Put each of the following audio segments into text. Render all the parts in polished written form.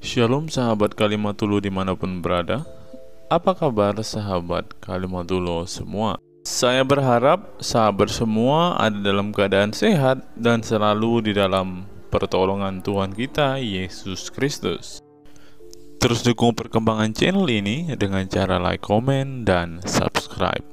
Shalom sahabat Kalimatullah dimanapun berada. Apa kabar sahabat Kalimatullah semua? Saya berharap sahabat semua ada dalam keadaan sehat dan selalu di dalam pertolongan Tuhan kita Yesus Kristus. Terus dukung perkembangan channel ini dengan cara like, komen, dan subscribe.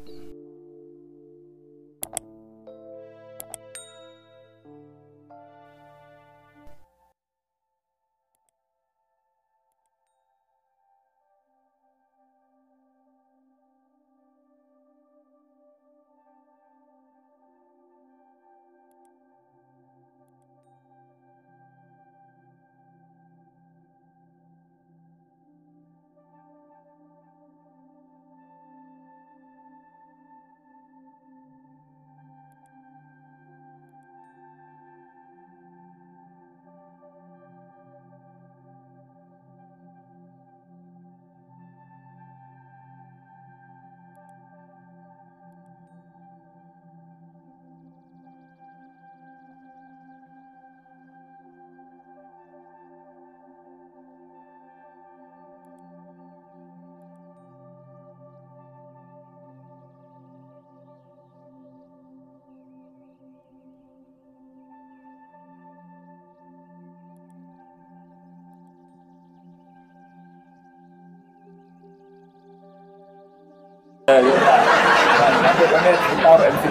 MC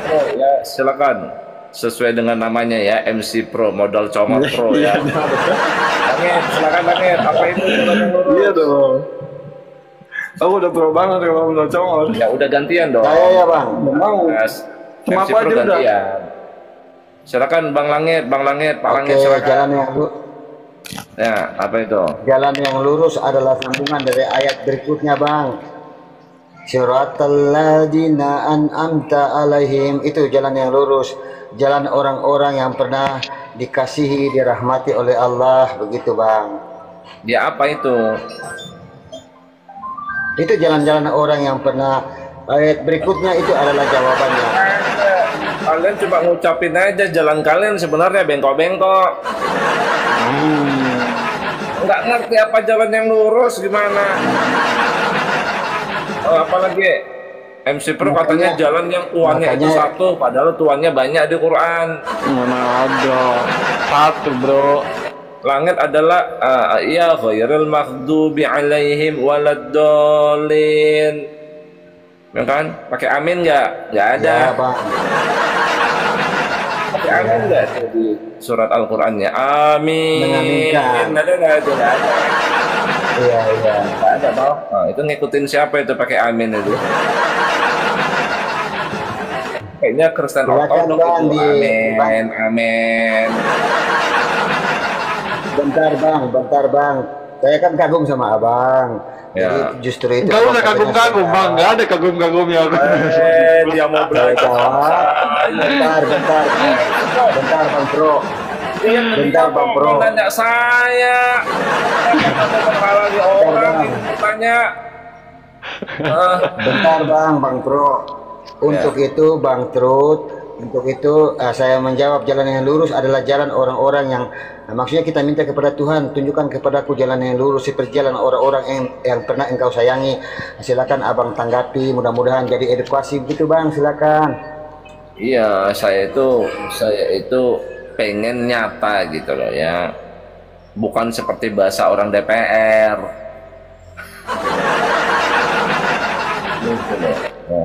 Pro ya, silakan sesuai dengan namanya ya, MC Pro, modal comot pro ya. Langit, silakan Langit, apa itu jalan yang lurus? Iya dong. Aku udah pro banget kalau modal comot. Ya udah gantian dong. Ya bang, mau. Yes. Sama MC apa Pro aja udah. gantian. Silakan Bang Langit, Pak Langit silakan. Jalan yang Ya, apa itu? jalan yang lurus adalah sambungan dari ayat berikutnya, Bang. Siratal ladzina an'amta alaihim, itu jalan yang lurus, jalan orang-orang yang pernah dikasihi, dirahmati oleh Allah, begitu, Bang. Dia apa itu? Itu jalan-jalan orang yang pernah. Ayat berikutnya itu adalah jawabannya. Kalian coba ngucapin aja, jalan kalian sebenarnya bengkok-bengkok. Nggak ngerti apa jalan yang lurus gimana. Apalagi MC Pro katanya jalan yang tuannya itu satu, padahal tuannya banyak di Quran. Mana ada satu bro. Langit adalah ya ghairil maghdubi alaihim waladdallin. Ya kan? Pakai amin nggak? Nggak ada. Ya, Bang. Pakai amin nggak tuh di surat Al-Qur'annya? Amin. Mengaminkan. Nggak ada. Iya. Nggak ada tau. Nah, itu ngikutin siapa itu pakai amin itu? Kayaknya Kristen Silakan, Ortodok Bang, itu amin. Bentar, Bang. Saya kan kagum sama Abang. Ya. Jadi justru itu. Enggak usah kagum-kagum bang, nggak ada kagum-kagumnya. Dia mau belajar. Bentar, Bang Pro. Bentar, Bang Pro. Nanya saya. Kepala di orang ini bertanya. Bentar, Bang Pro. Untuk itu, Bang Trut, untuk itu saya menjawab jalan yang lurus adalah jalan orang-orang yang maksudnya kita minta kepada Tuhan, tunjukkan kepadaku jalan yang lurus seperti jalan orang-orang yang pernah Engkau sayangi. Silakan Abang tanggapi, mudah-mudahan jadi edukasi begitu, Bang. Silakan. Iya, saya itu pengen nyata gitu loh ya. Bukan seperti bahasa orang DPR. Gitu loh. Ya.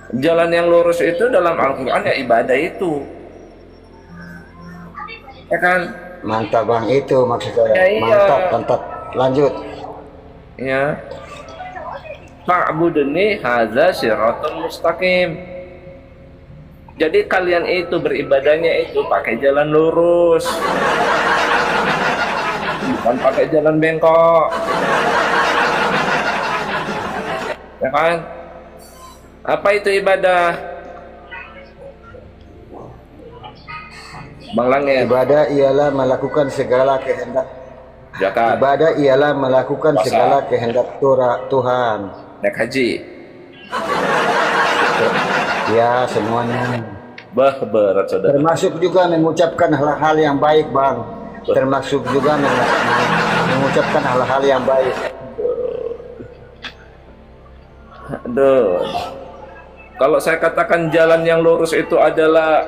Jalan yang lurus itu dalam Al-Quran ya ibadah itu. Ya kan? Mantap, Bang, itu maksud saya. Ya, iya. Mantap. Lanjut. Ya. Fa'budni hadza siratal mustaqim. Jadi kalian itu beribadahnya itu pakai jalan lurus. Bukan pakai jalan bengkok. Ya kan? Apa itu ibadah? Bang Langit. Ibadah ialah melakukan segala kehendak. Zakat. Ibadah ialah melakukan segala kehendak Tuhan. Naik haji. Ya, semuanya. Berat saudara. Termasuk juga mengucapkan hal-hal yang baik, Bang. termasuk juga mengucapkan hal-hal yang baik. Aduh. Kalau saya katakan jalan yang lurus itu adalah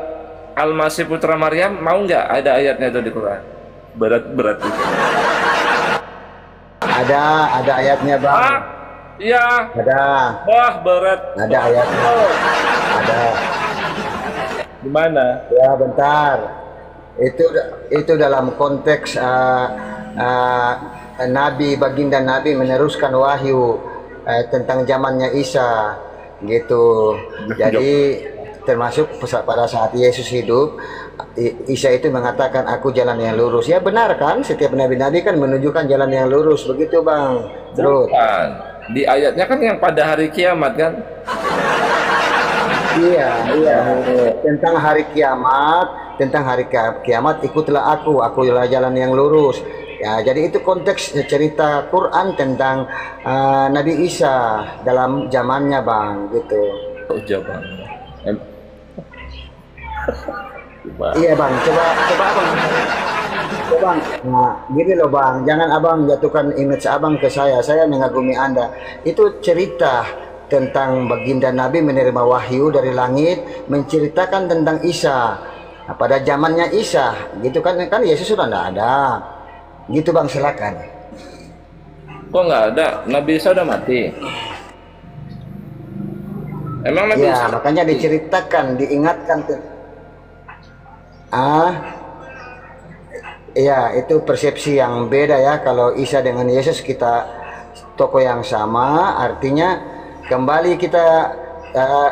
Al-Masih putra Maryam, mau nggak? Ada ayatnya itu di Quran. Berat itu. Ada ayatnya bang. Ah, iya. Ada. Wah, berat. Ada ayatnya. Ada. Di mana? Ya bentar. Itu dalam konteks Nabi, baginda Nabi meneruskan wahyu tentang zamannya Isa gitu. Jadi termasuk pada saat Yesus hidup, Isa itu mengatakan aku jalan yang lurus. Ya benar kan, setiap nabi-nabi kan menunjukkan jalan yang lurus, begitu bang. Terus di ayatnya kan yang pada hari kiamat kan. Iya tentang hari kiamat ikutlah aku adalah jalan yang lurus. Ya, jadi itu konteks cerita Quran tentang Nabi Isa dalam zamannya bang, gitu. Oh, jawaban. Iya bang, coba abang. Coba, nah gini loh bang, jangan abang jatuhkan image abang ke saya mengagumi anda. Itu cerita tentang baginda Nabi menerima wahyu dari langit, menceritakan tentang Isa. Nah, pada zamannya Isa, gitu kan Yesus sudah tidak ada. Gitu bang, silakan. Kok nggak ada? Nabi Isa udah mati. Emang Nabi Isa? Ya, makanya diceritakan, diingatkan. Iya, itu persepsi yang beda ya. Kalau Isa dengan Yesus kita tokoh yang sama, artinya kembali kita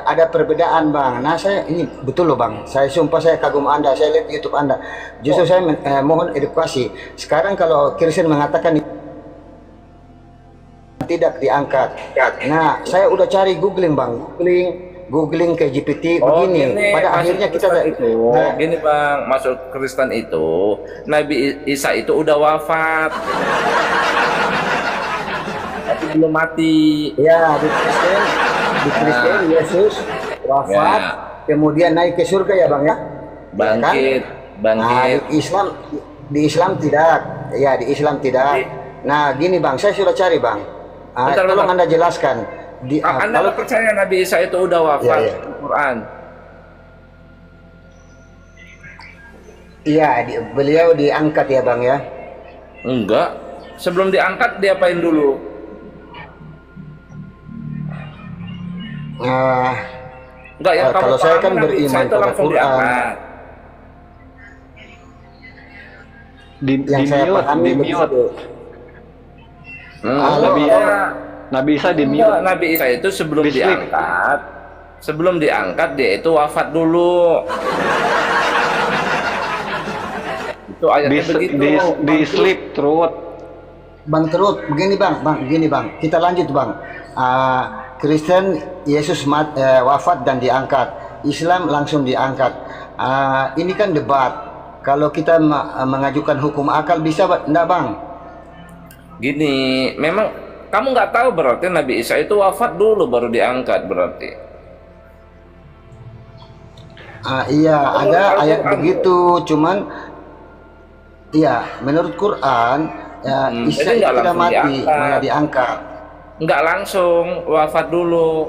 ada perbedaan bang. Nah saya ini betul loh bang, saya sumpah saya kagum anda, saya lihat YouTube anda, justru saya mohon edukasi. Sekarang kalau Kristen mengatakan tidak diangkat, nah saya udah cari googling bang, googling ke GPT begini, gini, pada akhirnya kita gini bang, masuk Kristen itu Nabi Isa itu udah wafat tapi belum mati ya. Di Kristen Yesus wafat kemudian naik ke surga ya bang ya, bangkit. Nah, di Islam tidak, ya di Islam tidak. Nah gini bang, saya sudah cari bang, tolong anda jelaskan. Anda kalau percaya Nabi Isa itu udah wafat di Quran? Iya, beliau diangkat ya bang ya? Enggak, sebelum diangkat diapain dulu? Enggak ya, kalau saya kan beriman pada Quran. Yang saya pahami begitu. Nabi Isa di-mute. Nabi Isa itu sebelum diangkat dia itu wafat dulu. Itu ayatnya begitu. Di sleep Trut. Bang Trut, begini bang, kita lanjut bang. Kristen Yesus wafat dan diangkat, Islam langsung diangkat. Ini kan debat. Kalau kita mengajukan hukum akal bisa enggak bang? Gini, memang kamu nggak tahu berarti Nabi Isa itu wafat dulu baru diangkat berarti. Iya, ada ayat begitu, cuman iya menurut Quran Isa itu tidak mati, malah diangkat. Nggak langsung wafat dulu.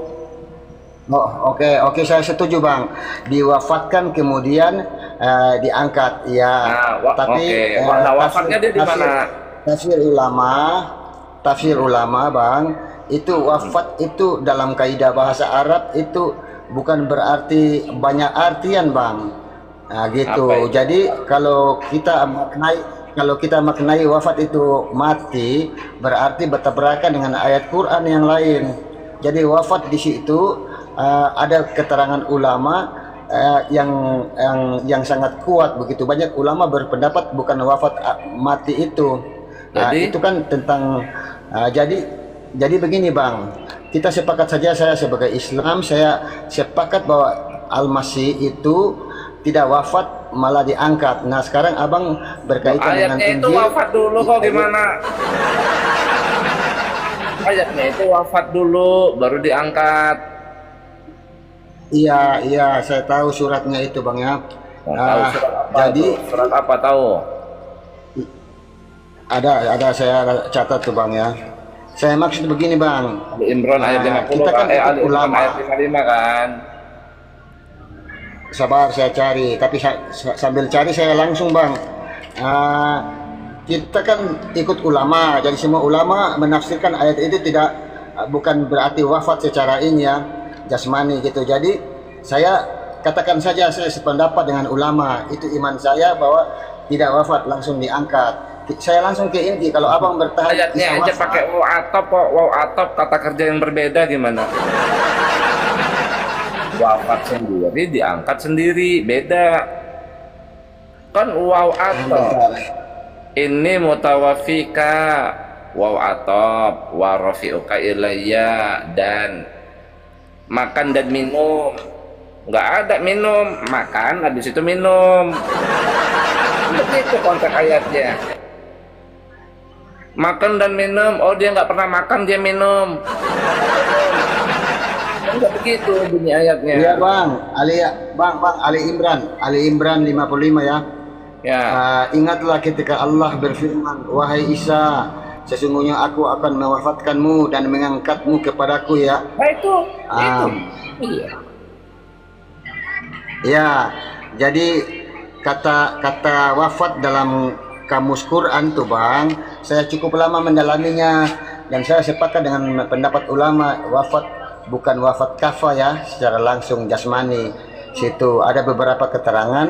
Oh, oke, saya setuju bang. Diwafatkan kemudian diangkat, ya. Tapi wafatnya dia di mana? Tafsir ulama bang, itu wafat itu dalam kaidah bahasa Arab itu bukan berarti banyak artian bang. Nah, gitu. Jadi kalau kita maknai wafat itu mati, berarti bertabrakan dengan ayat Quran yang lain. Jadi wafat di situ ada keterangan ulama yang sangat kuat begitu. Banyak ulama berpendapat bukan wafat mati itu. Itu kan tentang jadi begini bang, kita sepakat saja, saya sebagai Islam saya sepakat bahwa Al-Masih itu tidak wafat malah diangkat. Nah sekarang abang berkaitan dengan Injil. Ayatnya itu wafat dulu kok gimana? Ayatnya itu wafat dulu baru diangkat. Iya saya tahu suratnya itu bang ya. Jadi surat apa tahu? Ada saya catat tuh bang ya. Saya maksud begini bang. Ali Imran ayat 50 Kita kan Ali ikut Imran ulama. ayat 55 kan. Sabar saya cari, tapi sambil cari saya langsung bang. Kita kan ikut ulama, jadi semua ulama menafsirkan ayat itu tidak, bukan berarti wafat secara ini ya, jasmani gitu. Jadi saya katakan saja saya sependapat dengan ulama, itu iman saya bahwa tidak wafat langsung diangkat. Saya langsung ke inti, kalau abang bertahan Ayatnya aja pakai waw atop kok, waw atop kata kerja yang berbeda gimana? Wafat sendiri diangkat sendiri beda kan. Waw atop ini mutawafika, waw atop wa rafi'uka ilayya, dan makan dan minum. Nggak ada minum, makan habis itu minum. Begitu konteks ayatnya. Makan dan minum, oh dia nggak pernah makan, dia minum. Enggak begitu bunyi ayatnya. Iya bang, Ali Imran 55 ya. Ya. Ingatlah ketika Allah berfirman, wahai Isa, sesungguhnya aku akan mewafatkanmu dan mengangkatmu kepadaku ya. Nah itu. Iya. Ya, jadi kata wafat dalam kamus Quran tuh bang, saya cukup lama mendalaminya dan saya sepakat dengan pendapat ulama, wafat bukan wafat kafa ya, secara langsung jasmani. Situ ada beberapa keterangan.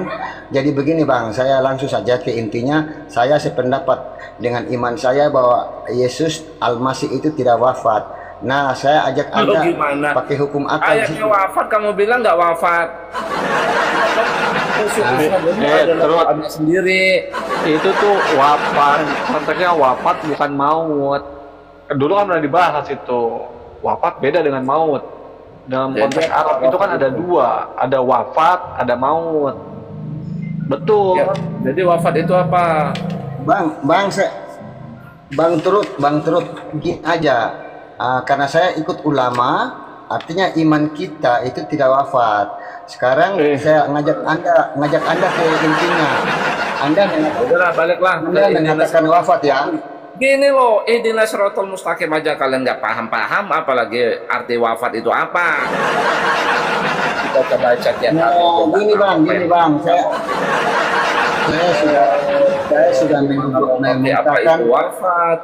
Jadi begini bang, saya langsung saja ke intinya. Saya sependapat dengan iman saya bahwa Yesus Al-Masih itu tidak wafat. Nah, saya ajak Anda pakai hukum akal. Ayatnya wafat, kamu bilang nggak wafat. Terus sendiri itu tuh wafat, konteksnya wafat bukan maut. Dulu kan pernah dibahas itu, wafat beda dengan maut. Dalam konteks Arab itu kan ada dua, ada wafat, ada maut. Betul. Ya, jadi wafat itu apa? Bang Terut gini aja. Karena saya ikut ulama, artinya iman kita itu tidak wafat. Sekarang saya ngajak Anda ke intinya. Anda mengatakan wafat ya. Gini loh, ihdinas siratal mustaqim aja kalian nggak paham, apalagi arti wafat itu apa? Kita coba baca ya. Gini bang, saya sudah memetakan wafat.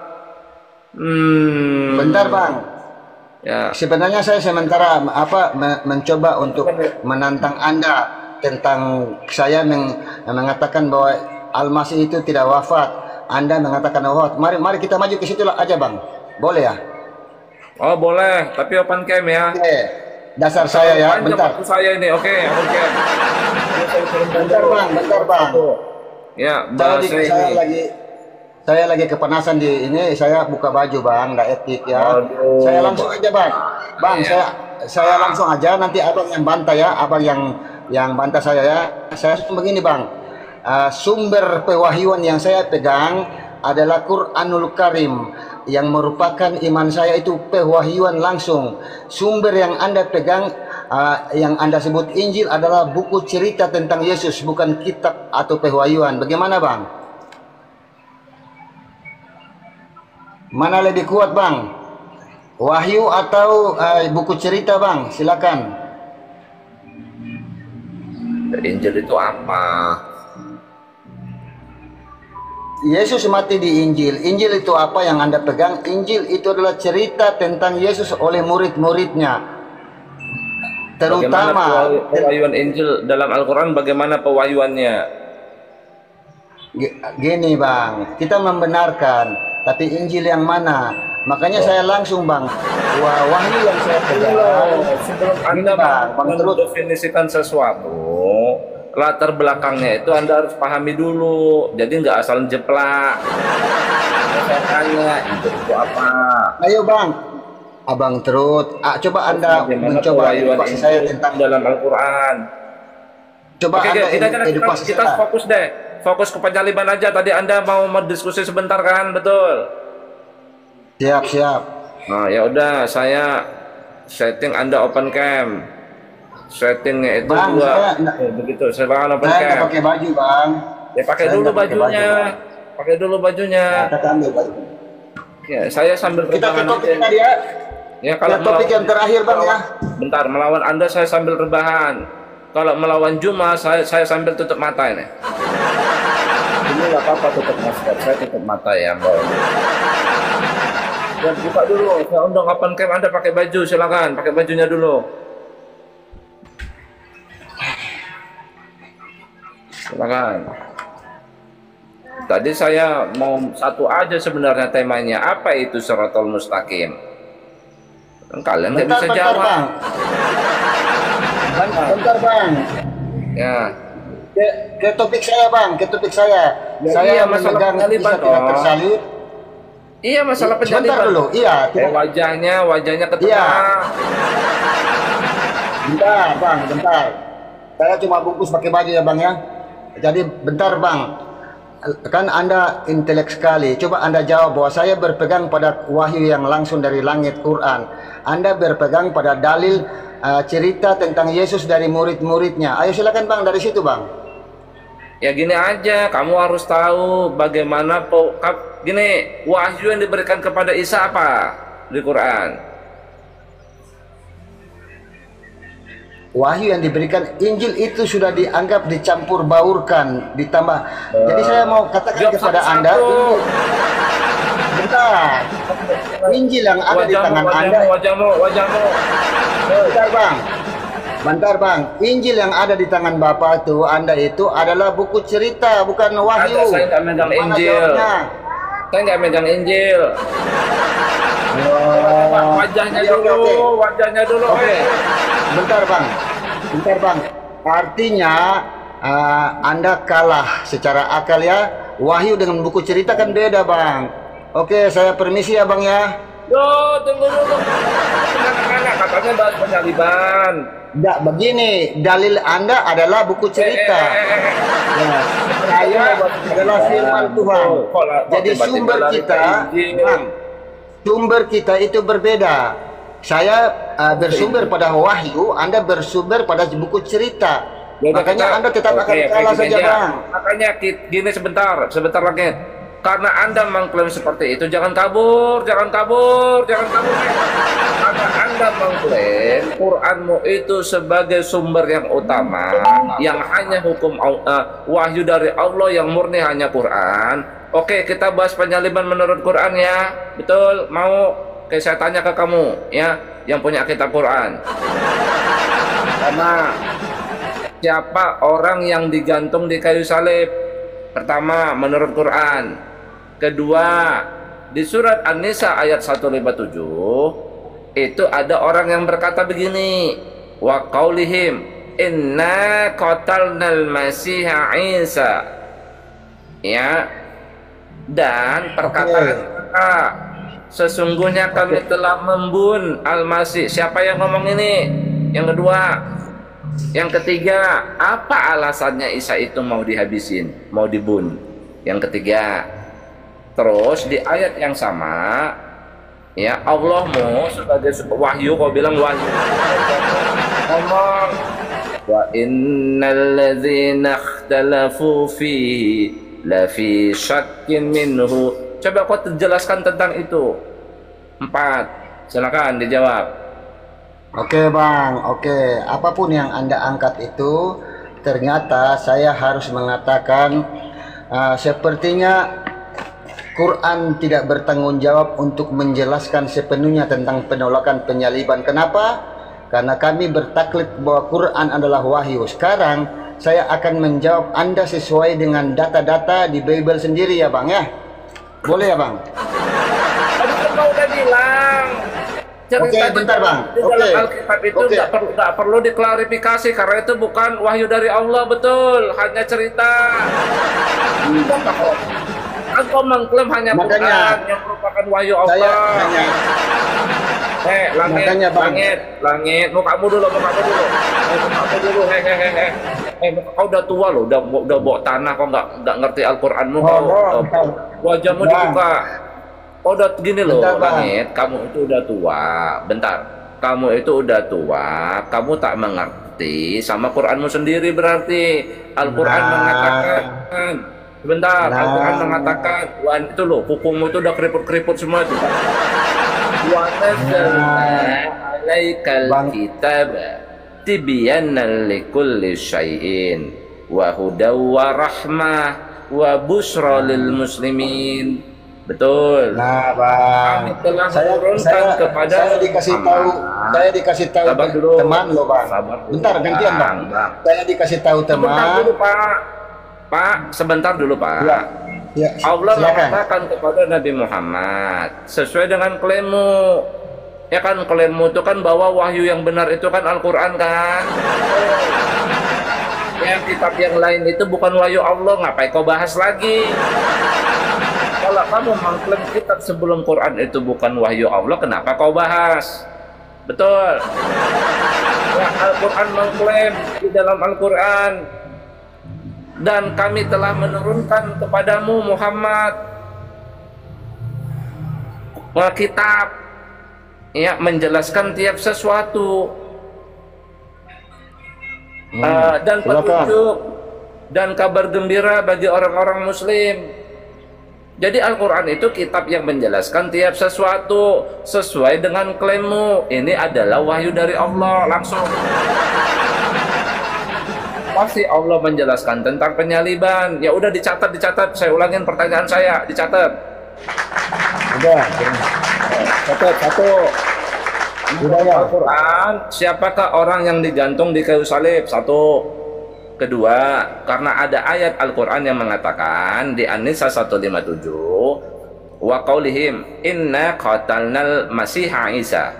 Bentar bang. Ya. Sebenarnya saya sementara mencoba untuk menantang Anda tentang saya mengatakan bahwa Al-Masih itu tidak wafat. Anda mengatakan wafat. Mari kita maju ke situ aja bang. Boleh ya? Oh boleh, tapi open cam ya. Oke. Dasar saya ya. Bentar. Saya ini, oke, open cam. Bentar bang. Ya, saya lagi kepanasan di ini. Saya buka baju bang, nggak etik ya. Aduh. Saya langsung aja bang. Saya langsung aja. Nanti abang yang bantah ya. Abang yang bantah saya ya. Saya begini bang. Sumber pewahyuan yang saya pegang adalah Quranul Karim, yang merupakan iman saya itu pewahyuan langsung. Sumber yang Anda pegang, yang Anda sebut Injil adalah buku cerita tentang Yesus, bukan kitab atau pewahyuan. Bagaimana bang? Mana lebih kuat bang? Wahyu atau buku cerita bang? Silakan. Injil itu apa? Yesus mati di Injil. Injil itu apa yang Anda pegang? Injil itu adalah cerita tentang Yesus oleh murid-muridnya. Terutama pewahyuan Injil dalam Al-Quran, bagaimana pewahyuannya? Gini bang, kita membenarkan, tapi Injil yang mana? Makanya saya langsung bang, wahyu yang saya pegang. Sebelum Anda mendefinisikan sesuatu, latar belakangnya itu Anda harus pahami dulu. Jadi nggak asal jeplak. Saya tanya itu apa? Ayo bang, abang Terut, coba Anda mencoba edukasi saya tentang dalam Al-Quran. Coba oke, Anda edukasi kita fokus deh, fokus ke penyaliban aja. Tadi Anda mau diskusi sebentar kan, betul? Siap. Nah ya udah, saya setting Anda open cam. Settingnya itu bang, dua. Begitu, saya open cam. Saya pakai baju bang. Ya pakai dulu bajunya. pakai dulu bajunya. Kita ambil baju. Ya, saya sambil Kita ke rebahan topik aja. tadi ya. Ya, kalau Ke topik yang terakhir Bang ya. bentar, melawan Anda saya sambil rebahan. Kalau melawan Juma saya sambil tutup mata ini. Ini nggak apa-apa tutup masker, saya tutup mata ya, Mbak. Dan buka dulu, saya undang kapan camp Anda pakai baju, silakan pakai bajunya dulu. Silakan. Tadi saya mau satu aja sebenarnya temanya, apa itu Shiratal Mustaqim? Kalian nggak bisa jawab. Bang. Bentar Bang. Ya. Ke topik saya Bang, ke topik saya. Ya, Saya iya, masalah memegang penyaliban bisa tidak dong. tersalib. Iya, masalah Sebentar penyaliban. dulu, iya. Wajahnya ke Iya. tengah. Bentar Bang, bentar. Saya cuma bungkus pakai baju ya Bang ya. Jadi bentar Bang. Kan Anda intelek sekali. Coba Anda jawab bahwa saya berpegang pada wahyu yang langsung dari langit Quran. Anda berpegang pada dalil cerita tentang Yesus dari murid-muridnya. Ayo silakan Bang dari situ Bang. Ya gini aja, kamu harus tahu bagaimana gini, wahyu yang diberikan kepada Isa apa di Quran? Wahyu yang diberikan Injil itu sudah dianggap dicampur baurkan, ditambah. Jadi saya mau katakan Jawab kepada satu-satu. Anda, bentar. Injil yang ada di tangan Anda. Wajahmu. Bentar Bang. Bentar Bang. Injil yang ada di tangan Bapak itu, Anda itu adalah buku cerita, bukan wahyu. Saya nggak megang Mana Injil. jawabnya? Saya nggak megang Injil. Wajahnya Oke, dulu, oke. wajahnya dulu. Oke. Bentar Bang. Artinya Anda kalah secara akal ya. Wahyu dengan buku cerita kan beda Bang. Oke, saya permisi ya Bang ya. Yo, tunggu dulu. Anak-anak katanya bahas penyaliban. Enggak, begini, dalil Anda adalah buku cerita. Ya, saya adalah firman Tuhan. Jadi sumber kita, Bang, sumber kita itu berbeda. Saya bersumber pada wahyu, Anda bersumber pada buku cerita. Makanya Anda tetap akan kalah saja, Bang. Makanya gini sebentar lagi. Karena Anda mengklaim seperti itu, jangan kabur. Karena Anda mengklaim Quranmu itu sebagai sumber yang utama, yang hanya hukum wahyu dari Allah yang murni hanya Quran. Oke, kita bahas penyaliban menurut Quran ya. Betul? Mau? Oke, saya tanya ke kamu ya, yang punya kitab Quran. Pertama, siapa orang yang digantung di kayu salib? Pertama, menurut Quran. Kedua, di surat An-Nisa ayat 157 itu ada orang yang berkata begini, wa qaulihim inna qatalnal masiha Isa. Ya. Dan perkataan mereka, sesungguhnya kami telah membunuh Al-Masih. Siapa yang ngomong ini? Yang kedua. Yang ketiga, apa alasannya Isa itu mau dihabisin, mau dibunuh? Yang ketiga. Terus di ayat yang sama, ya Allahmu sebagai wahyu, kau bilang wahyu, ngomong wa innal ladzina ikhtalafu fihi la fi syakkin minhu. Coba kau jelaskan tentang itu. 4. Silakan dijawab. Oke Bang, oke. Apapun yang Anda angkat itu, ternyata saya harus mengatakan sepertinya Quran tidak bertanggung jawab untuk menjelaskan sepenuhnya tentang penolakan penyaliban. Kenapa? Karena kami bertaklid bahwa Quran adalah wahyu. Sekarang saya akan menjawab Anda sesuai dengan data-data di Bible sendiri ya Bang ya. Boleh ya Bang? Tadi kan kau udah bilang. Oke, bentar Bang. Di dalam Alkitab itu nggak perlu diklarifikasi karena itu bukan wahyu dari Allah, betul, hanya cerita. Engkau mengklaim hanya Quran yang merupakan wahyu Allah. Langit, mukamu dulu. Kau udah tua loh, udah bawa tanah, kau nggak ngerti Al-Quranmu, wajahmu dibuka. Oh, udah gini loh, Langit, kamu itu udah tua. Bentar, kamu itu udah tua, kamu tak mengerti sama Quranmu sendiri berarti. Al-Quran mengatakan Sebentar, Nah. Al-Quran mengatakan, wah itu loh, hukummu itu udah keriput-keriput semua itu. Wa nazzalna alaikal Bang. kitab tibyanan likulli syai'in wa hudaw wa rahmah wa busyra lil muslimin. Betul. Nah, Kami Bang. telah menurunkan kepada saya dikasih tahu, Muhammad. saya dikasih tahu Sabar dulu. teman loh, Bang. Sabar dulu, Bentar, gantian, Bang. Bang. Saya dikasih tahu Sebentar teman. dulu, Pak. Pak, sebentar dulu, Pak. Ya. Ya, Allah silakan. mengatakan kepada Nabi Muhammad sesuai dengan klaimmu. Ya kan, klaimmu itu kan bahwa wahyu yang benar itu kan Al-Quran kan. Yang kitab yang lain itu bukan wahyu Allah, ngapain kau bahas lagi? Kalau kamu mengklaim kitab sebelum Quran itu bukan wahyu Allah, kenapa kau bahas? Betul. Ya, Al-Quran mengklaim di dalam Al-Quran, dan kami telah menurunkan kepadamu Muhammad kitab ya menjelaskan tiap sesuatu dan petunjuk dan kabar gembira bagi orang-orang muslim. Jadi Al-Quran itu kitab yang menjelaskan tiap sesuatu sesuai dengan klaimmu. Ini adalah wahyu dari Allah langsung. Pasti Allah menjelaskan tentang penyaliban. Ya udah dicatat. Saya ulangin pertanyaan saya, dicatat. Udah. Catat satu. Udah ya. Al-Quran, siapakah orang yang digantung di kayu salib? Satu. Kedua, karena ada ayat Al-Quran yang mengatakan di An-Nisa 157, wa qaulihim inna qatalnal masiha Isa.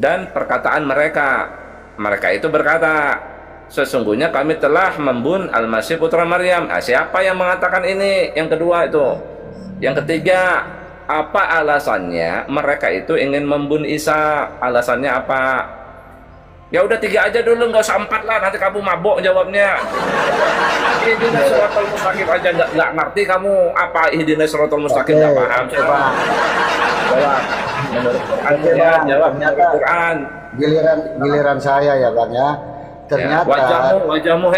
Dan perkataan mereka itu berkata, sesungguhnya kami telah membunuh Al-Masih putra Maryam. Siapa yang mengatakan ini? Yang kedua itu. Yang ketiga, apa alasannya mereka itu ingin membunuh Isa? Alasannya apa? Ya udah 3 aja dulu, nggak usah 4 lah, nanti kamu mabok jawabnya. Ihdinas siratal mustaqim aja nggak ngerti kamu apa ihdinas siratal mustaqim, nggak paham. Coba jawab menurut Quran ya, jawab menurut Quran. Giliran saya ya, Bang ya. Ternyata wajahmu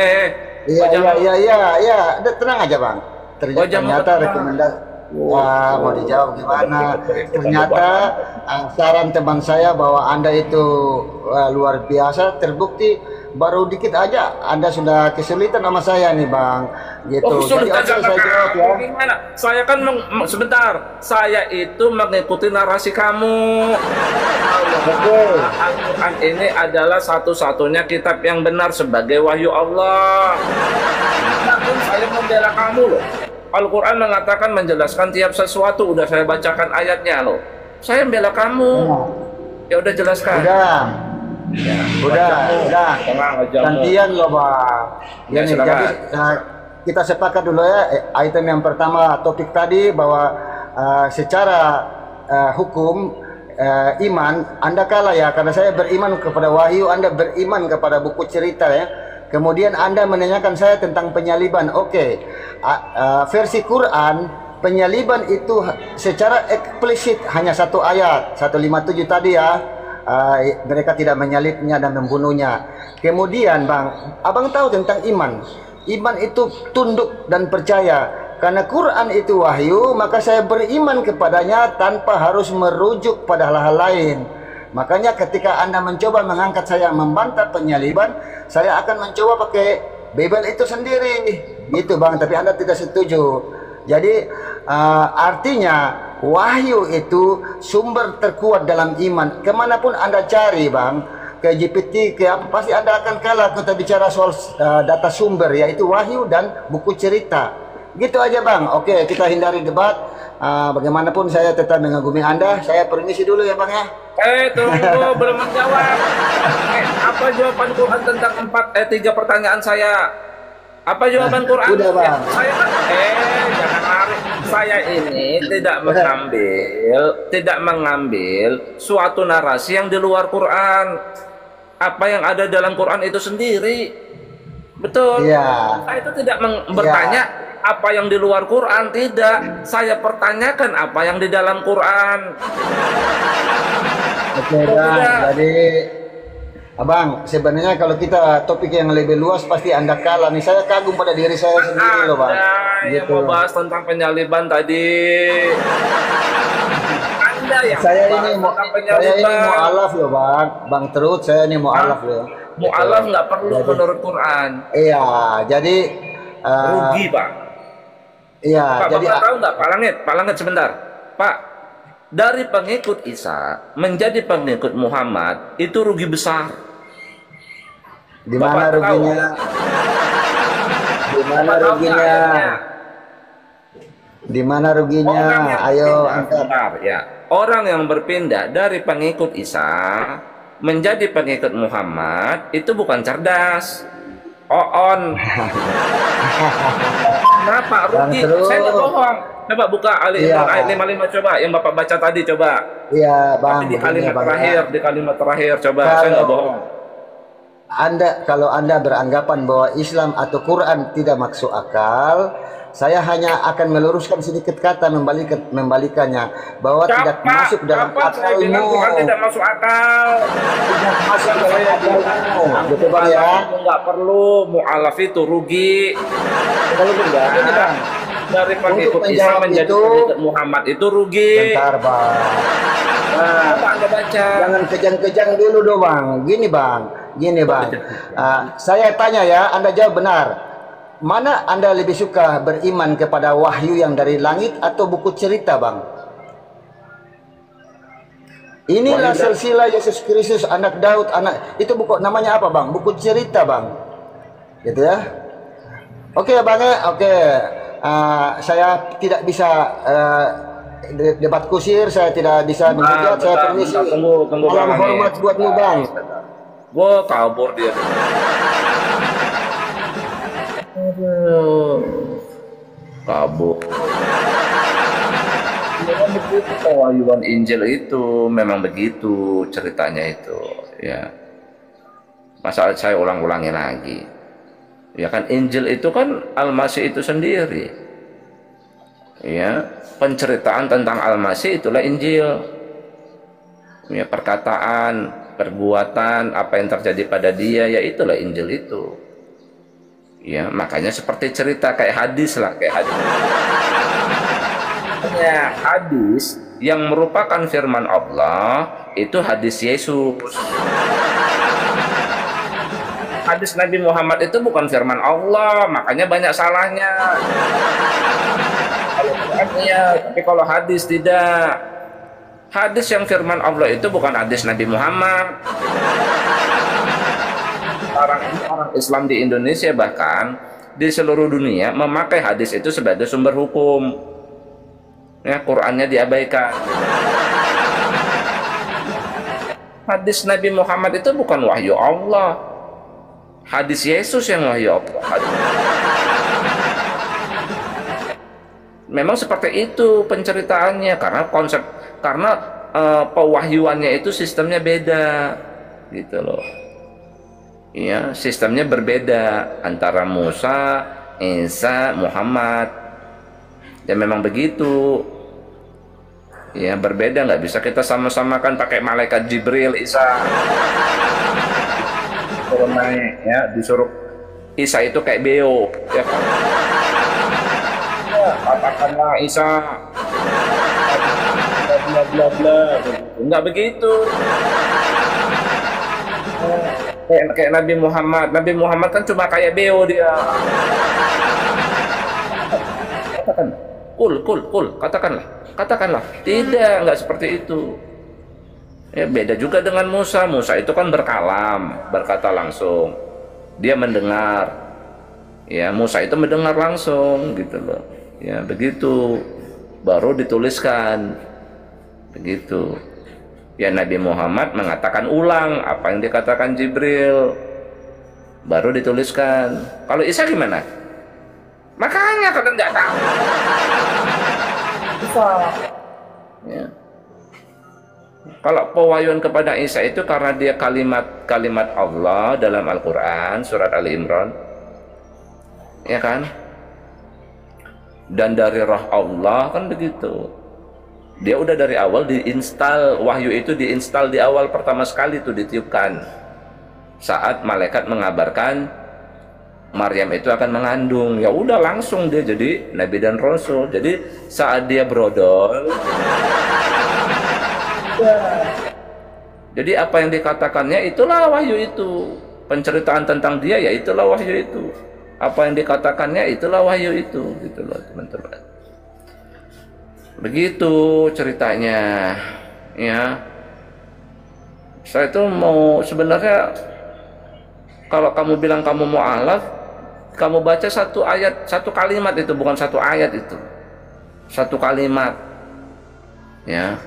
iya, tenang aja, Bang. Ternyata tenang. rekomendasi mau dijawab gimana? Ternyata saran teman saya bahwa Anda itu luar biasa, terbukti baru dikit aja Anda sudah kesulitan sama saya nih, Bang. Gitu. Jadi saya jawab ya. Gimana? Saya kan sebentar. Saya itu mengikuti narasi kamu. Betul. Al-Quran ini adalah satu-satunya kitab yang benar sebagai wahyu Allah. Namun saya membela kamu loh. Al-Quran mengatakan menjelaskan tiap sesuatu. Udah saya bacakan ayatnya loh. Saya membela kamu. Ya udah jelaskan. Udah. Gantian loh, Bang. Ya, Jadi kita sepakat dulu ya, item yang pertama topik tadi bahwa secara hukum iman Anda kalah ya, karena saya beriman kepada wahyu, Anda beriman kepada buku cerita ya. Kemudian Anda menanyakan saya tentang penyaliban. Oke. Versi Quran penyaliban itu secara eksplisit hanya 1 ayat 157 tadi ya. Mereka tidak menyalibnya dan membunuhnya. Kemudian Bang, Abang tahu tentang iman. Iman itu tunduk dan percaya. Karena Quran itu wahyu, maka saya beriman kepadanya tanpa harus merujuk pada hal-hal lain. Makanya ketika Anda mencoba mengangkat saya membantah penyaliban, saya akan mencoba pakai Bible itu sendiri. Gitu Bang, tapi Anda tidak setuju. Jadi artinya wahyu itu sumber terkuat dalam iman. Kemanapun Anda cari Bang, ke GPT, ke apa, pasti Anda akan kalah kita bicara soal data sumber, yaitu wahyu dan buku cerita. Gitu aja Bang. Oke, kita hindari debat. Bagaimanapun saya tetap mengagumi Anda. Saya permisi dulu ya Bang ya. Tunggu, belum menjawab. Apa jawaban Quran tentang 3 pertanyaan saya? Apa jawaban Quran? Udah Bang. Saya jangan lari. Saya ini tidak mengambil suatu narasi yang di luar Quran. Apa yang ada dalam Quran itu sendiri. Betul. Iya. Saya itu tidak bertanya apa yang di luar Quran, tidak. Saya pertanyakan apa yang di dalam Quran. Oke Bang. Jadi Abang, sebenarnya kalau kita topik yang lebih luas pasti Anda kalah nih. Saya kagum pada diri saya sendiri loh, Bang. Anda yang mau bahas tentang penyaliban tadi. Anda yang Saya bahas ini mau tentang saya ini penyaliban. mau alaf loh, Bang. Bang Terut, saya ini mau alaf loh. Mu'alaf nggak perlu menurut Quran. Iya, jadi Rugi, Pak. iya, Pak, jadi Bapak tahu nggak, Pak Langit sebentar. Pak, dari pengikut Isa menjadi pengikut Muhammad itu rugi besar. di mana Bapak tahu. ruginya? Di mana Bapak tahu ruginya? nggak ayatnya? Di mana ruginya? Orang yang Ayo berpindah, angkat. sebentar, ya. Orang yang berpindah dari pengikut Isa menjadi pengikut Muhammad itu bukan cerdas. On. Kenapa rugi? Bang Terut. Saya nggak bohong. Coba buka Ali Iya. Imran ayat 55 coba yang Bapak baca tadi coba. Iya, Bang. Tapi di begini, kalimat Bang, ya. terakhir, di kalimat terakhir coba. Saya Kalau- nggak bohong. Kalau Anda beranggapan bahwa Islam atau Quran tidak masuk akal, saya hanya akan meluruskan sedikit kata membalikannya bahwa tidak masuk dalam Kapan saya bilang akalmu. Quran tidak masuk akal? Tidak masuk dalam akalmu. Gitu, Bang, ya. Mu'alaf itu nggak perlu, mu'alaf itu rugi. Kalau tidak, ini, Bang. Dari pengikut Untuk Isa menjawab menjadi itu- pengikut Muhammad itu rugi. Bentar, Bang. Nah, Coba Anda baca. jangan kejang-kejang dulu dong, Bang. Gini, Bang. Saya tanya ya, Anda jawab benar. Mana Anda lebih suka beriman kepada wahyu yang dari langit atau buku cerita, Bang? Inilah silsilah Yesus Kristus, anak Daud, itu buku namanya apa, Bang? Buku cerita, Bang. Gitu ya. Oke, Bang. Oke. Saya tidak bisa debat kusir, saya tidak bisa menghujat, saya permisi. Tunggu, Salam Bang Ani. hormat buatmu, Bang. Gua kabur dia. Aduh. Kabur. Memang begitu pewahyuan Injil itu, memang begitu ceritanya itu, ya. Masa saya ulang-ulangi lagi. Ya kan Injil itu kan Al-Masih itu sendiri. Ya, penceritaan tentang Al-Masih itulah Injil. Ya, perkataan, perbuatan, apa yang terjadi pada dia, ya itulah Injil itu. Ya, makanya seperti cerita kayak hadis lah, kayak hadis. Ya, hadis yang merupakan firman Allah itu hadis Yesus. Hadis Nabi Muhammad itu bukan firman Allah, makanya banyak salahnya. Kalau Quran iya, tapi kalau hadis tidak. Hadis yang firman Allah itu bukan hadis Nabi Muhammad. Sekarang ini orang Islam di Indonesia bahkan di seluruh dunia memakai hadis itu sebagai sumber hukum. Ya, Qurannya diabaikan. Hadis Nabi Muhammad itu bukan wahyu Allah. Hadis Yesus yang wahyu Allah. Memang seperti itu penceritaannya karena pewahyuannya itu sistemnya beda gitu loh. Iya, sistemnya berbeda antara Musa, Isa, Muhammad. Ya memang begitu. Ya berbeda, nggak bisa kita sama-samakan pakai malaikat Jibril, Isa. Turun naik, ya disuruh Isa itu kayak beo, ya kan? Ya, katakanlah Isa. Bla bla bla, nggak begitu. Kayak Nabi Muhammad kan cuma kayak beo dia. Katakan, kul, katakanlah. Tidak, nggak seperti itu. Ya beda juga dengan Musa. Musa itu kan berkalam, berkata langsung. Dia mendengar. Ya Musa itu mendengar langsung, gitu loh. Ya begitu. Baru dituliskan, begitu. Ya Nabi Muhammad mengatakan ulang apa yang dikatakan Jibril, baru dituliskan. Kalau Isa gimana? Makanya kalian nggak tahu. Isa. Ya. Kalau pewahyuan kepada Isa itu karena dia kalimat Allah dalam Al-Quran surat Ali Imran, ya kan? Dan dari roh Allah kan begitu. Dia udah dari awal diinstal, wahyu itu diinstal di awal pertama sekali tuh ditiupkan. saat malaikat mengabarkan Maryam itu akan mengandung. Ya udah langsung dia jadi nabi dan rasul. Jadi saat dia brodol, jadi apa yang dikatakannya itulah wahyu itu. Penceritaan tentang dia ya itulah wahyu itu. Apa yang dikatakannya itulah wahyu itu, gitu loh teman-teman. Begitu ceritanya, ya. Saya itu mau sebenarnya kalau kamu bilang kamu mau alaf, kamu baca satu ayat, satu kalimat itu, bukan satu ayat itu, satu kalimat, ya.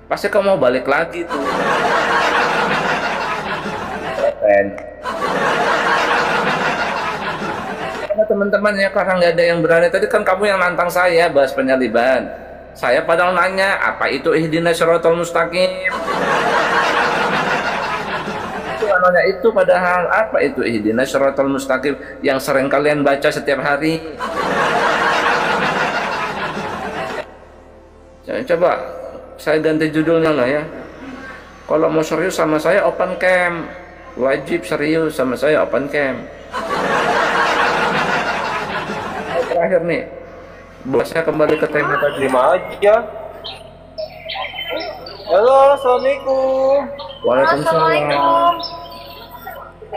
Pasti kamu mau balik lagi tuh. Karena teman-teman ya, karena nggak ada yang berani. Tadi kan kamu yang nantang saya bahas penyaliban. Saya padahal nanya, apa itu ihdinas siratal mustaqim? Itu anaknya itu padahal apa itu ihdinas siratal mustaqim yang sering kalian baca setiap hari? Coba saya ganti judulnya lah ya. Kalau mau serius sama saya open camp, wajib serius sama saya open camp. Terakhir nih, saya kembali ke tema tadi. Terima aja. Halo, assalamualaikum. Waalaikumsalam.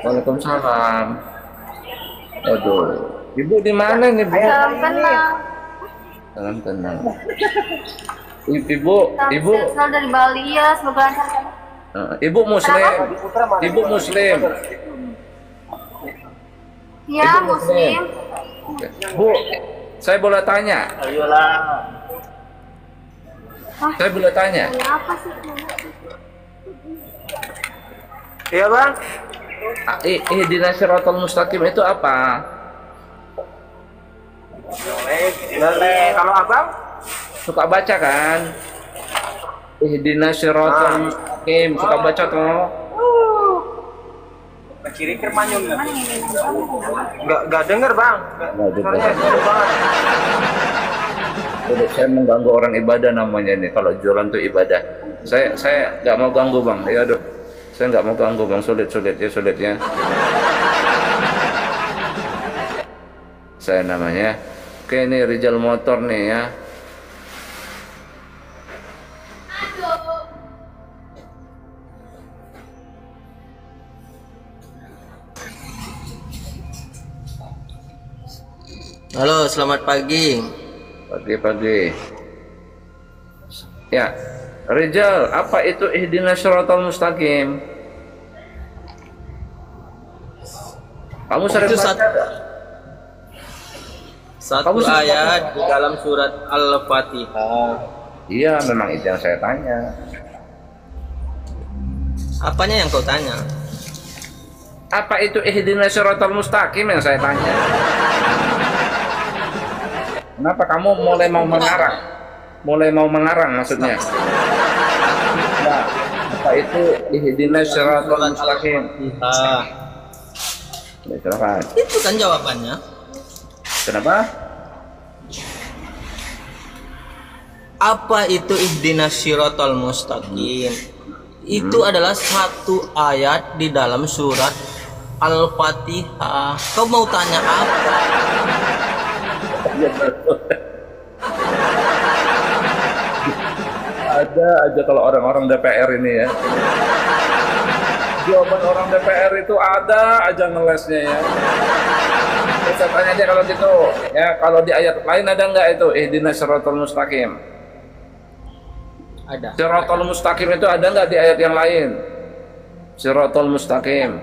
Waalaikumsalam. Aduh, ibu di mana nih, Bu? Salam kenal. Salam kenal. Ibu, Salam dari Bali ya, semoga lancar. ibu muslim. Ibu muslim. Ya, muslim. Bu, saya boleh tanya? Saya boleh tanya? Ya, apa sih? Iya bang. Ihdinas siratal mustaqim itu apa? Kalau abang Suka baca kan? Ihdinas siratal mustaqim, suka baca toh? kiri kermanyum nggak denger bang. Nggak denger. Suaranya jauh banget. Udah, saya mengganggu orang ibadah namanya nih. Kalau jualan tuh ibadah. Saya nggak mau ganggu bang. Ya aduh, saya nggak mau ganggu bang. Sulit ya. Saya namanya. Oke, ini Rijal Motor nih ya. Halo, selamat pagi. Pagi. Ya, Rijal, apa itu ihdinas siratal mustaqim? Kamu sering Itu baca nggak? Satu Kamu suka ayat di dalam surat Al-Fatihah. Iya, memang itu yang saya tanya. Apanya yang kau tanya? Apa itu ihdinas siratal mustaqim yang saya tanya? Kenapa kamu mulai mau mengarang? Mulai mau mengarang maksudnya? Nah, apa itu ihdinas siratal mustaqim? Ah, Ya, silakan. itu kan jawabannya. Kenapa? Apa itu ihdinas siratal mustaqim? Itu adalah satu ayat di dalam surat Al-Fatihah. Kau mau tanya apa? Ada aja kalau orang-orang DPR ini ya. Jawaban orang DPR itu ada aja ngelesnya ya. Saya tanya dia kalau gitu, ya kalau di ayat lain ada nggak itu ihdinas siratal mustaqim? Ada. Siratal mustaqim itu ada nggak di ayat yang lain? Siratal mustaqim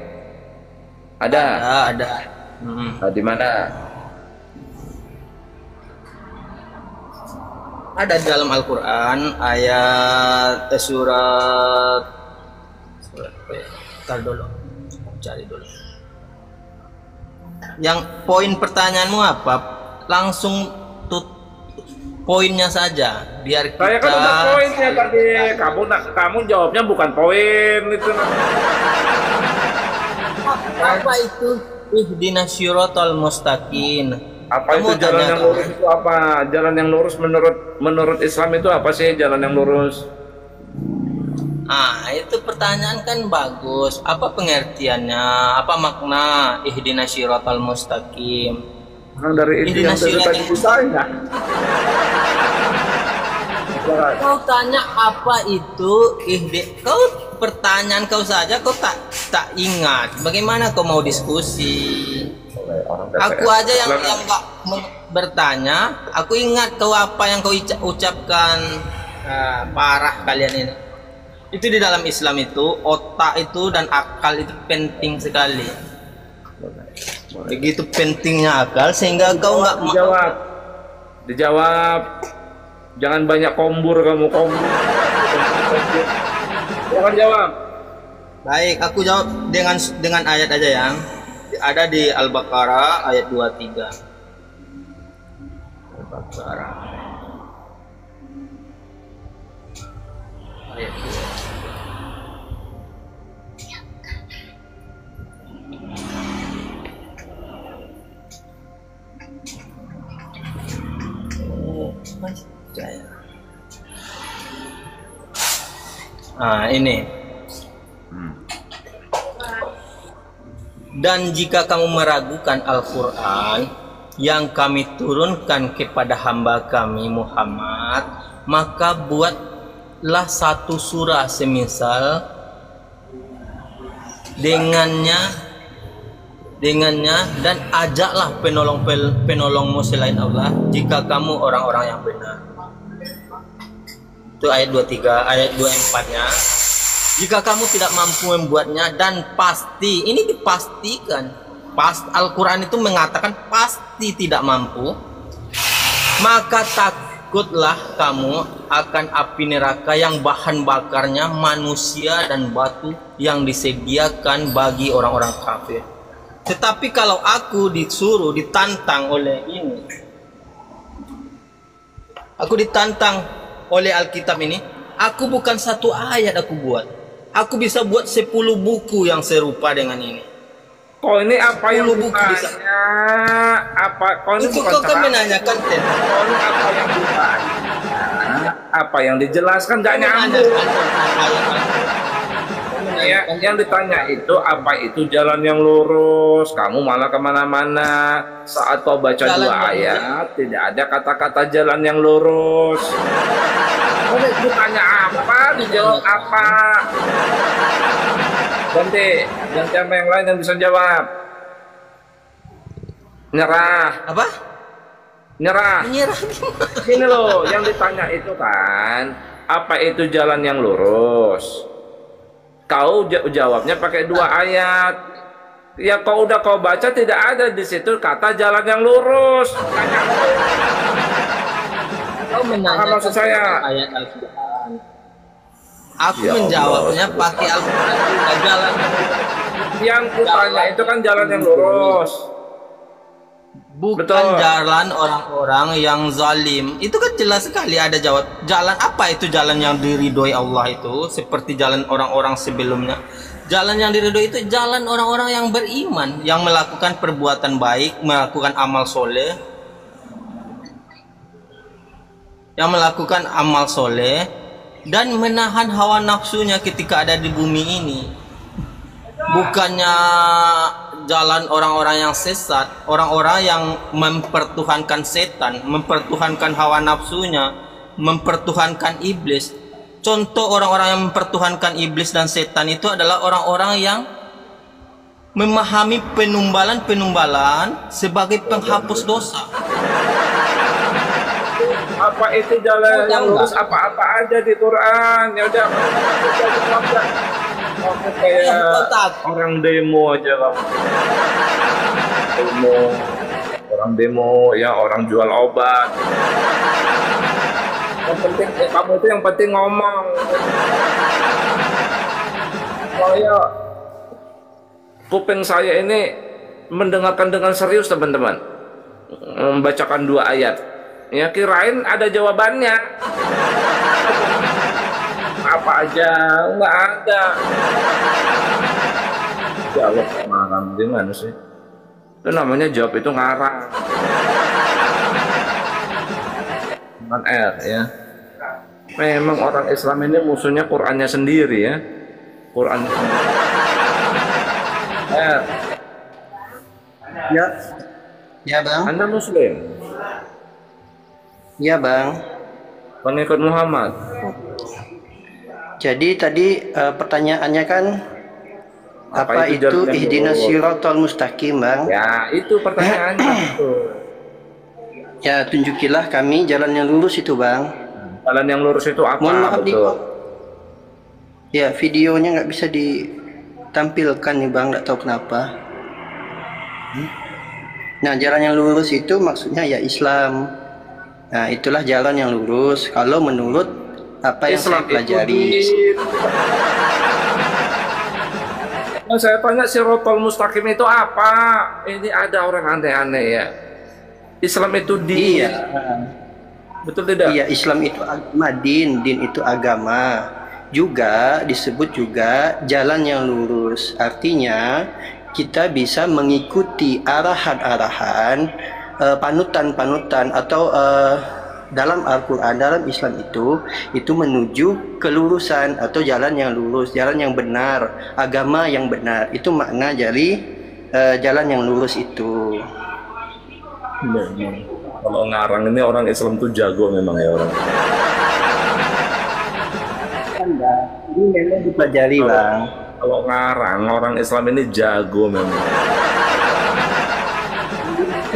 ada. Ada. Nah, di mana? Ada di dalam Al-Quran ayat surat apa ya? Ntar dulu, cari dulu. Yang poin pertanyaanmu apa? Langsung poinnya saja, biar kita. Saya kan udah poinnya tadi. Kamu jawabnya bukan poin itu. Apa itu ihdinas siratal mustaqim? Apa Kamu itu jalan tanya yang kan? lurus itu apa? Jalan yang lurus menurut Islam itu apa sih jalan yang lurus? Ah, itu pertanyaan kan bagus. Apa pengertiannya? Apa makna ihdinas syiratal mustaqim? Orang dari itu yang Ihdinas dari tadi syiratal. saya. Kau tanya apa itu kau pertanyaan kau saja kau tak ingat. Bagaimana kau mau diskusi? Aku aja yang nggak bertanya. Aku ingat kau apa yang kau ucapkan. Parah kalian ini. Itu di dalam Islam itu otak itu dan akal itu penting sekali. Begitu pentingnya akal sehingga kau nggak dijawab. Jangan banyak kombur kamu kombur. Jangan jawab. Baik, aku jawab dengan ayat aja yang ada di Al-Baqarah ayat 23. Al-Baqarah ayat 23. Nah, ini. Dan jika kamu meragukan Al-Quran yang kami turunkan kepada hamba kami Muhammad, maka buatlah satu surah semisal dengannya dan ajaklah penolongmu selain Allah jika kamu orang-orang yang benar. Itu ayat 23, ayat 24-nya. Jika kamu tidak mampu membuatnya dan pasti, ini dipastikan, Al-Quran itu mengatakan pasti tidak mampu, maka takutlah kamu akan api neraka yang bahan bakarnya manusia dan batu yang disediakan bagi orang-orang kafir. Tetapi kalau aku ditantang oleh ini, aku ditantang oleh Alkitab ini, aku bukan satu ayat aku buat. Aku bisa buat 10 buku yang serupa dengan ini. Kok ini apa yang buku bisa? Apa? Kok ini itu kau kan menanyakan apa yang ditanya? Apa yang dijelaskan nggak nyambung. Ya, yang ditanya itu apa itu jalan yang lurus? Kamu malah kemana-mana. Saat kau baca jalan 2 ayat, tidak ada kata-kata jalan yang lurus. Kau ditanya apa? Dijawab apa? Ganti sama yang lain yang bisa jawab. Nyerah. Apa? Nyerah. Menyerah. Ini loh, yang ditanya itu kan, apa itu jalan yang lurus? Kau jawabnya pakai 2 ayat. Ya kau baca tidak ada di situ kata jalan yang lurus. Kau menanyakan maksud saya ayat Al-Quran. Aku menjawabnya pakai Al-Quran. Jalan yang kutanya itu kan jalan yang lurus. Bukan betul. Jalan orang-orang yang zalim. Itu kan jelas sekali ada jawab. Jalan apa itu jalan yang diridhoi Allah itu? Seperti jalan orang-orang sebelumnya. Jalan yang diridhoi itu jalan orang-orang yang beriman, yang melakukan perbuatan baik, melakukan amal soleh, dan menahan hawa nafsunya ketika ada di bumi ini. Bukannya jalan orang-orang yang sesat, orang-orang yang mempertuhankan setan, mempertuhankan hawa nafsunya, mempertuhankan iblis. Contoh orang-orang yang mempertuhankan iblis dan setan itu adalah orang-orang yang memahami penumbalan sebagai penghapus dosa. Apa itu jalan yang lurus? Apa-apa aja di Quran. Ya udah. Kamu kayak orang demo aja kamu. Orang demo, ya orang jual obat. Yang penting kamu itu yang penting ngomong. Kuping saya ini mendengarkan dengan serius teman-teman. Membacakan 2 ayat. Ya kirain ada jawabannya. Apa aja nggak ada. Jawab ngarang gimana sih? Itu namanya jawab itu ngarang. Dengan R ya. Memang orang Islam ini musuhnya Qur'annya sendiri ya. Qur'annya sendiri. Ya. Ya, Bang. Anda Muslim? Ya, Bang. Pengikut Muhammad? Jadi tadi pertanyaannya kan apa itu ihdinas siratal mustaqim, Bang? Ya, itu pertanyaannya. Ya, tunjukilah kami jalan yang lurus itu, Bang. Jalan yang lurus itu apa? Mohon maaf betul? Ya, videonya nggak bisa ditampilkan nih, Bang. Nggak tahu kenapa. Nah, jalan yang lurus itu maksudnya ya Islam. Nah, itulah jalan yang lurus kalau menurut apa yang Islam saya pelajari. Nah, saya tanya Siratal Mustaqim itu apa? Ini ada orang aneh-aneh ya. Islam itu Iya. Betul tidak? Iya, Islam itu agama, din itu agama. Juga disebut juga jalan yang lurus. Artinya kita bisa mengikuti arahan-arahan, panutan-panutan atau dalam Al-Quran, dalam Islam itu menuju kelurusan atau jalan yang lurus, jalan yang benar, agama yang benar. Itu makna dari jalan yang lurus itu. Kalau ngarang ini orang Islam tuh jago memang ya orang. Ini memang dipelajari, Bang. Kalau ngarang orang Islam ini jago memang.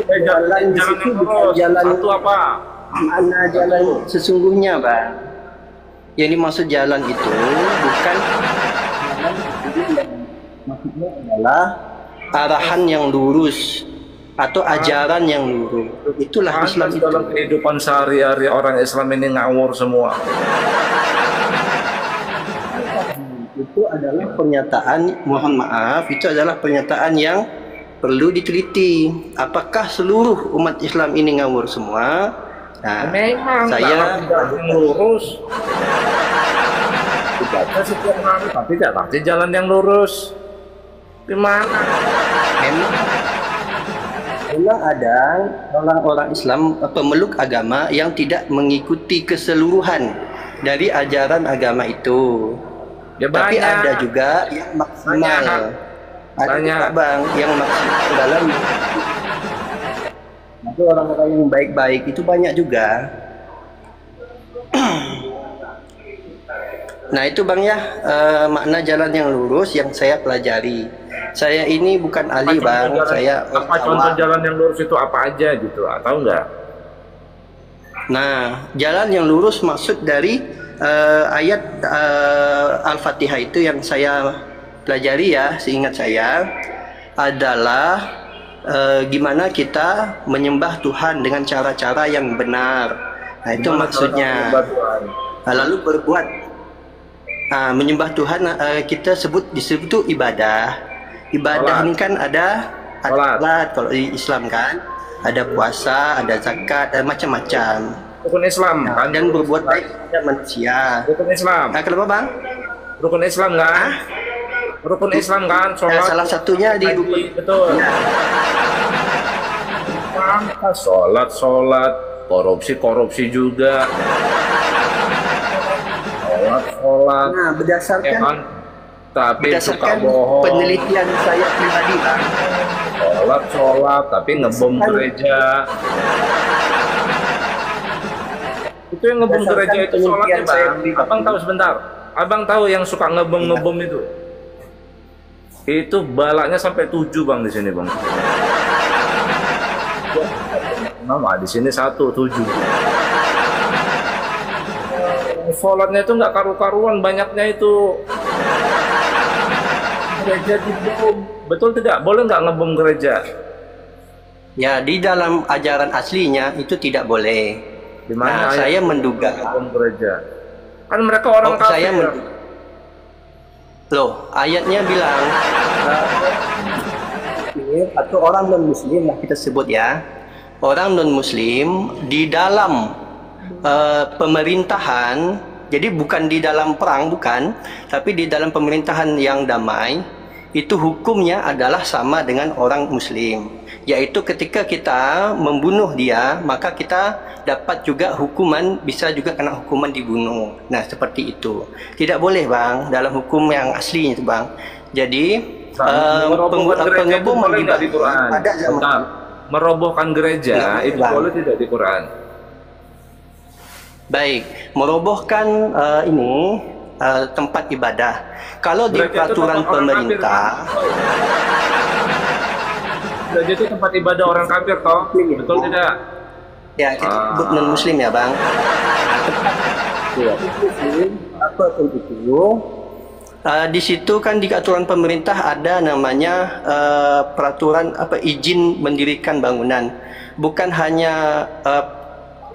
Jalan di situ bukan jalan satu apa? Mana jalan sesungguhnya, Bang? Yang dimaksud jalan itu bukan maksudnya adalah arahan yang lurus atau ajaran yang lurus. Itulah Islam itu. Dalam kehidupan sehari-hari orang Islam ini ngawur semua. Itu adalah pernyataan, mohon maaf, itu adalah pernyataan yang perlu diteliti. Apakah seluruh umat Islam ini ngawur semua? Nah, memang saya yang lurus. Dibaca setiap hari, tapi tidak pasti jalan yang lurus. Gimana? Memang ada orang-orang Islam pemeluk agama yang tidak mengikuti keseluruhan dari ajaran agama itu. Ya, tapi banyak. ada juga yang maksimal. Ada juga, Bang, yang maksimal dalam itu orang-orang yang baik-baik itu banyak juga. Nah itu, Bang, ya makna jalan yang lurus yang saya pelajari. Saya ini bukan ahli, Bang. Apa contoh jalan yang lurus itu apa aja gitu, atau enggak? Nah, jalan yang lurus maksud dari ayat Al-Fatihah itu yang saya pelajari ya, seingat saya adalah gimana kita menyembah Tuhan dengan cara-cara yang benar. Nah, itu maksudnya. Lalu berbuat menyembah Tuhan kita disebut itu ibadah. Ibadah ini kan ada salat kalau di Islam kan, ada puasa, ada zakat, dan macam-macam. Rukun Islam kan, dan berbuat baik kepada manusia. Rukun Islam. Kenapa, Bang? Rukun Islam kan? Rukun Islam kan, sholat. Salah satunya di rukun. Betul. Sholat, korupsi juga. Sholat. Nah, berdasarkan penelitian saya pribadi, Bang. Sholat, tapi ngebom gereja. Itu yang ngebom gereja itu sholatnya, Bang. Abang tahu sebentar. Abang tahu yang suka ngebom itu? Itu balaknya sampai 7, Bang, di sini, Bang. Nama di sini 1, 7. Sholatnya itu nggak karu-karuan, banyaknya itu. Gereja dibom, betul tidak? Boleh nggak ngebom gereja? Ya, di dalam ajaran aslinya itu tidak boleh. Dimana saya menduga ngebom gereja? Kan mereka orang kafir. Saya menduga. Loh, ayatnya bilang atau orang non muslim lah kita sebut ya. Orang non muslim di dalam pemerintahan, jadi bukan di dalam perang, bukan, tapi di dalam pemerintahan yang damai, itu hukumnya adalah sama dengan orang muslim. yaitu ketika kita membunuh dia, maka kita dapat juga hukuman, bisa juga kena hukuman dibunuh. Nah, seperti itu. Tidak boleh, Bang, dalam hukum yang asli itu, Bang. Jadi pengeboman di Quran. ada zaman. Merobohkan gereja itu Bang. boleh tidak di Quran? Baik, merobohkan tempat ibadah. Kalau di Gereja itu peraturan tempat orang pemerintah, Gereja itu tempat ibadah orang kafir toh? Betul tidak? ya kita sebut non muslim ya, Bang. Apa itu? Di situ kan di aturan pemerintah ada namanya peraturan izin mendirikan bangunan. Bukan hanya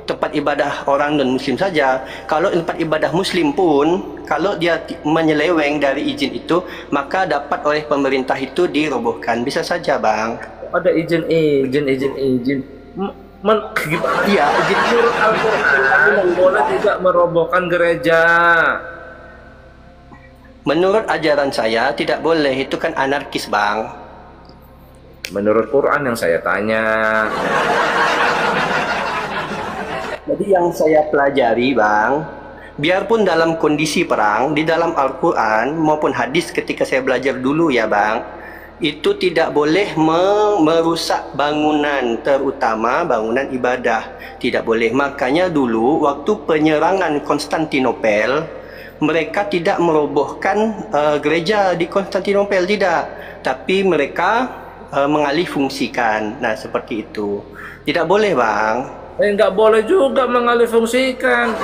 tempat ibadah orang non muslim saja. Kalau tempat ibadah muslim pun, kalau dia menyeleweng dari izin itu, maka dapat oleh pemerintah itu dirobohkan. Bisa saja, Bang. Ada izin. Gimana? Iya, izin Menurut Al-Quran boleh tidak merobohkan gereja? menurut ajaran saya tidak boleh, itu kan anarkis, Bang. Menurut Quran yang saya tanya. Jadi yang saya pelajari, Bang, biarpun dalam kondisi perang, di dalam Al-Quran maupun hadis ketika saya belajar dulu ya, Bang, itu tidak boleh merusak bangunan, terutama bangunan ibadah. Tidak boleh. Makanya dulu waktu penyerangan Konstantinopel, mereka tidak merobohkan gereja di Konstantinopel, tidak. Tapi mereka mengalih fungsikan. Nah, seperti itu. Tidak boleh, Bang. Nggak boleh juga mengalih fungsikan.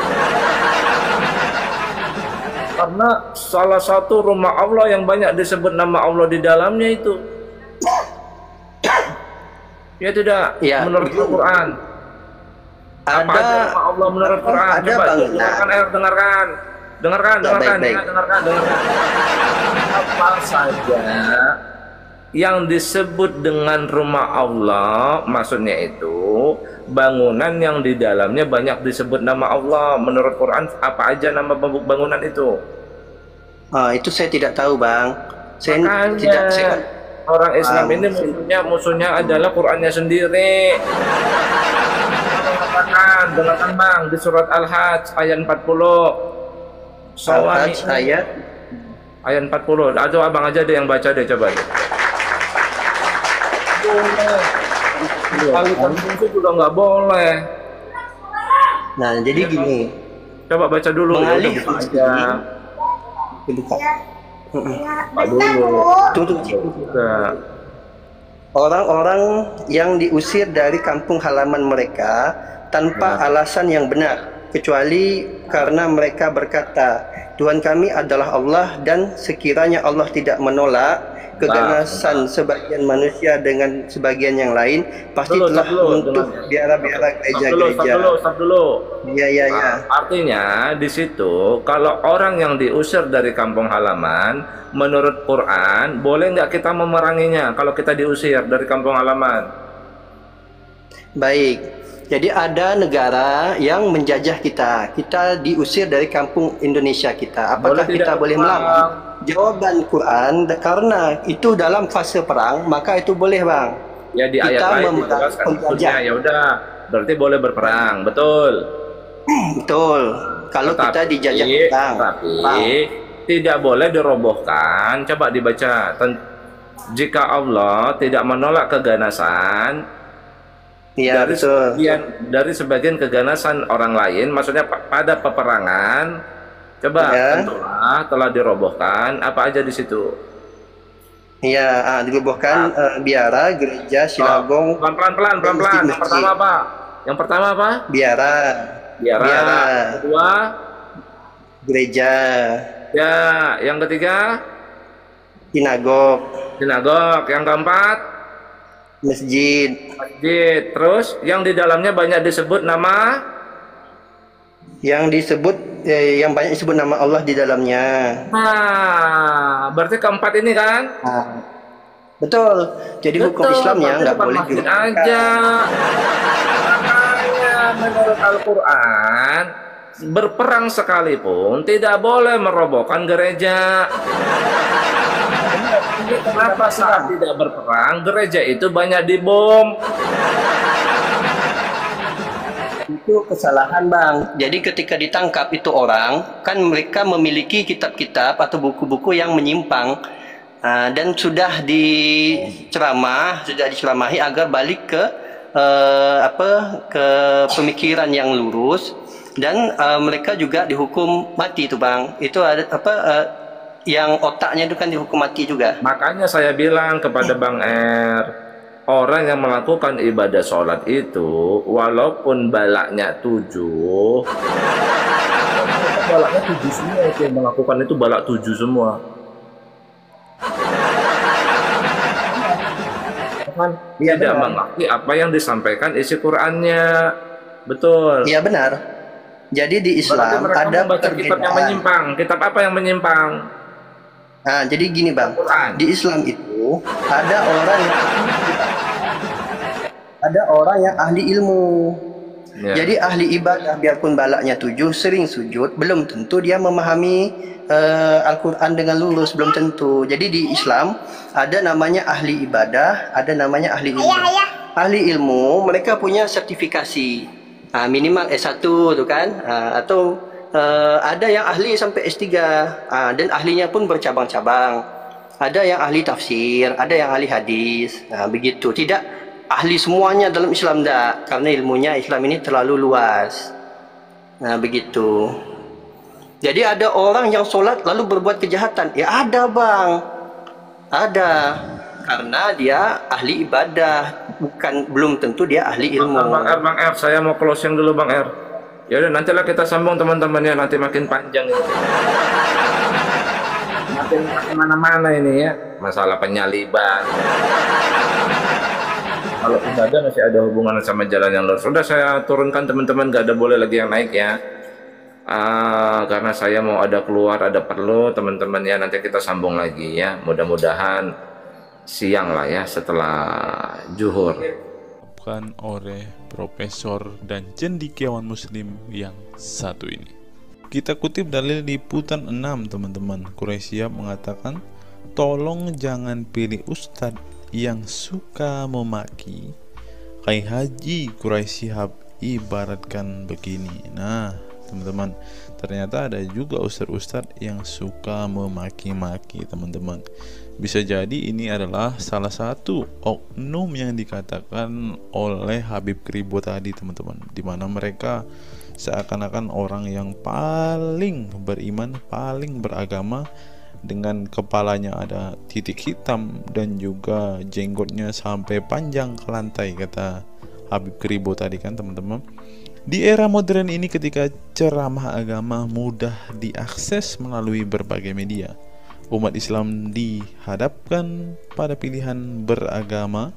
Karena salah satu rumah Allah yang banyak disebut nama Allah di dalamnya itu. Ya tidak? Ya, menurut Al-Quran. Apa aja nama Allah menurut Quran? Ada, Coba Bang. dengarkan. Dengarkan. baik. Apa saja yang disebut dengan rumah Allah, maksudnya itu bangunan yang di dalamnya banyak disebut nama Allah. Menurut Quran apa aja nama bangunan itu? Itu saya tidak tahu, Bang. Saya Makanya, tidak orang Islam ini musuhnya adalah Qurannya sendiri. Dengarkan, Bang, di surat Al-Hajj ayat 40. Al-Hajj ayat 40. Atau abang aja deh yang baca deh, coba deh. Kalian itu juga nggak boleh. Nah, jadi gini. Coba baca dulu. Mengalih Ya, fungsi. aja. Buka. Pak dulu. Tunggu. Buka. Orang-orang yang diusir dari kampung halaman mereka tanpa alasan yang benar, kecuali karena mereka berkata, Tuhan kami adalah Allah, dan sekiranya Allah tidak menolak keganasan sebagian manusia dengan sebagian yang lain, pasti telah untuk biara-biara gereja-gereja. Stop dulu. Ya. Artinya di situ kalau orang yang diusir dari kampung halaman, menurut Quran boleh nggak kita memeranginya kalau kita diusir dari kampung halaman? Baik. Jadi ada negara yang menjajah kita diusir dari kampung Indonesia kita. Apakah kita boleh melawan? Jawaban Quran, karena itu dalam fase perang, maka itu boleh, Bang. Ya, di ayat lain dijelaskan maksudnya, ya udah, berarti boleh berperang, betul. Betul. Kalau kita dijajah perang. Tapi tidak boleh dirobohkan. Coba dibaca. Jika Allah tidak menolak keganasan, ya, dari sebagian keganasan orang lain, maksudnya pada peperangan, coba tentulah telah dirobohkan apa aja di situ. Iya, dirobohkan biara, gereja, sinagog. Pelan-pelan. Yang pertama apa? Biara. Kedua, gereja. Ya, yang ketiga? Sinagog. Yang keempat? Masjid. Terus yang di dalamnya banyak disebut nama? Yang banyak disebut nama Allah di dalamnya. Nah, berarti keempat ini kan? Betul. Jadi hukum Islamnya nggak boleh aja. Makanya menurut Al-Quran, berperang sekalipun tidak boleh merobohkan gereja. Ini kenapa saat tidak berperang gereja itu banyak dibom? Itu kesalahan bang. Jadi ketika ditangkap itu orang, kan mereka memiliki kitab-kitab atau buku-buku yang menyimpang. Dan sudah diceramahi agar balik ke ke pemikiran yang lurus, dan mereka juga dihukum mati itu bang. Itu ada yang otaknya itu kan dihukum mati juga. Makanya saya bilang kepada Bang orang yang melakukan ibadah sholat itu walaupun balaknya 7, balaknya 7 semua, itu yang melakukan itu balak 7 semua. Kan tidak mengerti apa yang disampaikan isi Qurannya. Betul. Iya benar. Jadi di Islam ada baca kitab yang menyimpang. Kitab apa yang menyimpang? Nah, jadi gini bang, di Islam itu ada orang yang ahli ilmu. Jadi ahli ibadah biarpun balaknya 7, sering sujud, belum tentu dia memahami Al-Quran dengan lurus, belum tentu. Jadi di Islam ada namanya ahli ibadah, ada namanya ahli ilmu. Ahli ilmu mereka punya sertifikasi, minimal S1 tuh kan, atau ada yang ahli sampai S3, dan ahlinya pun bercabang-cabang. Ada yang ahli tafsir, ada yang ahli hadis, begitu. Tidak ahli semuanya dalam Islam dah, karena ilmunya Islam ini terlalu luas. Begitu. Jadi ada orang yang sholat lalu berbuat kejahatan. Ya ada bang, ada, karena dia ahli ibadah, belum tentu dia ahli ilmu. Bang R, saya mau closing dulu Bang R. Ya udah, nantilah kita sambung teman-teman ya, nanti makin panjang. Makin kemana-mana ini ya, masalah penyaliban. Kalau ibadah masih ada hubungan sama jalan yang lurus. Sudah saya turunkan teman-teman, gak ada boleh lagi yang naik ya. Karena saya mau ada keluar, ada perlu teman-teman ya, nanti kita sambung lagi ya. Mudah-mudahan siang lah ya, setelah zuhur. Oleh profesor dan cendekiawan muslim yang satu ini. Kita kutip dalil liputan 6 teman-teman. Quraisy Shihab mengatakan, tolong jangan pilih ustadz yang suka memaki. Kiai Haji Quraisy Shihab ibaratkan begini. Nah teman-teman, ternyata ada juga ustadz-ustadz yang suka memaki-maki teman-teman. Bisa jadi ini adalah salah satu oknum yang dikatakan oleh Habib Kribo tadi teman-teman, dimana mereka seakan-akan orang yang paling beriman, paling beragama, dengan kepalanya ada titik hitam dan juga jenggotnya sampai panjang ke lantai, kata Habib Kribo tadi kan teman-teman. Di era modern ini ketika ceramah agama mudah diakses melalui berbagai media, umat Islam dihadapkan pada pilihan beragama,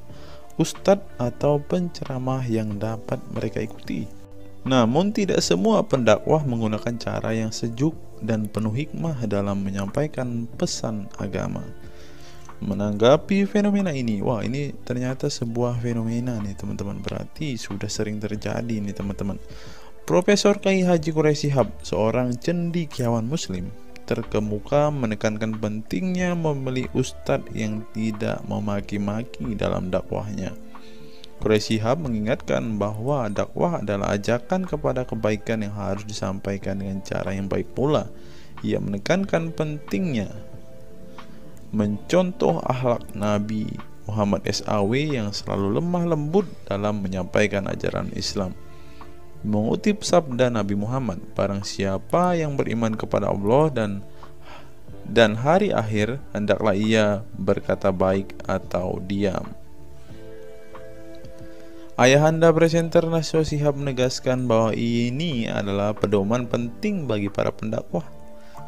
ustadz atau penceramah yang dapat mereka ikuti. Namun tidak semua pendakwah menggunakan cara yang sejuk dan penuh hikmah dalam menyampaikan pesan agama. Menanggapi fenomena ini, wah ini ternyata sebuah fenomena nih teman-teman, berarti sudah sering terjadi nih teman-teman. Profesor Kiai Haji Quraisy Shihab, seorang cendekiawan muslim, terkemuka menekankan pentingnya memilih ustadz yang tidak memaki-maki dalam dakwahnya. Quraisy Shihab mengingatkan bahwa dakwah adalah ajakan kepada kebaikan yang harus disampaikan dengan cara yang baik pula. Ia menekankan pentingnya mencontoh akhlak Nabi Muhammad SAW yang selalu lemah lembut dalam menyampaikan ajaran Islam. Mengutip sabda Nabi Muhammad, barang siapa yang beriman kepada Allah dan hari akhir, hendaklah ia berkata baik atau diam. Ayahanda presenter Naswa Shihab menegaskan bahwa ini adalah pedoman penting bagi para pendakwah.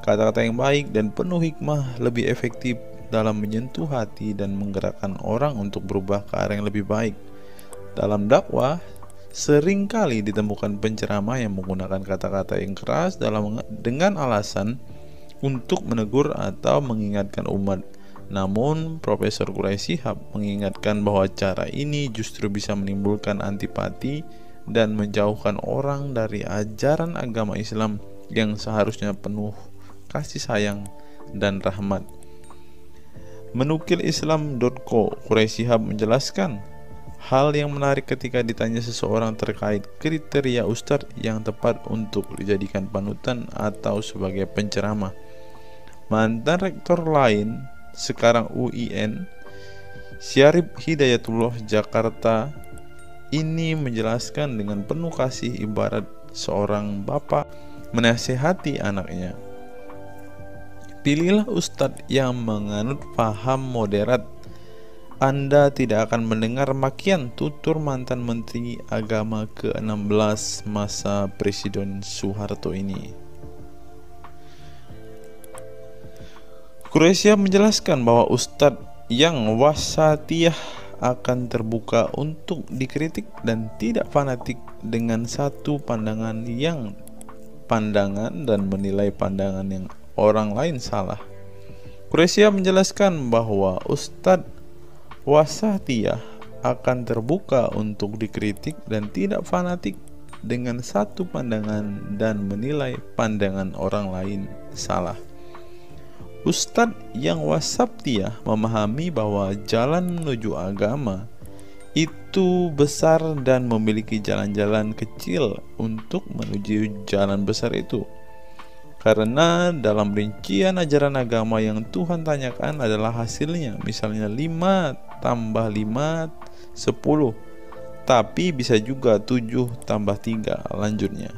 Kata-kata yang baik dan penuh hikmah lebih efektif dalam menyentuh hati dan menggerakkan orang untuk berubah ke arah yang lebih baik. Dalam dakwah, seringkali ditemukan penceramah yang menggunakan kata-kata yang keras dengan alasan untuk menegur atau mengingatkan umat. Namun, Profesor Quraisy Shihab mengingatkan bahwa cara ini justru bisa menimbulkan antipati dan menjauhkan orang dari ajaran agama Islam yang seharusnya penuh kasih sayang dan rahmat. Menukil Islam.co, Quraisy Shihab menjelaskan hal yang menarik ketika ditanya seseorang terkait kriteria ustadz yang tepat untuk dijadikan panutan atau sebagai penceramah. Mantan rektor lain, sekarang UIN, Syarif Hidayatullah Jakarta, ini menjelaskan dengan penuh kasih ibarat seorang bapak menasihati anaknya. Pilihlah ustadz yang menganut paham moderat. Anda tidak akan mendengar makian, tutur mantan Menteri Agama ke-16 masa Presiden Soeharto ini. Quraisy menjelaskan bahwa ustadz yang wasatiyah akan terbuka untuk dikritik dan tidak fanatik dengan satu pandangan dan menilai pandangan yang orang lain salah. Quraisy menjelaskan bahwa ustadz wasatiyah akan terbuka untuk dikritik dan tidak fanatik dengan satu pandangan dan menilai pandangan orang lain salah. Ustadz yang wasatiyah memahami bahwa jalan menuju agama itu besar dan memiliki jalan-jalan kecil untuk menuju jalan besar itu. Karena dalam rincian ajaran agama yang Tuhan tanyakan adalah hasilnya, misalnya 5 tambah 5 10, tapi bisa juga 7 tambah 3 lanjutnya.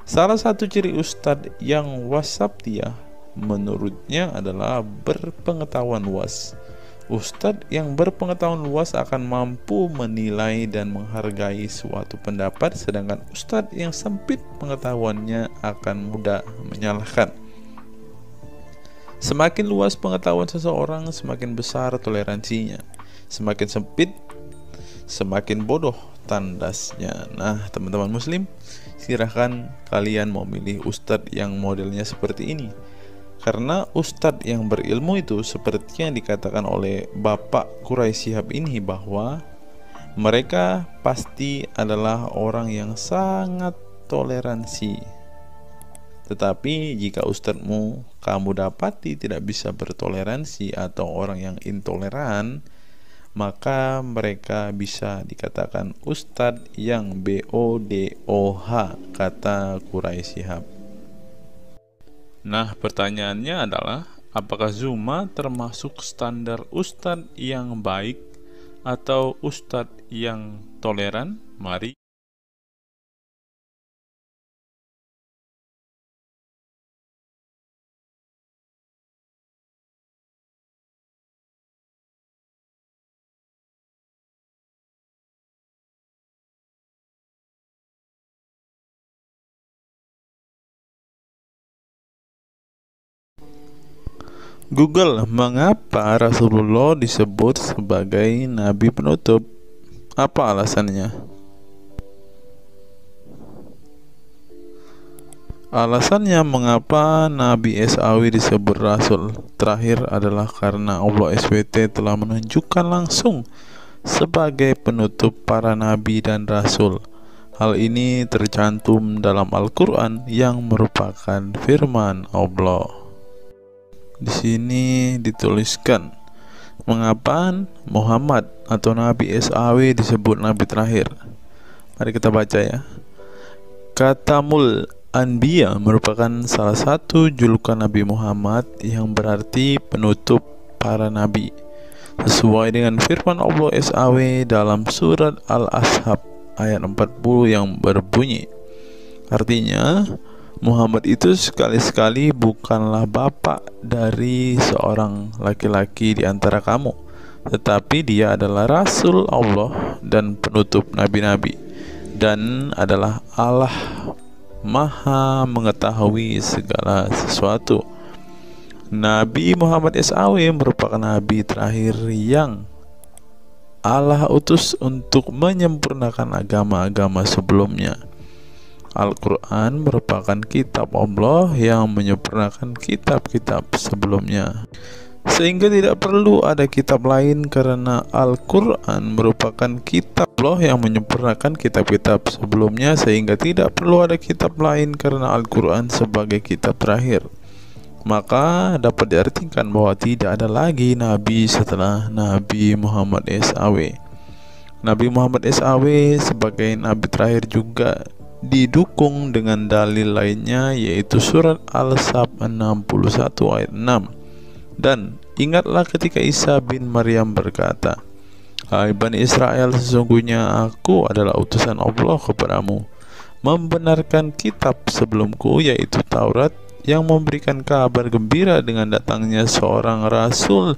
Salah satu ciri ustadz yang wasatiyah menurutnya adalah berpengetahuan luas. Ustadz yang berpengetahuan luas akan mampu menilai dan menghargai suatu pendapat, sedangkan ustadz yang sempit pengetahuannya akan mudah menyalahkan. Semakin luas pengetahuan seseorang, semakin besar toleransinya. Semakin sempit, semakin bodoh tandasnya. Nah, teman-teman muslim, silahkan kalian mau milih ustadz yang modelnya seperti ini. Karena ustadz yang berilmu itu seperti yang dikatakan oleh Bapak Quraisy Shihab ini, bahwa mereka pasti adalah orang yang sangat toleransi. Tetapi jika ustadzmu kamu dapati tidak bisa bertoleransi atau orang yang intoleran, maka mereka bisa dikatakan ustadz yang BODOH, kata Quraisy Shihab. Nah, pertanyaannya adalah, apakah Zuma termasuk standar ustadz yang baik atau ustadz yang toleran? Mari Google, mengapa Rasulullah disebut sebagai nabi penutup? Apa alasannya? Alasannya mengapa Nabi SAW disebut Rasul terakhir adalah karena Allah SWT telah menunjukkan langsung sebagai penutup para nabi dan rasul. Hal ini tercantum dalam Al-Quran yang merupakan firman Allah. Di sini dituliskan, mengapa Muhammad atau Nabi SAW disebut Nabi terakhir? Mari kita baca ya. Katamul Anbiya merupakan salah satu julukan Nabi Muhammad yang berarti penutup para nabi, sesuai dengan firman Allah SAW dalam surat Al-Ashab ayat 40 yang berbunyi, artinya Muhammad itu sekali-sekali bukanlah bapak dari seorang laki-laki di antara kamu, tetapi dia adalah Rasul Allah dan penutup nabi-nabi, dan adalah Allah Maha mengetahui segala sesuatu. Nabi Muhammad SAW merupakan nabi terakhir yang Allah utus untuk menyempurnakan agama-agama sebelumnya. Al-Quran merupakan kitab Allah yang menyempurnakan kitab-kitab sebelumnya, sehingga tidak perlu ada kitab lain karena Al-Quran merupakan kitab Allah yang menyempurnakan kitab-kitab sebelumnya, sehingga tidak perlu ada kitab lain karena Al-Quran sebagai kitab terakhir. Maka dapat diartikan bahwa tidak ada lagi nabi setelah Nabi Muhammad SAW. Nabi Muhammad SAW sebagai nabi terakhir juga didukung dengan dalil lainnya, yaitu surat Al-Sab 61 ayat 6. Dan ingatlah ketika Isa bin Maryam berkata, "Hai Bani Israel, sesungguhnya aku adalah utusan Allah kepadamu, membenarkan kitab sebelumku, yaitu Taurat, yang memberikan kabar gembira dengan datangnya seorang rasul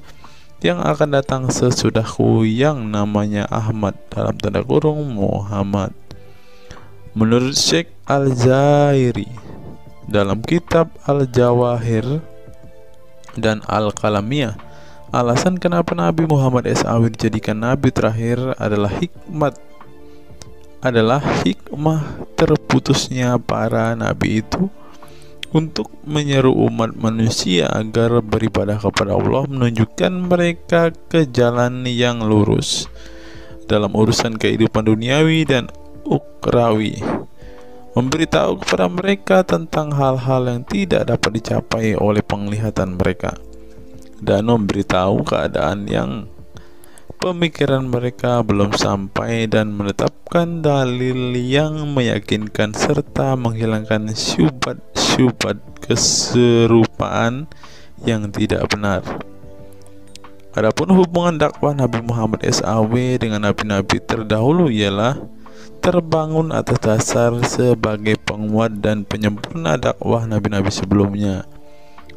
yang akan datang sesudahku, yang namanya Ahmad dalam tanda kurung Muhammad." Menurut Syekh Al-Zairi dalam kitab Al-Jawahir dan Al-Qalamiyah, alasan kenapa Nabi Muhammad SAW dijadikan nabi terakhir adalah hikmah terputusnya para nabi itu untuk menyeru umat manusia agar beribadah kepada Allah, menunjukkan mereka ke jalan yang lurus dalam urusan kehidupan duniawi dan ukrawi, memberitahu kepada mereka tentang hal-hal yang tidak dapat dicapai oleh penglihatan mereka, dan memberitahu keadaan yang pemikiran mereka belum sampai, dan menetapkan dalil yang meyakinkan serta menghilangkan syubhat keserupaan yang tidak benar. Adapun hubungan dakwah Nabi Muhammad SAW dengan nabi-nabi terdahulu ialah terbangun atas dasar sebagai penguat dan penyempurna dakwah nabi-nabi sebelumnya.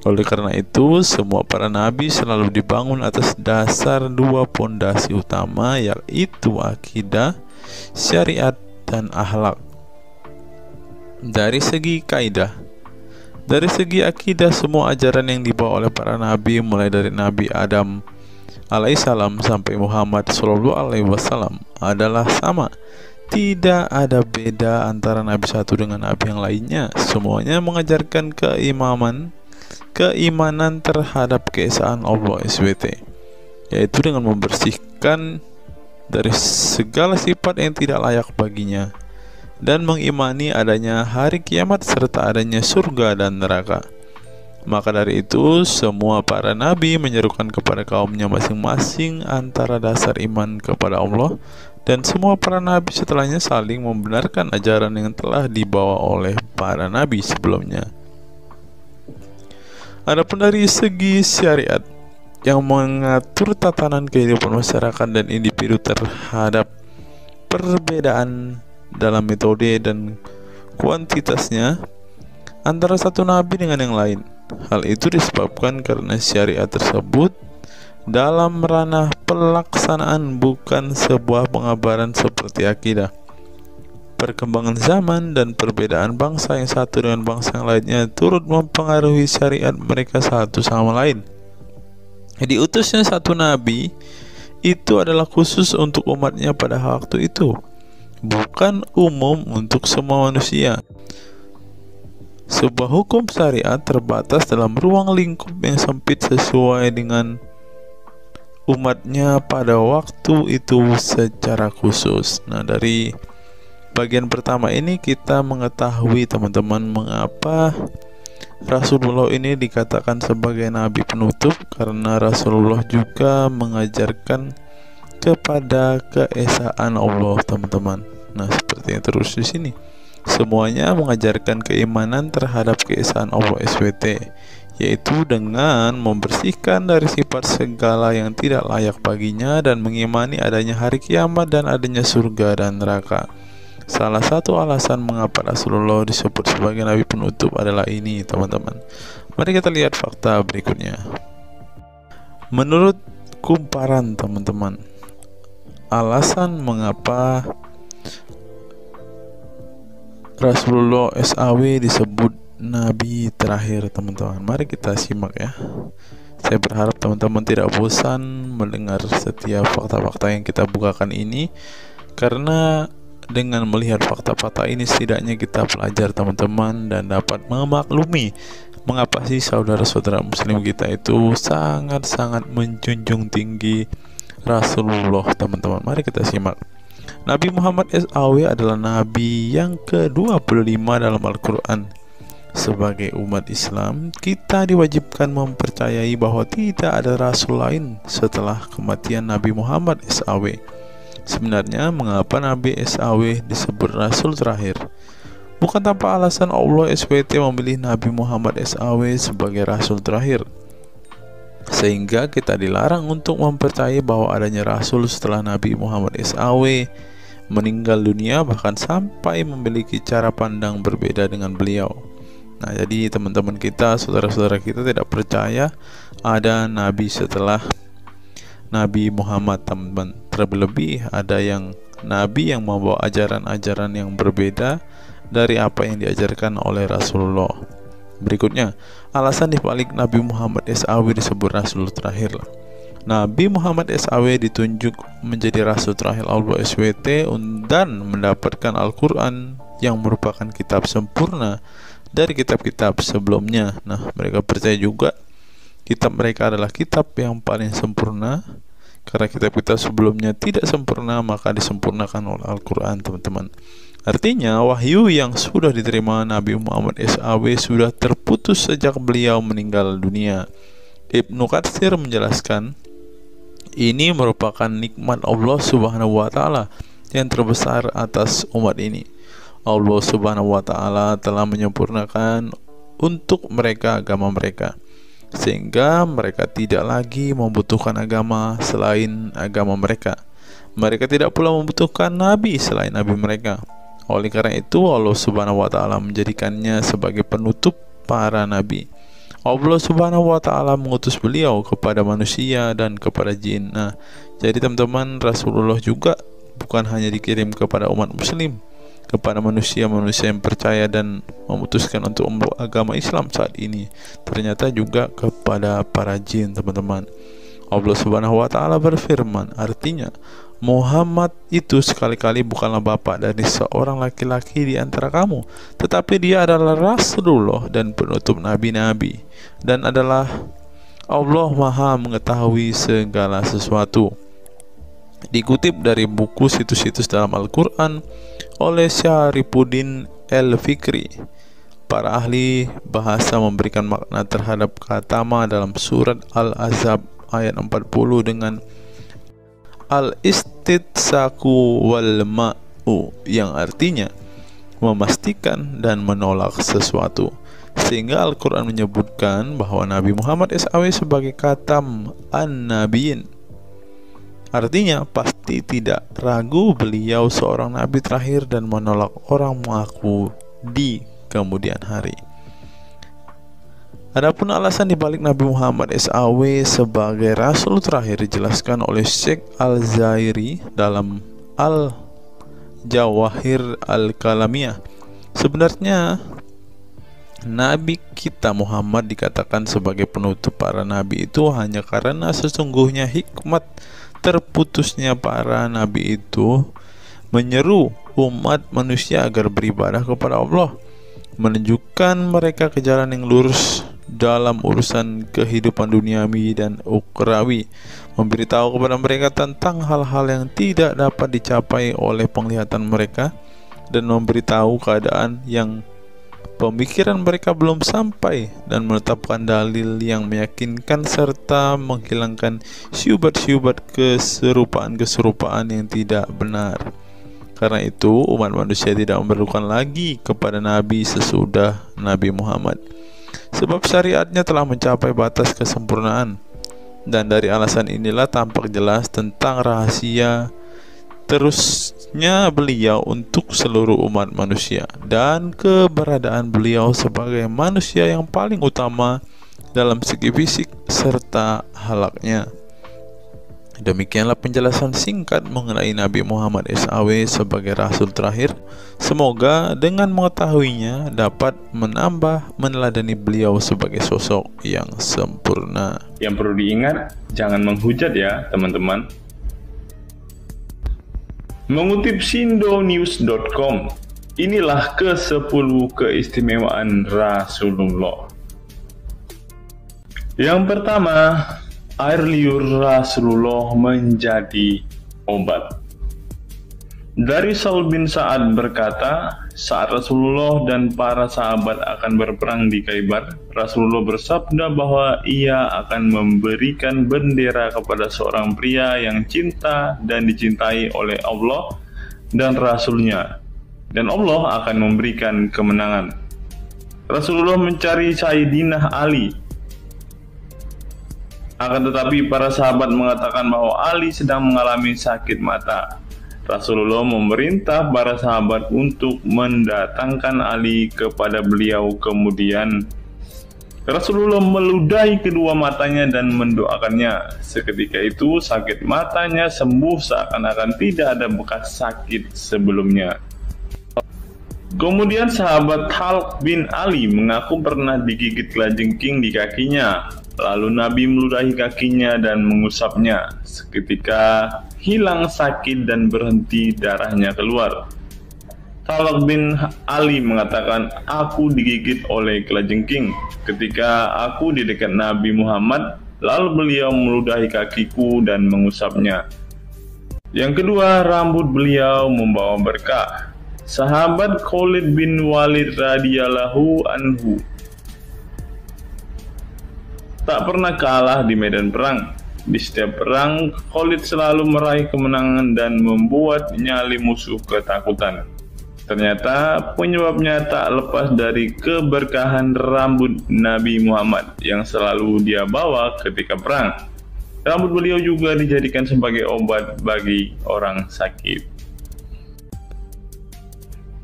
Oleh karena itu, semua para nabi selalu dibangun atas dasar dua pondasi utama, yaitu akidah, syariat, dan akhlak. Dari segi kaidah, dari segi akidah, semua ajaran yang dibawa oleh para nabi, mulai dari Nabi Adam alaihissalam sampai Muhammad SAW, adalah sama. Tidak ada beda antara nabi satu dengan nabi yang lainnya. Semuanya mengajarkan keimanan terhadap keesaan Allah SWT, yaitu dengan membersihkan dari segala sifat yang tidak layak baginya, dan mengimani adanya hari kiamat serta adanya surga dan neraka. Maka dari itu, semua para nabi menyerukan kepada kaumnya masing-masing antara dasar iman kepada Allah, dan semua para nabi setelahnya saling membenarkan ajaran yang telah dibawa oleh para nabi sebelumnya. Adapun dari segi syariat yang mengatur tatanan kehidupan masyarakat dan individu terhadap perbedaan dalam metode dan kuantitasnya antara satu nabi dengan yang lain. Hal itu disebabkan karena syariat tersebut dalam ranah pelaksanaan, bukan sebuah pengabaran seperti akidah. Perkembangan zaman dan perbedaan bangsa yang satu dengan bangsa yang lainnya turut mempengaruhi syariat mereka satu sama lain. Diutusnya satu nabi itu adalah khusus untuk umatnya pada waktu itu, bukan umum untuk semua manusia. Sebuah hukum syariat terbatas dalam ruang lingkup yang sempit sesuai dengan umatnya pada waktu itu secara khusus. Nah, dari bagian pertama ini kita mengetahui teman-teman mengapa Rasulullah ini dikatakan sebagai nabi penutup, karena Rasulullah juga mengajarkan kepada keesaan Allah, teman-teman. Nah, seperti yang terus di sini, semuanya mengajarkan keimanan terhadap keesaan Allah SWT, yaitu dengan membersihkan dari sifat segala yang tidak layak baginya, dan mengimani adanya hari kiamat dan adanya surga dan neraka. Salah satu alasan mengapa Rasulullah disebut sebagai nabi penutup adalah ini, teman-teman. Mari kita lihat fakta berikutnya. Menurut kumparan, teman-teman, alasan mengapa Rasulullah SAW disebut nabi terakhir, teman-teman, mari kita simak ya. Saya berharap teman-teman tidak bosan mendengar setiap fakta-fakta yang kita bukakan ini, karena dengan melihat fakta-fakta ini setidaknya kita belajar, teman-teman, dan dapat memaklumi mengapa sih saudara-saudara muslim kita itu sangat-sangat menjunjung tinggi Rasulullah, teman-teman. Mari kita simak. Nabi Muhammad SAW adalah nabi yang ke-25 dalam Al-Quran. Sebagai umat Islam, kita diwajibkan mempercayai bahwa tidak ada rasul lain setelah kematian Nabi Muhammad SAW. Sebenarnya, mengapa Nabi SAW disebut rasul terakhir? Bukan tanpa alasan Allah SWT memilih Nabi Muhammad SAW sebagai rasul terakhir, sehingga kita dilarang untuk mempercayai bahwa adanya rasul setelah Nabi Muhammad SAW meninggal dunia, bahkan sampai memiliki cara pandang berbeda dengan beliau. Nah, jadi teman-teman kita, saudara-saudara kita tidak percaya ada nabi setelah Nabi Muhammad, teman-teman. Terlebih ada yang nabi yang membawa ajaran-ajaran yang berbeda dari apa yang diajarkan oleh Rasulullah. Berikutnya, alasan dibalik Nabi Muhammad SAW disebut rasul terakhir. Nabi Muhammad SAW ditunjuk menjadi rasul terakhir Allah SWT dan mendapatkan Al-Quran yang merupakan kitab sempurna dari kitab-kitab sebelumnya. Nah, mereka percaya juga kitab mereka adalah kitab yang paling sempurna. Karena kitab-kitab sebelumnya tidak sempurna, maka disempurnakan oleh Al-Quran, teman-teman. Artinya, wahyu yang sudah diterima Nabi Muhammad SAW sudah terputus sejak beliau meninggal dunia. Ibnu Katsir menjelaskan, ini merupakan nikmat Allah Subhanahu wa Ta'ala yang terbesar atas umat ini. Allah Subhanahu wa Ta'ala telah menyempurnakan untuk mereka agama mereka, sehingga mereka tidak lagi membutuhkan agama selain agama mereka. Mereka tidak pula membutuhkan nabi selain nabi mereka. Oleh karena itu, Allah Subhanahu wa Ta'ala menjadikannya sebagai penutup para nabi. Allah Subhanahu wa Ta'ala mengutus beliau kepada manusia dan kepada jin. Nah, jadi teman-teman, Rasulullah juga bukan hanya dikirim kepada umat muslim, kepada manusia-manusia yang percaya dan memutuskan untuk memeluk agama Islam saat ini, ternyata juga kepada para jin, teman-teman. Allah Subhanahu wa Ta'ala berfirman, artinya Muhammad itu sekali-kali bukanlah bapak dari seorang laki-laki di antara kamu, tetapi dia adalah Rasulullah dan penutup nabi-nabi, dan adalah Allah Maha mengetahui segala sesuatu. Dikutip dari buku situs-situs dalam Al-Quran oleh Syarifuddin Al-Fikri, para ahli bahasa memberikan makna terhadap kata ma dalam surat Al-Ahzab ayat 40 dengan al-istitsaku wal ma'u, yang artinya memastikan dan menolak sesuatu, sehingga Al-Quran menyebutkan bahwa Nabi Muhammad SAW sebagai khatam an-nabiyyin. Artinya pasti tidak ragu beliau seorang nabi terakhir dan menolak orang mengaku di kemudian hari. Adapun alasan dibalik Nabi Muhammad SAW sebagai rasul terakhir dijelaskan oleh Syekh Al-Zairi dalam Al-Jawahir Al-Kalamiyah. Sebenarnya Nabi kita Muhammad dikatakan sebagai penutup para nabi itu hanya karena sesungguhnya hikmat terputusnya para nabi itu menyeru umat manusia agar beribadah kepada Allah, menunjukkan mereka ke jalan yang lurus dalam urusan kehidupan duniawi dan ukhrawi, memberitahu kepada mereka tentang hal-hal yang tidak dapat dicapai oleh penglihatan mereka, dan memberitahu keadaan yang pemikiran mereka belum sampai, dan menetapkan dalil yang meyakinkan serta menghilangkan syubhat-syubhat keserupaan-keserupaan yang tidak benar. Karena itu, umat manusia tidak memerlukan lagi kepada nabi sesudah Nabi Muhammad, sebab syariatnya telah mencapai batas kesempurnaan. Dan dari alasan inilah tampak jelas tentang rahasia terusnya beliau untuk seluruh umat manusia, dan keberadaan beliau sebagai manusia yang paling utama dalam segi fisik serta halaknya. Demikianlah penjelasan singkat mengenai Nabi Muhammad SAW sebagai rasul terakhir. Semoga dengan mengetahuinya dapat menambah meneladani beliau sebagai sosok yang sempurna. Yang perlu diingat, jangan menghujat ya teman-teman. Mengutip sindonews.com, inilah ke-10 keistimewaan Rasulullah. Yang pertama, air liur Rasulullah menjadi obat. Dari Sahl bin Sa'ad berkata, saat Rasulullah dan para sahabat akan berperang di Khaibar, Rasulullah bersabda bahwa ia akan memberikan bendera kepada seorang pria yang cinta dan dicintai oleh Allah dan Rasul-Nya, dan Allah akan memberikan kemenangan. Rasulullah mencari Sayyidina Ali, akan tetapi para sahabat mengatakan bahwa Ali sedang mengalami sakit mata. Rasulullah memerintah para sahabat untuk mendatangkan Ali kepada beliau. Kemudian Rasulullah meludahi kedua matanya dan mendoakannya. Seketika itu sakit matanya sembuh seakan-akan tidak ada bekas sakit sebelumnya. Kemudian sahabat Khalid bin Ali mengaku pernah digigit kalajengking di kakinya. Lalu Nabi meludahi kakinya dan mengusapnya. Seketika hilang sakit dan berhenti darahnya keluar. Khalid bin Ali mengatakan, aku digigit oleh kalajengking ketika aku di dekat Nabi Muhammad, lalu beliau meludahi kakiku dan mengusapnya. Yang kedua, rambut beliau membawa berkah. Sahabat Khalid bin Walid radhiyallahu anhu tak pernah kalah di medan perang. Di setiap perang, Khalid selalu meraih kemenangan dan membuat nyali musuh ketakutan. Ternyata penyebabnya tak lepas dari keberkahan rambut Nabi Muhammad yang selalu dia bawa ketika perang. Rambut beliau juga dijadikan sebagai obat bagi orang sakit.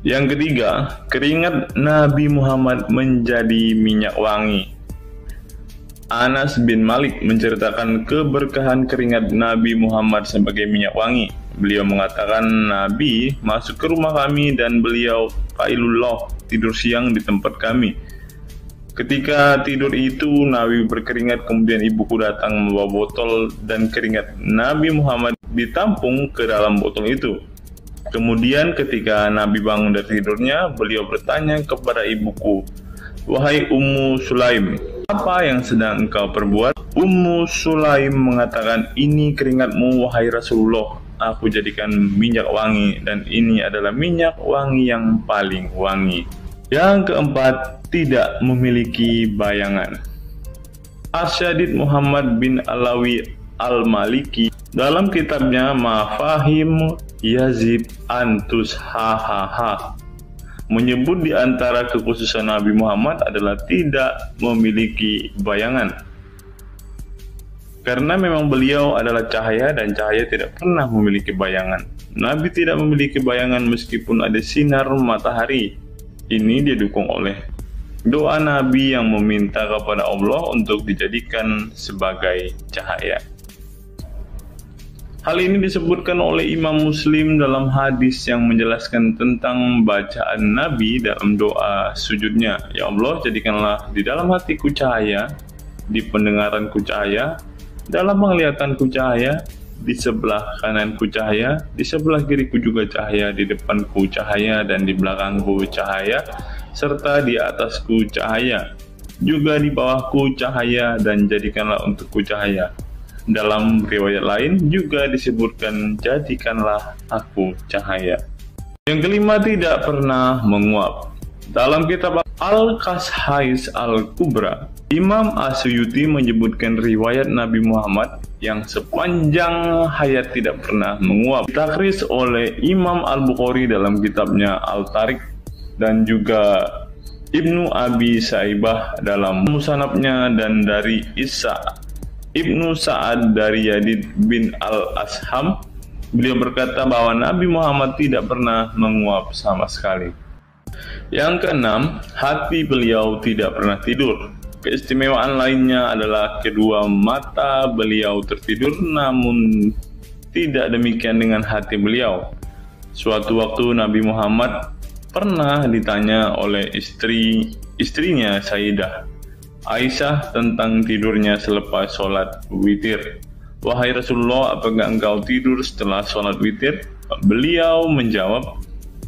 Yang ketiga, keringat Nabi Muhammad menjadi minyak wangi. Anas bin Malik menceritakan keberkahan keringat Nabi Muhammad sebagai minyak wangi. Beliau mengatakan Nabi masuk ke rumah kami dan beliau qailullah, tidur siang di tempat kami. Ketika tidur itu Nabi berkeringat, kemudian ibuku datang membawa botol dan keringat Nabi Muhammad ditampung ke dalam botol itu. Kemudian ketika Nabi bangun dari tidurnya, beliau bertanya kepada ibuku, wahai Ummu Sulaim, apa yang sedang engkau perbuat? Ummu Sulaim mengatakan, ini keringatmu wahai Rasulullah, aku jadikan minyak wangi dan ini adalah minyak wangi yang paling wangi. Yang keempat, tidak memiliki bayangan. Asyadid Muhammad bin Alawi Al-Maliki dalam kitabnya Mafahim Yazid Antus Hahaha menyebut di antara kekhususan Nabi Muhammad adalah tidak memiliki bayangan. Karena memang beliau adalah cahaya dan cahaya tidak pernah memiliki bayangan. Nabi tidak memiliki bayangan meskipun ada sinar matahari. Ini didukung oleh doa Nabi yang meminta kepada Allah untuk dijadikan sebagai cahaya. Hal ini disebutkan oleh Imam Muslim dalam hadis yang menjelaskan tentang bacaan Nabi dalam doa sujudnya. Ya Allah, jadikanlah di dalam hatiku cahaya, di pendengaranku cahaya, dalam penglihatanku cahaya, di sebelah kananku cahaya, di sebelah kiriku juga cahaya, di depanku cahaya, dan di belakangku cahaya, serta di atasku cahaya, juga di bawahku cahaya, dan jadikanlah untukku cahaya. Dalam riwayat lain juga disebutkan, jadikanlah aku cahaya. Yang kelima, tidak pernah menguap. Dalam kitab Al-Qashais Al-Kubra, Imam Asyuyuti menyebutkan riwayat Nabi Muhammad yang sepanjang hayat tidak pernah menguap. Takris oleh Imam Al-Bukhari dalam kitabnya Al-Tariq dan juga Ibnu Abi Saibah dalam Musannafnya, dan dari Isa Ibnu Sa'ad dari Yazid bin Al-Asham, beliau berkata bahwa Nabi Muhammad tidak pernah menguap sama sekali. Yang keenam, hati beliau tidak pernah tidur. Keistimewaan lainnya adalah kedua mata beliau tertidur, namun tidak demikian dengan hati beliau. Suatu waktu Nabi Muhammad pernah ditanya oleh istrinya Sayyidah Aisyah tentang tidurnya selepas sholat witir. Wahai Rasulullah, apakah engkau tidur setelah sholat witir? Beliau menjawab,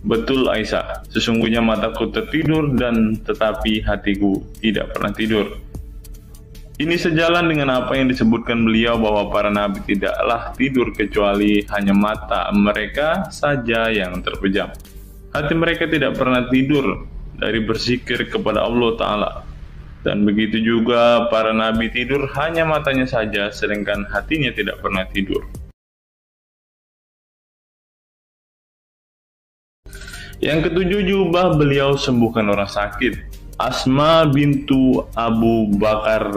betul Aisyah, sesungguhnya mataku tertidur dan tetapi hatiku tidak pernah tidur. Ini sejalan dengan apa yang disebutkan beliau bahwa para nabi tidaklah tidur kecuali hanya mata mereka saja yang terpejam. Hati mereka tidak pernah tidur dari berzikir kepada Allah Ta'ala. Dan begitu juga para nabi tidur hanya matanya saja, sedangkan hatinya tidak pernah tidur. Yang ketujuh, jubah beliau sembuhkan orang sakit. Asma bintu Abu Bakar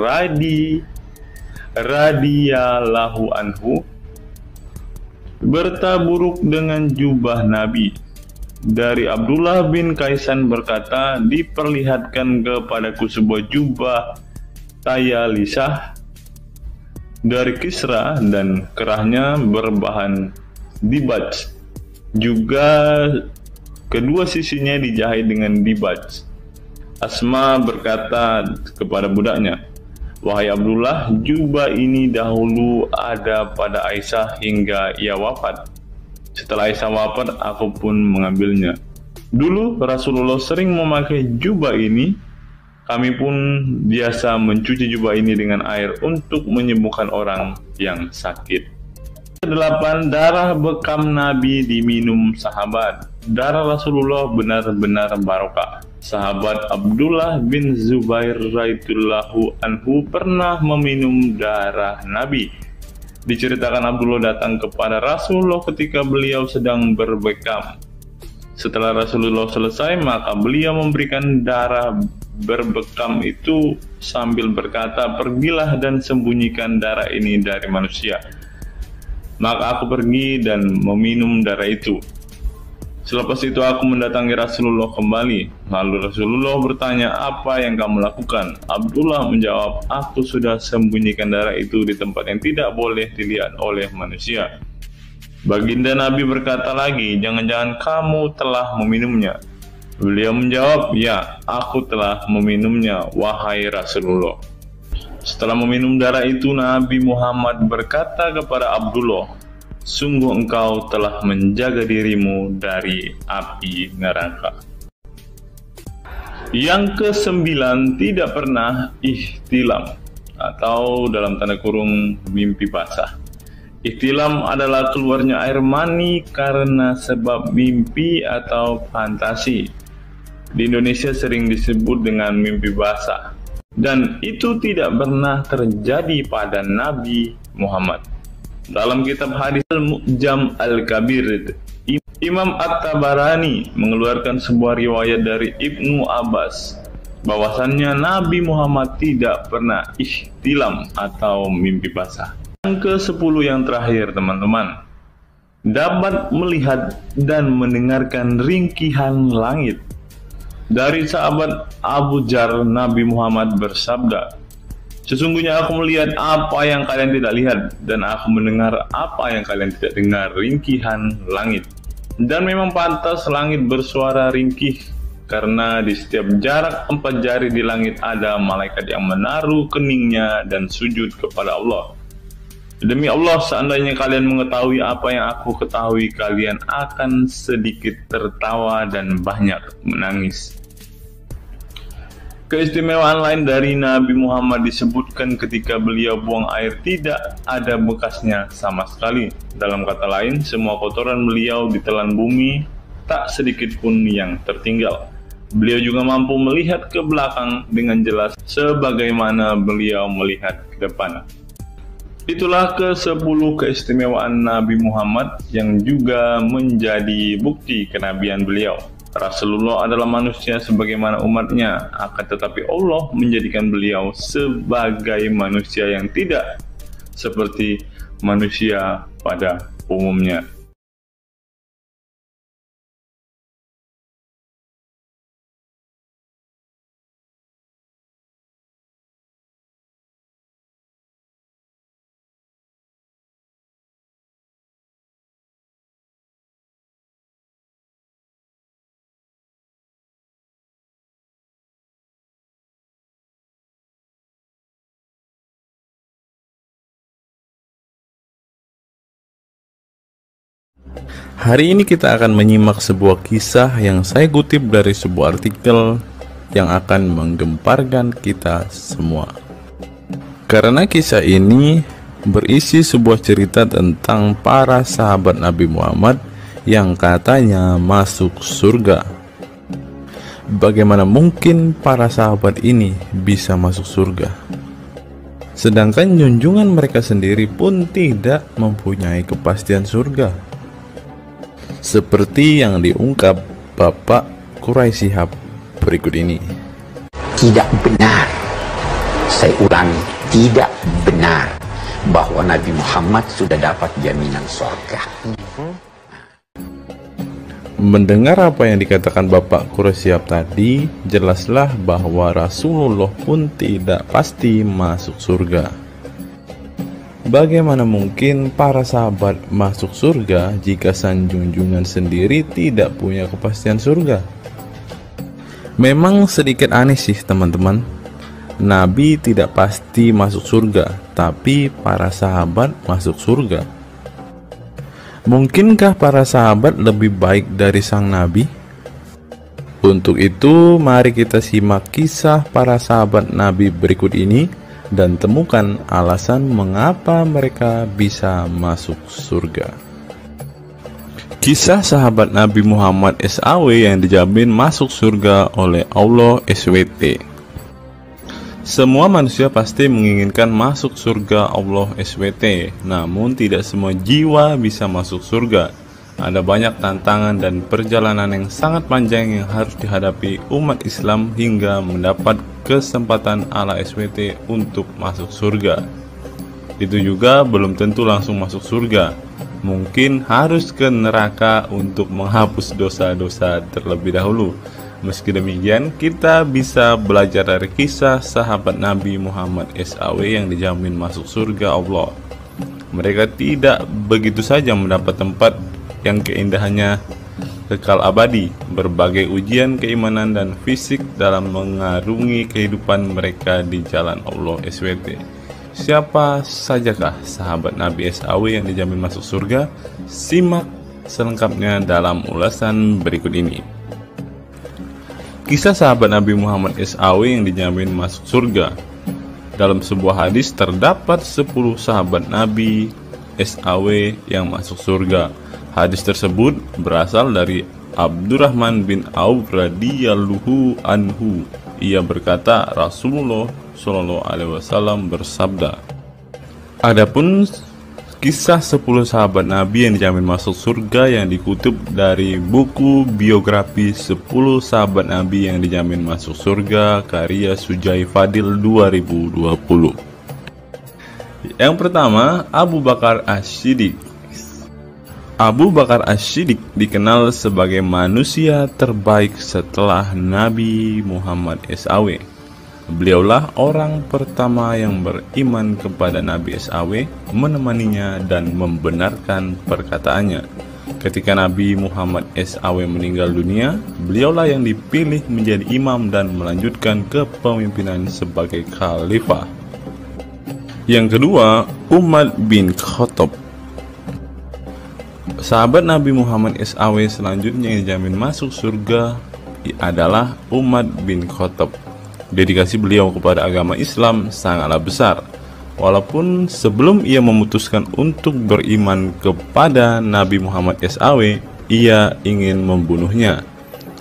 radhiyallahu anhu bertaburuk dengan jubah Nabi. Dari Abdullah bin Kaisan berkata, diperlihatkan kepadaku sebuah jubah tayalisah dari Kisra dan kerahnya berbahan dibaj. Juga kedua sisinya dijahit dengan dibaj. Asma berkata kepada budaknya, "Wahai Abdullah, jubah ini dahulu ada pada Aisyah hingga ia wafat. Setelah Aisyah wafat, aku pun mengambilnya. Dulu Rasulullah sering memakai jubah ini. Kami pun biasa mencuci jubah ini dengan air untuk menyembuhkan orang yang sakit." 8. Darah bekam Nabi diminum sahabat. Darah Rasulullah benar-benar barokah. Sahabat Abdullah bin Zubair radhiyallahu anhu pernah meminum darah Nabi. Diceritakan Abdullah datang kepada Rasulullah ketika beliau sedang berbekam. Setelah Rasulullah selesai, maka beliau memberikan darah berbekam itu sambil berkata, "Pergilah dan sembunyikan darah ini dari manusia." Maka aku pergi dan meminum darah itu. Selepas itu aku mendatangi Rasulullah kembali. Lalu Rasulullah bertanya, "Apa yang kamu lakukan?" Abdullah menjawab, "Aku sudah sembunyikan darah itu di tempat yang tidak boleh dilihat oleh manusia." Baginda Nabi berkata lagi, "Jangan-jangan kamu telah meminumnya?" Beliau menjawab, "Ya, aku telah meminumnya, wahai Rasulullah." Setelah meminum darah itu, Nabi Muhammad berkata kepada Abdullah, "Sungguh engkau telah menjaga dirimu dari api neraka." Yang ke-9, tidak pernah ihtilam atau dalam tanda kurung mimpi basah. Ihtilam adalah keluarnya air mani karena sebab mimpi atau fantasi. Di Indonesia sering disebut dengan mimpi basah. Dan itu tidak pernah terjadi pada Nabi Muhammad. Dalam kitab hadis Al-Mu'jam Al-Kabir, Imam At-Tabarani mengeluarkan sebuah riwayat dari Ibnu Abbas bahwasannya Nabi Muhammad tidak pernah ihtilam atau mimpi basah. Yang ke-10 yang terakhir, teman-teman, dapat melihat dan mendengarkan ringkihan langit. Dari sahabat Abu Jar, Nabi Muhammad bersabda, "Sesungguhnya aku melihat apa yang kalian tidak lihat, dan aku mendengar apa yang kalian tidak dengar, ringkihan langit. Dan memang pantas langit bersuara ringkih, karena di setiap jarak 4 jari di langit ada malaikat yang menaruh keningnya dan sujud kepada Allah. Demi Allah, seandainya kalian mengetahui apa yang aku ketahui, kalian akan sedikit tertawa dan banyak menangis." Keistimewaan lain dari Nabi Muhammad disebutkan ketika beliau buang air tidak ada bekasnya sama sekali. Dalam kata lain, semua kotoran beliau ditelan bumi, tak sedikit pun yang tertinggal. Beliau juga mampu melihat ke belakang dengan jelas sebagaimana beliau melihat ke depan. Itulah ke-10 keistimewaan Nabi Muhammad yang juga menjadi bukti kenabian beliau. Rasulullah adalah manusia sebagaimana umatnya, akan tetapi Allah menjadikan beliau sebagai manusia yang tidak seperti manusia pada umumnya. Hari ini kita akan menyimak sebuah kisah yang saya kutip dari sebuah artikel yang akan menggemparkan kita semua. Karena kisah ini berisi sebuah cerita tentang para sahabat Nabi Muhammad yang katanya masuk surga. Bagaimana mungkin para sahabat ini bisa masuk surga? Sedangkan junjungan mereka sendiri pun tidak mempunyai kepastian surga. Seperti yang diungkap Bapak Quraisy Shihab berikut ini. Tidak benar, saya ulangi, tidak benar bahwa Nabi Muhammad sudah dapat jaminan surga. Mendengar apa yang dikatakan Bapak Quraisy Shihab tadi, jelaslah bahwa Rasulullah pun tidak pasti masuk surga. Bagaimana mungkin para sahabat masuk surga jika sang junjungan sendiri tidak punya kepastian surga? Memang sedikit aneh sih teman-teman. Nabi tidak pasti masuk surga, tapi para sahabat masuk surga. Mungkinkah para sahabat lebih baik dari sang Nabi? Untuk itu, mari kita simak kisah para sahabat Nabi berikut ini dan temukan alasan mengapa mereka bisa masuk surga. Kisah sahabat Nabi Muhammad SAW yang dijamin masuk surga oleh Allah SWT. Semua manusia pasti menginginkan masuk surga Allah SWT, namun tidak semua jiwa bisa masuk surga. Ada banyak tantangan dan perjalanan yang sangat panjang yang harus dihadapi umat Islam hingga mendapat kesempatan ala SWT untuk masuk surga. Itu juga belum tentu langsung masuk surga. Mungkin harus ke neraka untuk menghapus dosa-dosa terlebih dahulu. Meski demikian, kita bisa belajar dari kisah sahabat Nabi Muhammad SAW yang dijamin masuk surga Allah. Mereka tidak begitu saja mendapat tempat yang keindahannya kekal abadi. Berbagai ujian keimanan dan fisik dalam mengarungi kehidupan mereka di jalan Allah SWT. Siapa sajakah sahabat Nabi SAW yang dijamin masuk surga? Simak selengkapnya dalam ulasan berikut ini. Kisah sahabat Nabi Muhammad SAW yang dijamin masuk surga. Dalam sebuah hadis terdapat 10 sahabat Nabi SAW yang masuk surga. Hadis tersebut berasal dari Abdurrahman bin Auf radhiyallahu anhu. Ia berkata, Rasulullah SAW bersabda. Adapun kisah 10 sahabat Nabi yang dijamin masuk surga yang dikutip dari buku biografi 10 sahabat Nabi yang dijamin masuk surga karya Sujai Fadil 2020. Yang pertama, Abu Bakar As-Siddiq. Abu Bakar As-Siddiq dikenal sebagai manusia terbaik setelah Nabi Muhammad SAW. Beliaulah orang pertama yang beriman kepada Nabi SAW, menemaninya dan membenarkan perkataannya. Ketika Nabi Muhammad SAW meninggal dunia, beliaulah yang dipilih menjadi imam dan melanjutkan kepemimpinan sebagai khalifah. Yang kedua, Umar bin Khattab. Sahabat Nabi Muhammad SAW selanjutnya yang dijamin masuk surga adalah Umar bin Khattab. Dedikasi beliau kepada agama Islam sangatlah besar. Walaupun sebelum ia memutuskan untuk beriman kepada Nabi Muhammad SAW, ia ingin membunuhnya.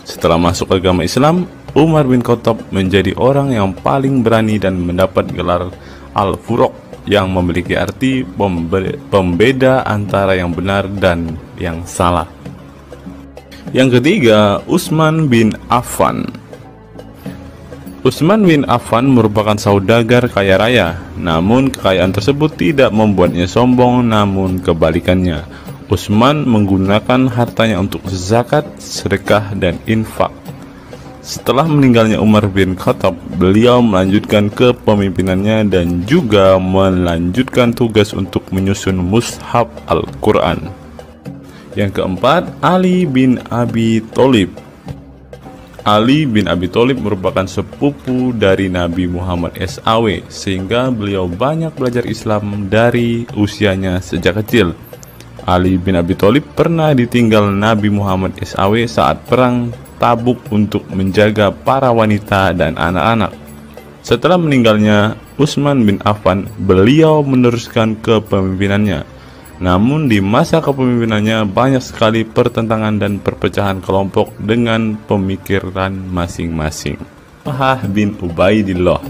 Setelah masuk agama Islam, Umar bin Khattab menjadi orang yang paling berani dan mendapat gelar Al-Furuq yang memiliki arti pembeda antara yang benar dan yang salah. Yang ketiga, Utsman bin Affan. Utsman bin Affan merupakan saudagar kaya raya, namun kekayaan tersebut tidak membuatnya sombong, namun kebalikannya. Utsman menggunakan hartanya untuk zakat, sedekah, dan infak. Setelah meninggalnya Umar bin Khattab, beliau melanjutkan kepemimpinannya dan juga melanjutkan tugas untuk menyusun mushaf Al-Quran. Yang keempat, Ali bin Abi Thalib. Ali bin Abi Thalib merupakan sepupu dari Nabi Muhammad SAW, sehingga beliau banyak belajar Islam dari usianya sejak kecil. Ali bin Abi Thalib pernah ditinggal Nabi Muhammad SAW saat perang Tabuk untuk menjaga para wanita dan anak-anak. Setelah meninggalnya Utsman bin Affan, beliau meneruskan kepemimpinannya. Namun di masa kepemimpinannya banyak sekali pertentangan dan perpecahan kelompok dengan pemikiran masing-masing. Talhah bin Ubaidillah.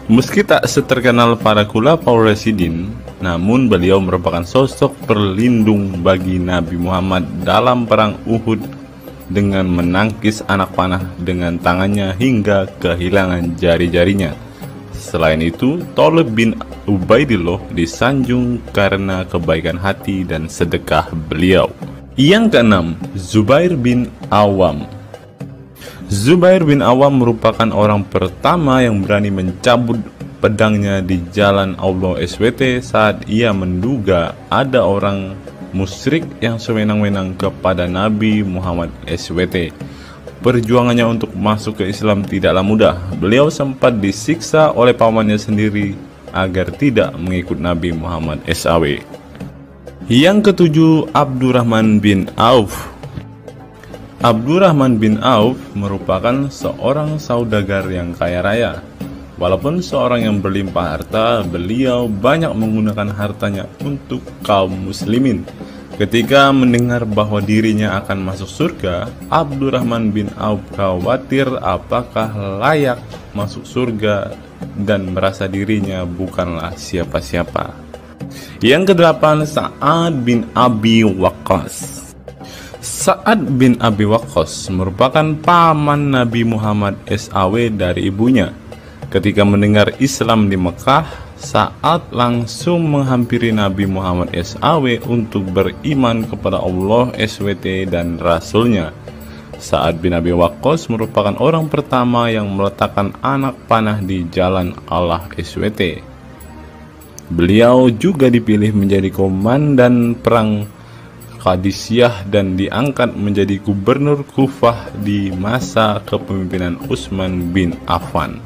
Meski tak seterkenal para khulafaur rasyidin, namun beliau merupakan sosok perlindung bagi Nabi Muhammad dalam perang Uhud dengan menangkis anak panah dengan tangannya hingga kehilangan jari-jarinya. Selain itu, Talib bin Ubaidillah disanjung karena kebaikan hati dan sedekah beliau. Yang keenam, Zubair bin Awam. Zubair bin Awam merupakan orang pertama yang berani mencabut pedangnya di jalan Allah SWT saat ia menduga ada orang musyrik yang sewenang-wenang kepada Nabi Muhammad SWT. Perjuangannya untuk masuk ke Islam tidaklah mudah. Beliau sempat disiksa oleh pamannya sendiri agar tidak mengikut Nabi Muhammad SAW. Yang ketujuh, Abdurrahman bin Auf. Abdurrahman bin Auf merupakan seorang saudagar yang kaya raya. Walaupun seorang yang berlimpah harta, beliau banyak menggunakan hartanya untuk kaum muslimin. Ketika mendengar bahwa dirinya akan masuk surga, Abdurrahman bin Auf khawatir apakah layak masuk surga dan merasa dirinya bukanlah siapa-siapa. Yang kedelapan, Sa'ad bin Abi Waqqas. Sa'ad bin Abi Waqqas merupakan paman Nabi Muhammad SAW dari ibunya. Ketika mendengar Islam di Mekah, Sa'ad langsung menghampiri Nabi Muhammad SAW untuk beriman kepada Allah SWT dan Rasulnya. Sa'ad bin Abi Waqqas merupakan orang pertama yang meletakkan anak panah di jalan Allah SWT. Beliau juga dipilih menjadi komandan perang Qadisiyah dan diangkat menjadi gubernur Kufah di masa kepemimpinan Utsman bin Affan.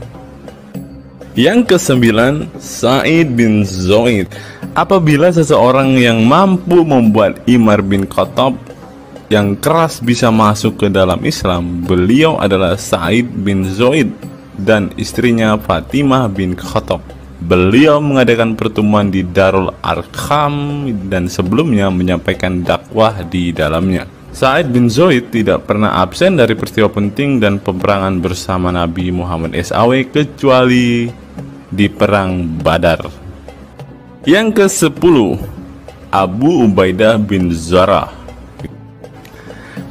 Yang kesembilan, Sa'id bin Zaid. Apabila seseorang yang mampu membuat Umar bin Khattab yang keras bisa masuk ke dalam Islam, beliau adalah Sa'id bin Zaid dan istrinya Fatimah bin Khattab. Beliau mengadakan pertemuan di Darul Arqam dan sebelumnya menyampaikan dakwah di dalamnya. Sa'id bin Zaid tidak pernah absen dari peristiwa penting dan peperangan bersama Nabi Muhammad SAW kecuali di perang Badar. Yang ke-10, Abu Ubaidah bin Zarah.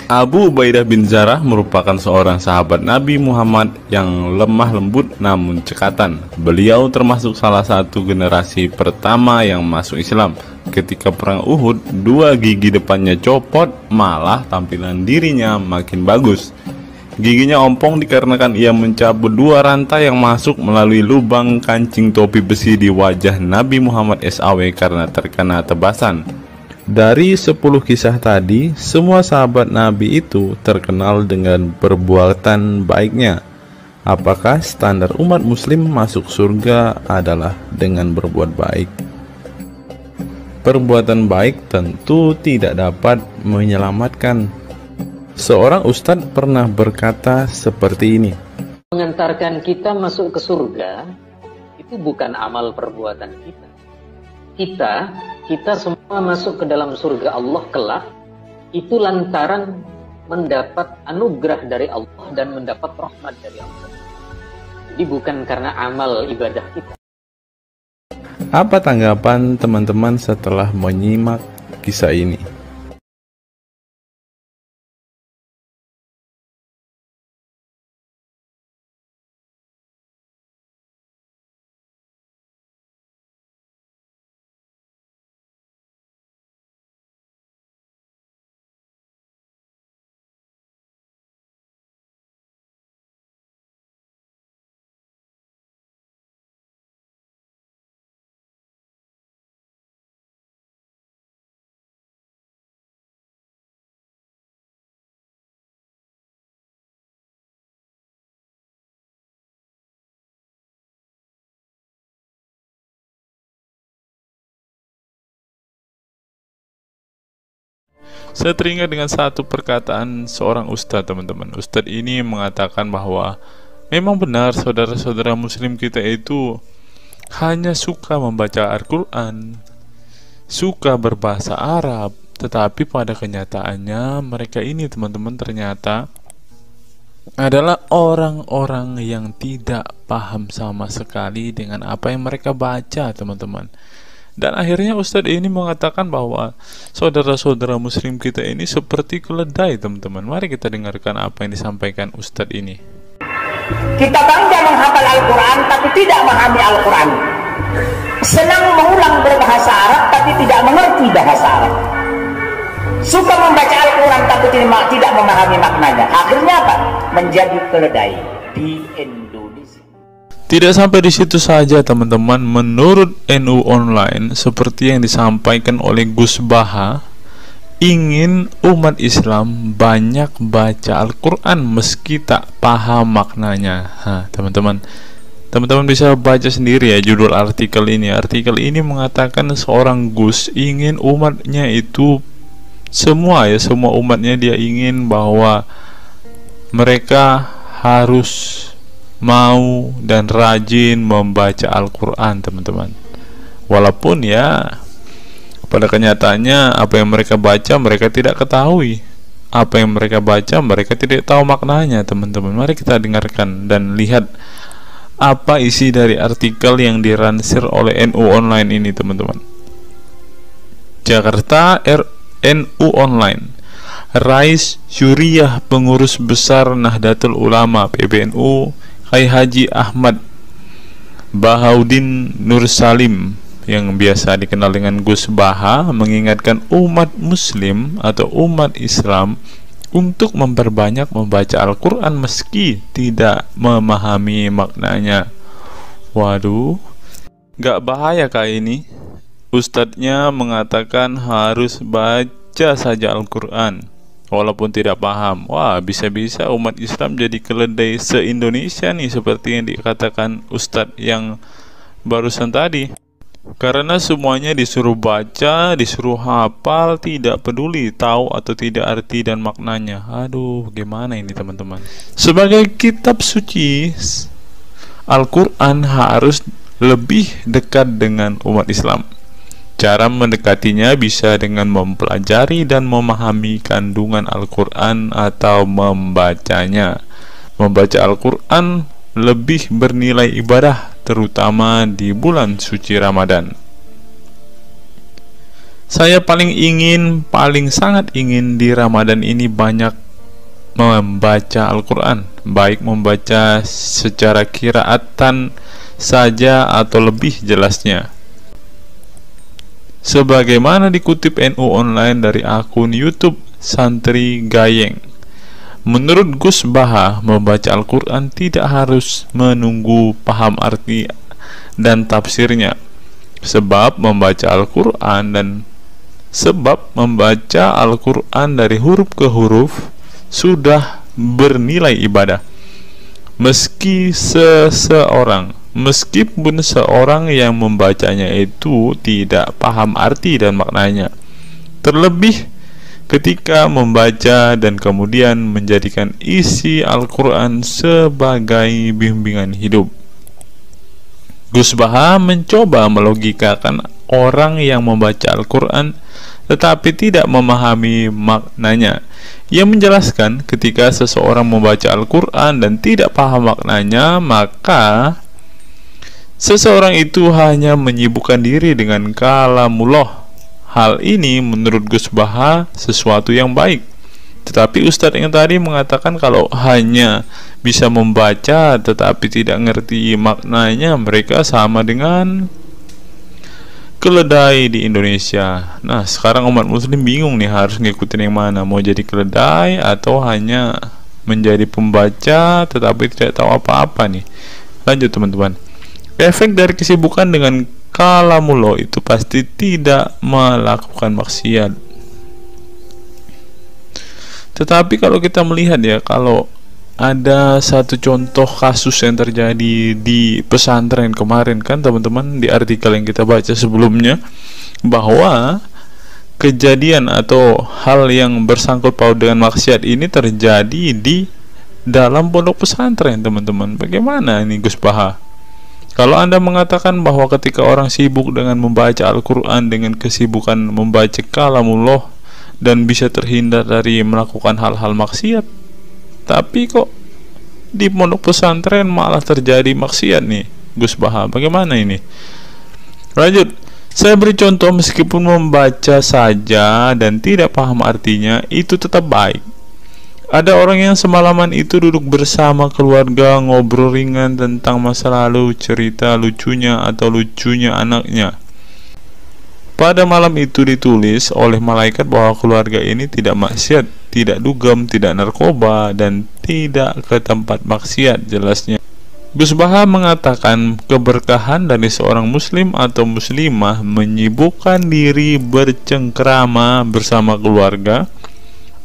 Abu Ubaidah bin Zarah merupakan seorang sahabat Nabi Muhammad yang lemah lembut namun cekatan. Beliau termasuk salah satu generasi pertama yang masuk Islam. Ketika perang Uhud, dua gigi depannya copot, malah tampilan dirinya makin bagus. Giginya ompong dikarenakan ia mencabut dua rantai yang masuk melalui lubang kancing topi besi di wajah Nabi Muhammad SAW karena terkena tebasan. Dari 10 kisah tadi, semua sahabat Nabi itu terkenal dengan perbuatan baiknya. Apakah standar umat muslim masuk surga adalah dengan berbuat baik? Perbuatan baik tentu tidak dapat menyelamatkan. Seorang ustadz pernah berkata seperti ini. Mengantarkan kita masuk ke surga itu bukan amal perbuatan kita. Kita semua masuk ke dalam surga Allah kelak itu lantaran mendapat anugerah dari Allah dan mendapat rahmat dari Allah. Jadi bukan karena amal ibadah kita. Apa tanggapan teman-teman setelah menyimak kisah ini? Saya teringat dengan satu perkataan seorang ustadz, teman-teman. Ustadz ini mengatakan bahwa memang benar saudara-saudara muslim kita itu hanya suka membaca Al-Quran, suka berbahasa Arab, tetapi pada kenyataannya mereka ini teman-teman ternyata adalah orang-orang yang tidak paham sama sekali dengan apa yang mereka baca, teman-teman. Dan akhirnya Ustadz ini mengatakan bahwa saudara-saudara muslim kita ini seperti keledai, teman-teman. Mari kita dengarkan apa yang disampaikan Ustadz ini. Kita bangga menghafal Al-Quran tapi tidak memahami Al-Quran. Senang mengulang berbahasa Arab tapi tidak mengerti bahasa Arab. Suka membaca Al-Quran tapi tidak memahami maknanya. Akhirnya apa? Menjadi keledai di Indonesia. Tidak sampai di situ saja, teman-teman. Menurut NU Online, seperti yang disampaikan oleh Gus Baha, ingin umat Islam banyak baca Al-Quran meski tak paham maknanya. Teman-teman bisa baca sendiri ya judul artikel ini. Artikel ini mengatakan seorang Gus ingin umatnya itu semua umatnya dia ingin bahwa mereka harus mau dan rajin membaca Al-Quran, teman-teman. Walaupun ya pada kenyataannya apa yang mereka baca mereka tidak ketahui. Apa yang mereka baca mereka tidak tahu maknanya, teman-teman. Mari kita dengarkan dan lihat apa isi dari artikel yang diransir oleh NU Online ini, teman-teman. Jakarta, NU Online. Rais Syuriah Pengurus Besar Nahdlatul Ulama PBNU Kiai Haji Ahmad Bahaudin Nur Salim yang biasa dikenal dengan Gus Baha mengingatkan umat muslim atau umat Islam untuk memperbanyak membaca Al-Quran meski tidak memahami maknanya. Waduh, gak bahaya kah ini? Ustadznya mengatakan harus baca saja Al-Quran walaupun tidak paham. Wah, bisa-bisa umat Islam jadi keledai se-Indonesia nih, seperti yang dikatakan Ustadz yang barusan tadi. Karena semuanya disuruh baca, disuruh hafal, tidak peduli tahu atau tidak arti dan maknanya. Aduh, gimana ini teman-teman? Sebagai kitab suci, Al-Quran harus lebih dekat dengan umat Islam. Cara mendekatinya bisa dengan mempelajari dan memahami kandungan Al-Quran atau membacanya. Membaca Al-Quran lebih bernilai ibadah, terutama di bulan suci Ramadan. Saya paling sangat ingin di Ramadan ini banyak membaca Al-Quran, baik membaca secara qiraatan saja atau lebih jelasnya. Sebagaimana dikutip NU Online dari akun YouTube Santri Gayeng, menurut Gus Baha, membaca Al-Quran tidak harus menunggu paham arti dan tafsirnya, sebab membaca Al-Quran dari huruf ke huruf sudah bernilai ibadah. Meskipun seorang yang membacanya itu tidak paham arti dan maknanya, terlebih ketika membaca dan kemudian menjadikan isi Al-Quran sebagai bimbingan hidup. Gus Baha mencoba melogikakan orang yang membaca Al-Quran tetapi tidak memahami maknanya. Ia menjelaskan ketika seseorang membaca Al-Quran dan tidak paham maknanya, maka seseorang itu hanya menyibukkan diri dengan kalamullah. Hal ini menurut Gus Baha sesuatu yang baik. Tetapi Ustadz yang tadi mengatakan kalau hanya bisa membaca tetapi tidak ngerti maknanya, mereka sama dengan keledai di Indonesia. Nah, sekarang umat muslim bingung nih harus ngikutin yang mana, mau jadi keledai atau hanya menjadi pembaca tetapi tidak tahu apa-apa nih. Lanjut teman-teman. Efek dari kesibukan dengan kalamullah itu pasti tidak melakukan maksiat. Tetapi kalau kita melihat ya, kalau ada satu contoh kasus yang terjadi di pesantren kemarin kan teman-teman, di artikel yang kita baca sebelumnya, bahwa kejadian atau hal yang bersangkut paut dengan maksiat ini terjadi di dalam pondok pesantren, teman-teman. Bagaimana ini Gus Baha? Kalau Anda mengatakan bahwa ketika orang sibuk dengan membaca Al-Quran dengan kesibukan membaca kalamullah dan bisa terhindar dari melakukan hal-hal maksiat, tapi kok di pondok pesantren malah terjadi maksiat nih, Gus Baha, bagaimana ini? Lanjut, saya beri contoh, meskipun membaca saja dan tidak paham artinya, itu tetap baik. Ada orang yang semalaman itu duduk bersama keluarga, ngobrol ringan tentang masa lalu, cerita lucunya atau lucunya anaknya. Pada malam itu ditulis oleh malaikat bahwa keluarga ini tidak maksiat, tidak dugem, tidak narkoba, dan tidak ke tempat maksiat, jelasnya. Gus Baha mengatakan keberkahan dari seorang muslim atau muslimah menyibukkan diri bercengkrama bersama keluarga,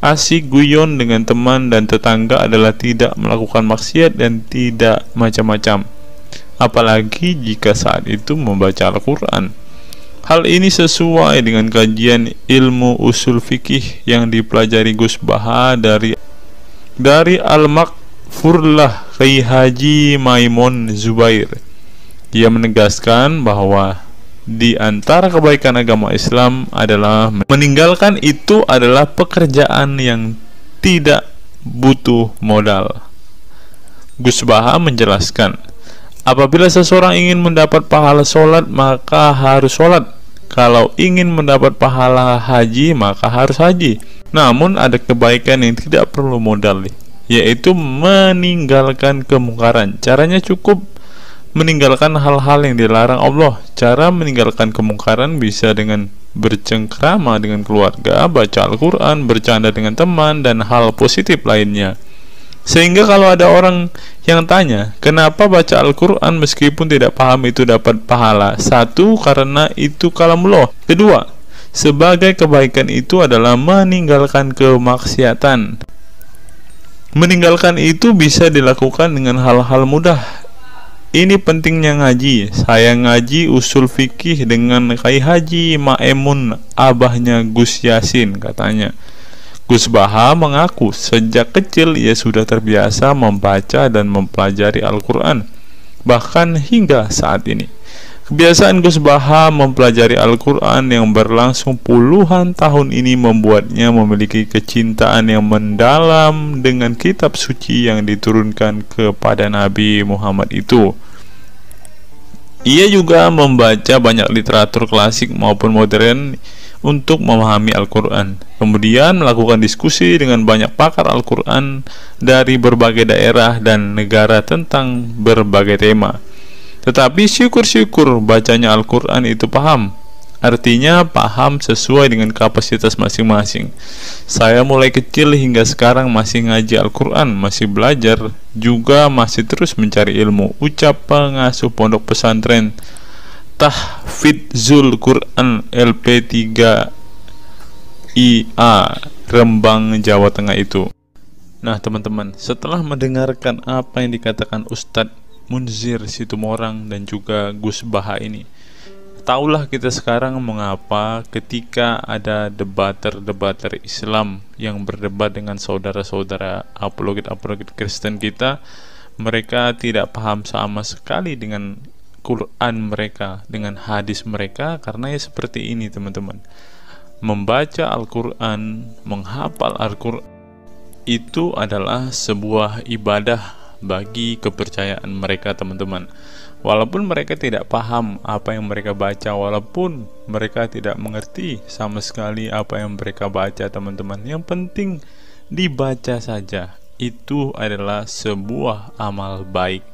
asik guyon dengan teman dan tetangga adalah tidak melakukan maksiat dan tidak macam-macam, apalagi jika saat itu membaca Al-Quran. Hal ini sesuai dengan kajian ilmu usul fikih yang dipelajari Gus Baha dari Al-Makfurlah Kiai Haji Maimun Zubair. Ia menegaskan bahwa di antara kebaikan agama Islam adalah meninggalkan itu adalah pekerjaan yang tidak butuh modal. Gus Baha menjelaskan, apabila seseorang ingin mendapat pahala sholat, maka harus sholat. Kalau ingin mendapat pahala haji, maka harus haji. Namun ada kebaikan yang tidak perlu modal, yaitu meninggalkan kemungkaran. Caranya cukup meninggalkan hal-hal yang dilarang Allah. Cara meninggalkan kemungkaran bisa dengan bercengkrama dengan keluarga, baca Al-Quran, bercanda dengan teman, dan hal positif lainnya. Sehingga kalau ada orang yang tanya, kenapa baca Al-Quran meskipun tidak paham itu dapat pahala? Satu, karena itu kalamullah. Kedua, sebagai kebaikan itu adalah meninggalkan kemaksiatan. Meninggalkan itu bisa dilakukan dengan hal-hal mudah. Ini pentingnya ngaji. Saya ngaji usul fikih dengan Kiai Haji Maimun, abahnya Gus Yasin, katanya. Gus Baha mengaku sejak kecil ia sudah terbiasa membaca dan mempelajari Al-Quran, bahkan hingga saat ini. Kebiasaan Gus Baha mempelajari Al-Quran yang berlangsung puluhan tahun ini membuatnya memiliki kecintaan yang mendalam dengan kitab suci yang diturunkan kepada Nabi Muhammad itu. Ia juga membaca banyak literatur klasik maupun modern untuk memahami Al-Quran. Kemudian melakukan diskusi dengan banyak pakar Al-Quran dari berbagai daerah dan negara tentang berbagai tema. Tetapi syukur-syukur bacanya Al-Quran itu paham. Artinya paham sesuai dengan kapasitas masing-masing. Saya mulai kecil hingga sekarang masih ngaji Al-Quran, masih belajar, juga masih terus mencari ilmu. Ucap pengasuh pondok pesantren Tahfidzul Quran LP3 IA Rembang, Jawa Tengah itu. Nah teman-teman, setelah mendengarkan apa yang dikatakan Ustadz Munzir Situmorang dan juga Gus Baha ini, taulah kita sekarang mengapa ketika ada debater Islam yang berdebat dengan saudara-saudara apologet Kristen kita, mereka tidak paham sama sekali dengan Quran mereka, dengan hadis mereka, karena ya seperti ini teman-teman. Membaca Al-Quran, menghafal Al-Quran itu adalah sebuah ibadah bagi kepercayaan mereka teman-teman. Walaupun mereka tidak paham apa yang mereka baca, walaupun mereka tidak mengerti sama sekali apa yang mereka baca teman-teman, yang penting dibaca saja, itu adalah sebuah amal baik.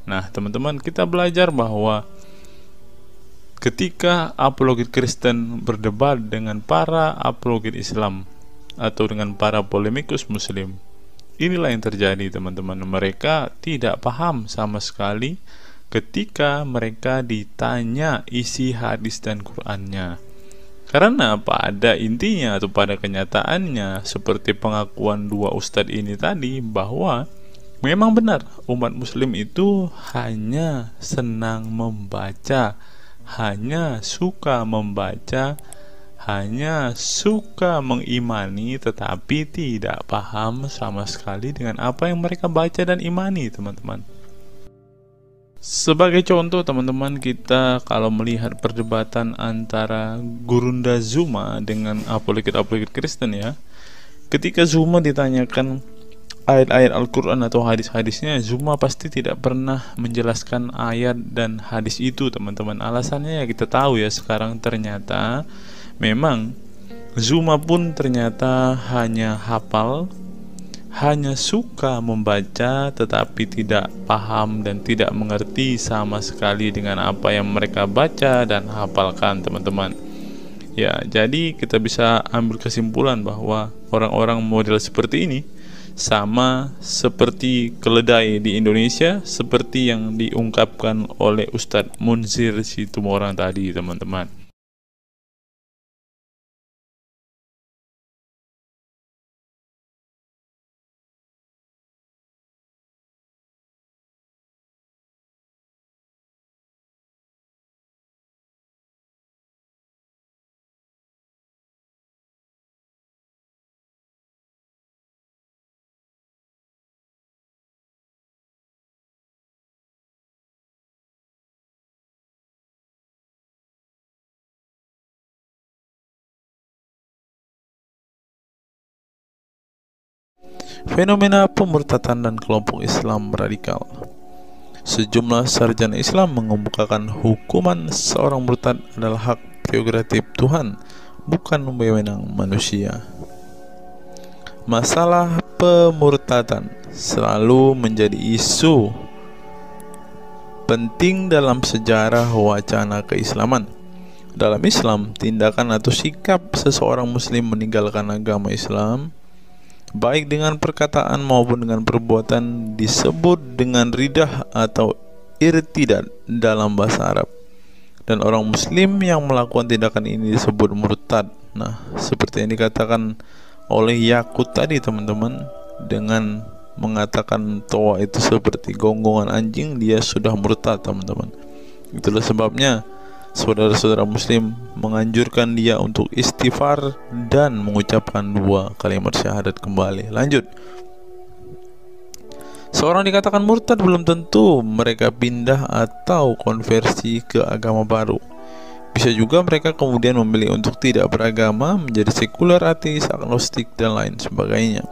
Nah teman-teman, kita belajar bahwa ketika apologet Kristen berdebat dengan para apologet Islam atau dengan para polemikus Muslim, inilah yang terjadi teman-teman. Mereka tidak paham sama sekali ketika mereka ditanya isi hadis dan Qur'annya. Karena pada intinya atau pada kenyataannya, seperti pengakuan dua ustadz ini tadi, bahwa memang benar umat muslim itu hanya senang membaca, hanya suka membaca, hanya suka mengimani, tetapi tidak paham sama sekali dengan apa yang mereka baca dan imani teman-teman. Sebagai contoh teman-teman, kita kalau melihat perdebatan antara Gurunda Zuma dengan apologet-apologet Kristen ya, ketika Zuma ditanyakan ayat-ayat Al-Quran atau hadis-hadisnya, Zuma pasti tidak pernah menjelaskan ayat dan hadis itu teman-teman. Alasannya ya kita tahu ya, sekarang ternyata memang Zuma pun ternyata hanya hafal, hanya suka membaca, tetapi tidak paham dan tidak mengerti sama sekali dengan apa yang mereka baca dan hafalkan teman-teman. Ya, jadi kita bisa ambil kesimpulan bahwa orang-orang model seperti ini sama seperti keledai di Indonesia, seperti yang diungkapkan oleh Ustadz Munzir Situmorang tadi teman-teman. Fenomena pemurtadan dan kelompok Islam radikal. Sejumlah sarjana Islam mengemukakan hukuman seorang murtad adalah hak prerogatif Tuhan, bukan wewenang manusia. Masalah pemurtadan selalu menjadi isu penting dalam sejarah wacana keislaman. Dalam Islam, tindakan atau sikap seseorang muslim meninggalkan agama Islam, baik dengan perkataan maupun dengan perbuatan, disebut dengan ridah atau irtidad dalam bahasa Arab. Dan orang muslim yang melakukan tindakan ini disebut murtad. Nah, seperti yang dikatakan oleh Yakut tadi teman-teman, dengan mengatakan toa itu seperti gonggongan anjing, dia sudah murtad teman-teman. Itulah sebabnya saudara-saudara muslim menganjurkan dia untuk istighfar dan mengucapkan 2 kalimat syahadat kembali. Lanjut. Seorang dikatakan murtad belum tentu mereka pindah atau konversi ke agama baru. Bisa juga mereka kemudian memilih untuk tidak beragama, menjadi sekuler, ateis, agnostik, dan lain sebagainya.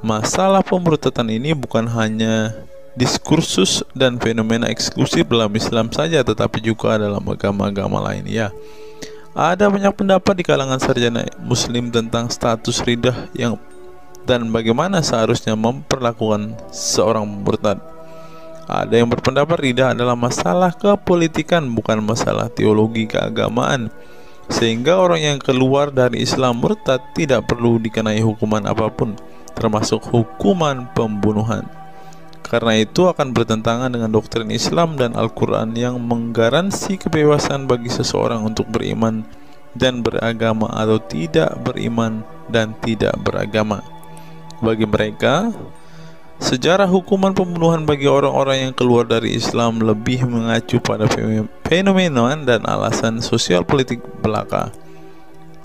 Masalah pemurtadan ini bukan hanya diskursus dan fenomena eksklusif dalam Islam saja, tetapi juga dalam agama-agama lain ya. Ada banyak pendapat di kalangan sarjana muslim tentang status ridah yang dan bagaimana seharusnya memperlakukan seorang murtad. Ada yang berpendapat ridah adalah masalah kepolitikan, bukan masalah teologi keagamaan, sehingga orang yang keluar dari Islam murtad tidak perlu dikenai hukuman apapun, termasuk hukuman pembunuhan. Karena itu akan bertentangan dengan doktrin Islam dan Al-Quran yang menggaransi kebebasan bagi seseorang untuk beriman dan beragama atau tidak beriman dan tidak beragama. Bagi mereka, sejarah hukuman pembunuhan bagi orang-orang yang keluar dari Islam lebih mengacu pada fenomena dan alasan sosial politik belaka.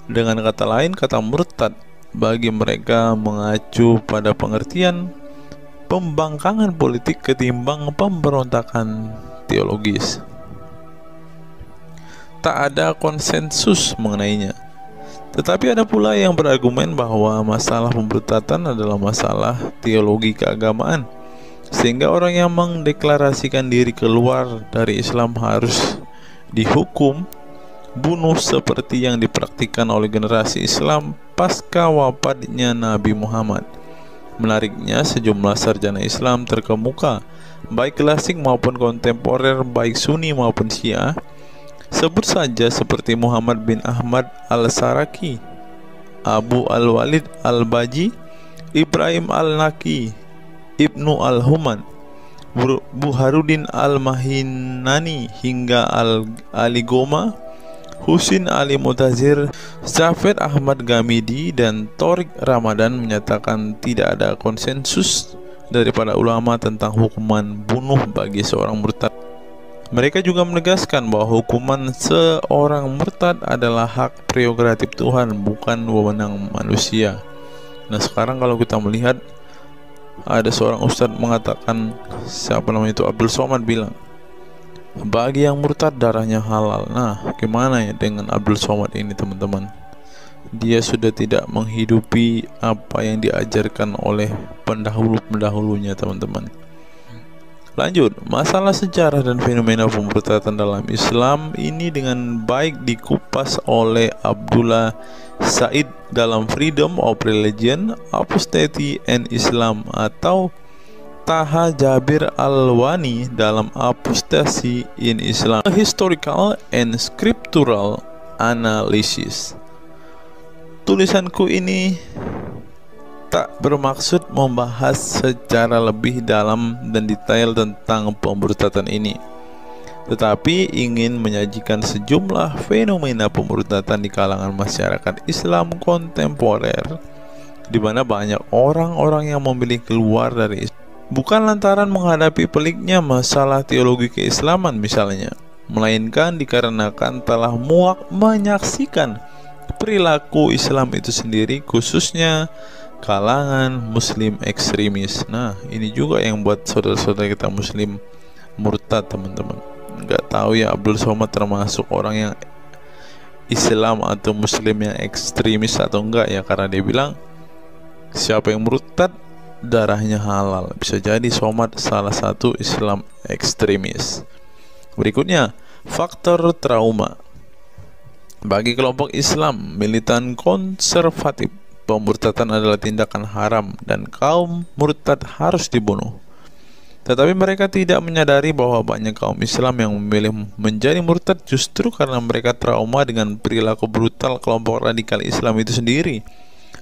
Dengan kata lain, kata murtad bagi mereka mengacu pada pengertian pembangkangan politik ketimbang pemberontakan teologis. Tak ada konsensus mengenainya. Tetapi ada pula yang berargumen bahwa masalah pemurtadan adalah masalah teologi keagamaan, sehingga orang yang mendeklarasikan diri keluar dari Islam harus dihukum bunuh seperti yang dipraktikkan oleh generasi Islam pasca wafatnya Nabi Muhammad. Menariknya, sejumlah sarjana Islam terkemuka, baik klasik maupun kontemporer, baik Sunni maupun Syiah, sebut saja seperti Muhammad bin Ahmad al-Saraki, Abu al-Walid al-Baji, Ibrahim al-Naqi, Ibnu al-Human, Buharuddin al-Mahinani hingga Ali Goma, Husin Ali Mutazir, Zafed Ahmad Gamidi, dan Torik Ramadan menyatakan tidak ada konsensus dari para ulama tentang hukuman bunuh bagi seorang murtad. Mereka juga menegaskan bahwa hukuman seorang murtad adalah hak prerogatif Tuhan, bukan wewenang manusia. Nah, sekarang kalau kita melihat ada seorang ustadz mengatakan, siapa namanya itu, Abdul Somad bilang, Bagi yang murtad darahnya halal. Nah, gimana ya dengan Abdul Somad ini teman-teman? Dia sudah tidak menghidupi apa yang diajarkan oleh pendahulu-pendahulunya teman-teman. Lanjut, masalah sejarah dan fenomena pemurtadan dalam Islam ini dengan baik dikupas oleh Abdullah Said dalam Freedom of Religion, Apostasy and Islam, atau Taha Jabir Al-Wani dalam Apostasy in Islam, A Historical and Scriptural Analysis. Tulisanku ini tak bermaksud membahas secara lebih dalam dan detail tentang pemurtadan ini, tetapi ingin menyajikan sejumlah fenomena pemurtadan di kalangan masyarakat Islam kontemporer, di mana banyak orang-orang yang memilih keluar dari Islam bukan lantaran menghadapi peliknya masalah teologi keislaman misalnya, melainkan dikarenakan telah muak menyaksikan perilaku Islam itu sendiri, khususnya kalangan muslim ekstremis. Nah, ini juga yang buat saudara-saudara kita muslim murtad teman-teman. Nggak tahu ya Abdul Somad termasuk orang yang Islam atau muslim yang ekstremis atau enggak ya, karena dia bilang siapa yang murtad darahnya halal. Bisa jadi Somad salah satu Islam ekstremis. Berikutnya, faktor trauma. Bagi kelompok Islam militan konservatif, pemurtadan adalah tindakan haram dan kaum murtad harus dibunuh. Tetapi mereka tidak menyadari bahwa banyak kaum Islam yang memilih menjadi murtad justru karena mereka trauma dengan perilaku brutal kelompok radikal Islam itu sendiri.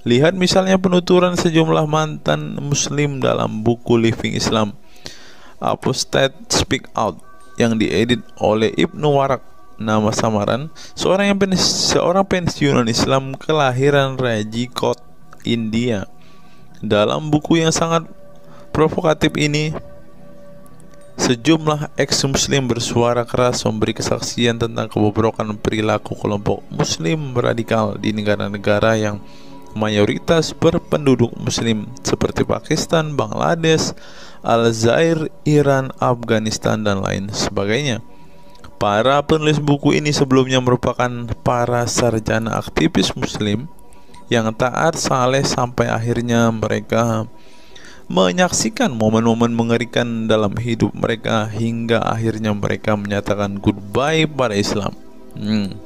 Lihat misalnya penuturan sejumlah mantan muslim dalam buku Living Islam, Apostate Speak Out, yang diedit oleh Ibnu Warak, nama samaran seorang pensiunan Islam kelahiran Rajkot, India. Dalam buku yang sangat provokatif ini, sejumlah ex-muslim bersuara keras memberi kesaksian tentang kebobrokan perilaku kelompok muslim radikal di negara-negara yang mayoritas berpenduduk muslim seperti Pakistan, Bangladesh, Aljazair, Iran, Afghanistan, dan lain sebagainya. Para penulis buku ini sebelumnya merupakan para sarjana aktivis muslim yang taat saleh sampai akhirnya mereka menyaksikan momen-momen mengerikan dalam hidup mereka hingga akhirnya mereka menyatakan goodbye pada Islam.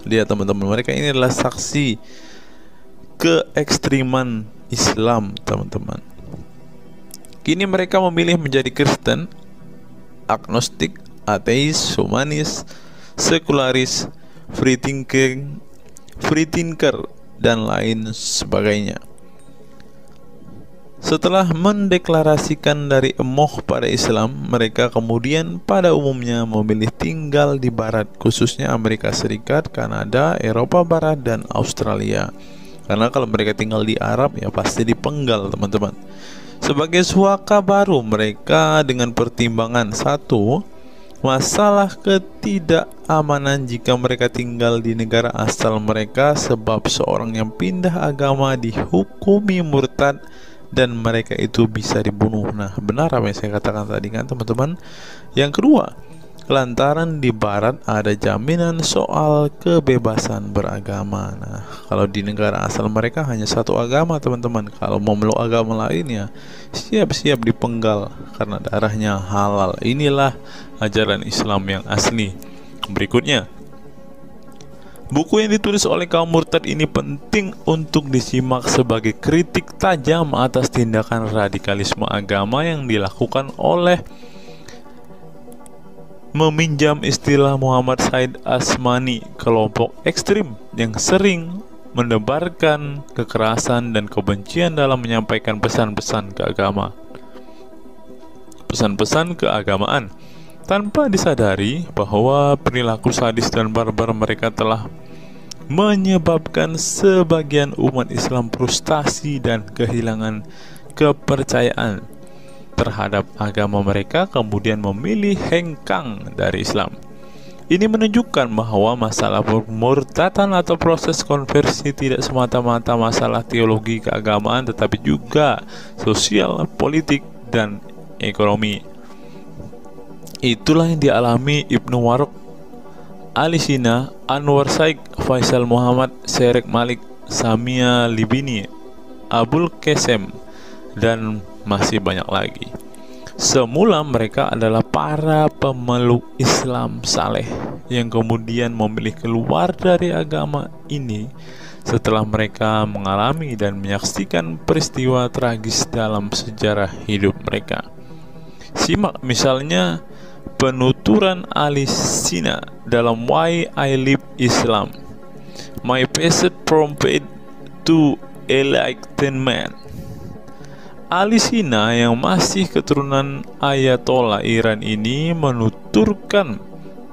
Lihat teman-teman, mereka ini adalah saksi keekstriman Islam teman-teman. Kini mereka memilih menjadi Kristen, agnostik, ateis, humanis, sekularis, free thinker, dan lain sebagainya. Setelah mendeklarasikan dari emoh pada Islam, mereka kemudian pada umumnya memilih tinggal di Barat, khususnya Amerika Serikat, Kanada, Eropa Barat, dan Australia. Karena kalau mereka tinggal di Arab ya pasti dipenggal teman-teman. Sebagai suaka baru mereka dengan pertimbangan satu, masalah ketidakamanan jika mereka tinggal di negara asal mereka, sebab seorang yang pindah agama dihukumi murtad dan mereka itu bisa dibunuh. Nah, benar apa yang saya katakan tadi kan teman-teman. Yang kedua, lantaran di Barat ada jaminan soal kebebasan beragama. Nah, kalau di negara asal mereka hanya satu agama teman-teman. Kalau mau meluk agama lainnya siap-siap dipenggal karena darahnya halal. Inilah ajaran Islam yang asli. Berikutnya, buku yang ditulis oleh kaum murtad ini penting untuk disimak sebagai kritik tajam atas tindakan radikalisme agama yang dilakukan oleh, meminjam istilah Muhammad Said Asmani, kelompok ekstrim yang sering menebarkan kekerasan dan kebencian dalam menyampaikan pesan-pesan keagamaan tanpa disadari bahwa perilaku sadis dan barbar mereka telah menyebabkan sebagian umat Islam frustasi dan kehilangan kepercayaan terhadap agama mereka, kemudian memilih hengkang dari Islam. Ini menunjukkan bahwa masalah pemurtadan atau proses konversi tidak semata-mata masalah teologi keagamaan, tetapi juga sosial, politik, dan ekonomi. Itulah yang dialami Ibnu Warok, Ali Sina, Anwar Saik, Faisal Muhammad, Serek Malik, Samia Libini, Abul Qasem, dan masih banyak lagi. Semula mereka adalah para pemeluk Islam saleh yang kemudian memilih keluar dari agama ini setelah mereka mengalami dan menyaksikan peristiwa tragis dalam sejarah hidup mereka. Simak misalnya penuturan Ali Sina dalam Why I Live Islam, My Passage from Faith to Enlightenment. Ali Sina yang masih keturunan Ayatollah Iran ini menuturkan